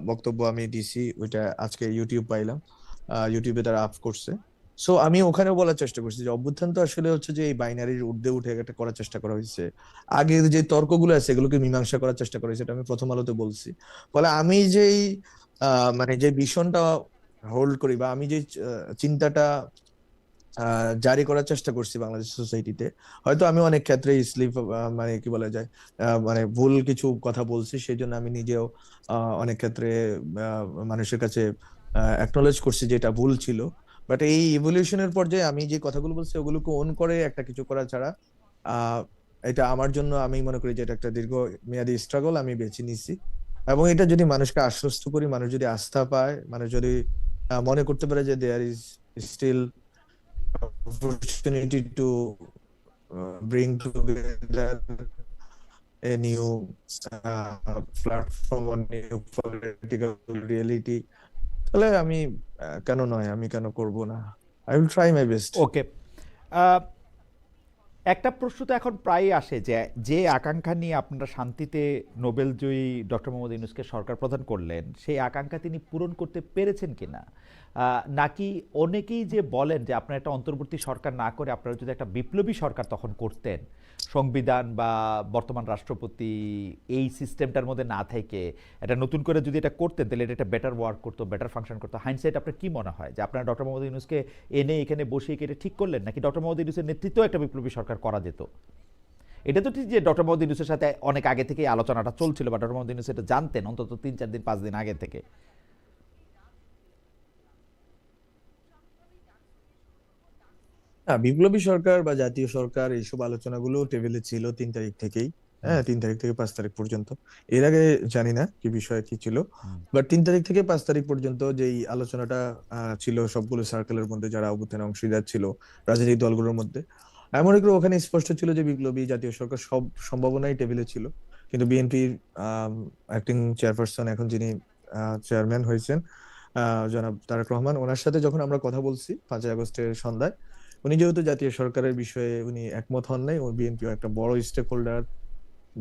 বক্তব্য আমি দিছি, ওইটা আজকে ইউটিউব পাইলাম, ইউটিউবে তারা আপ করছে। সো আমি ওখানেও বলার চেষ্টা করছি যে অভ্যুত্থান তো আসলে হচ্ছে যে এই বাইনারির ঊর্ধ্বে উঠে একটা করার চেষ্টা করা হয়েছে, আগের যে তর্কগুলো আছে এগুলোকে মীমাংসা করার চেষ্টা করা হয়েছে, এটা আমি প্রথম আলোতে বলছি। ফলে আমি যেই মানে যে ভীষণটা হোল্ড করি, বা আমি যে চিন্তাটা জারি করার চেষ্টা করছি বাংলাদেশ সোসাইটিতে, হয়তো আমি অনেক ক্ষেত্রে স্লিপ, মানে কি বলা যায়, মানে ভুল কিছু কথা বলছি, সেই জন্য আমি নিজেও অনেক ক্ষেত্রে আহ, মানুষের কাছে অ্যাকনোলেজ করছি যে এটা ভুল ছিল। বাট এই ইভলিউশনের পর্যায়ে আমি যে কথাগুলো বলছি ওগুলোকে ওন করে একটা কিছু করা ছাড়া, আহ এটা আমার জন্য, আমি মনে করি যে এটা একটা দীর্ঘ মেয়াদী স্ট্রাগল আমি বেছে নিছি। এবং এটা যদি মানুষকে আশ্বস্ত করি, মানুষ যদি আস্থা পায়, মানুষ যদি মনে করতে পারে যে there is still opportunity to bring together a new platform or new political reality, তাহলে আমি কেন নয়, আমি কেন করব না? I will try my best. Okay. একটা প্রশ্ন তো এখন প্রায়ই আসে যে যে আকাঙ্ক্ষা নিয়ে আপনারা শান্তিতে নোবেলজয়ী ডক্টর মোহাম্মদ ইউনূসকে সরকার প্রধান করলেন সেই আকাঙ্ক্ষা তিনি পূরণ করতে পেরেছেন কিনা, নাকি অনেকেই যে বলেন যে আপনারা একটা অন্তর্বর্তী সরকার না করে আপনারা যদি একটা বিপ্লবী সরকার তখন করতেন, সংবিধান বা বর্তমান রাষ্ট্রপতি এই সিস্টেমটার মধ্যে না থেকে এটা নতুন করে যদি এটা করতেন তাহলে এটা একটা বেটার ওয়ার্ক করতো, বেটার ফাংশন করতো। হাইন্ডসাইট আপনার কি মনে হয় যে আপনারা ডক্টর মোহাম্মদ ইউনূসকে এনে এখানে বসিয়ে কি এটা ঠিক করলেন, নাকি ডক্টর মোহাম্মদ ইউনূসের নেতৃত্বেও একটা বিপ্লবী সরকার করা যেত? এটা তো ঠিক যে ডক্টর মোহাম্মদ ইউনূসের সাথে অনেক আগে থেকেই আলোচনাটা চলছিল বা ডক্টর মোহাম্মদ ইউনূস এটা জানতেন অন্তত ৩-৪ দিন ৫ দিন আগে থেকে। হ্যাঁ, বিপ্লবী সরকার বা জাতীয় সরকার এইসব আলোচনাগুলো টেবিলে ছিল 3 তারিখ থেকেই। হুম, হ্যাঁ, 3 তারিখ থেকে 5 তারিখ পর্যন্ত। এর আগে জানি না কি বিষয় কি ছিল, হুম, বাট 3 তারিখ থেকে 5 তারিখ পর্যন্ত যেই আলোচনাটা ছিল সবগুলো সার্কেলের মধ্যে, যারা অভ্যুত্থানে অংশীদার ছিল রাজনৈতিক দলগুলোর মধ্যে, এমন একটু ওখানে স্পষ্ট ছিল যে বিপ্লবী জাতীয় সরকার সব সম্ভাবনাই টেবিলে ছিল। কিন্তু বিএনপির অ্যাক্টিং চেয়ারপারসন, এখন যিনি চেয়ারম্যান হয়েছেন, জনাব তারেক রহমান, ওনার সাথে যখন আমরা কথা বলছি 5ই আগস্টের সন্ধ্যায়, উনি যেহেতু জাতীয় সরকারের বিষয়ে উনি একমত হন নাই, ও বিএনপি একটা বড় স্টেক হোল্ডার,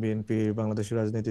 বিএনপি বাংলাদেশের রাজনীতি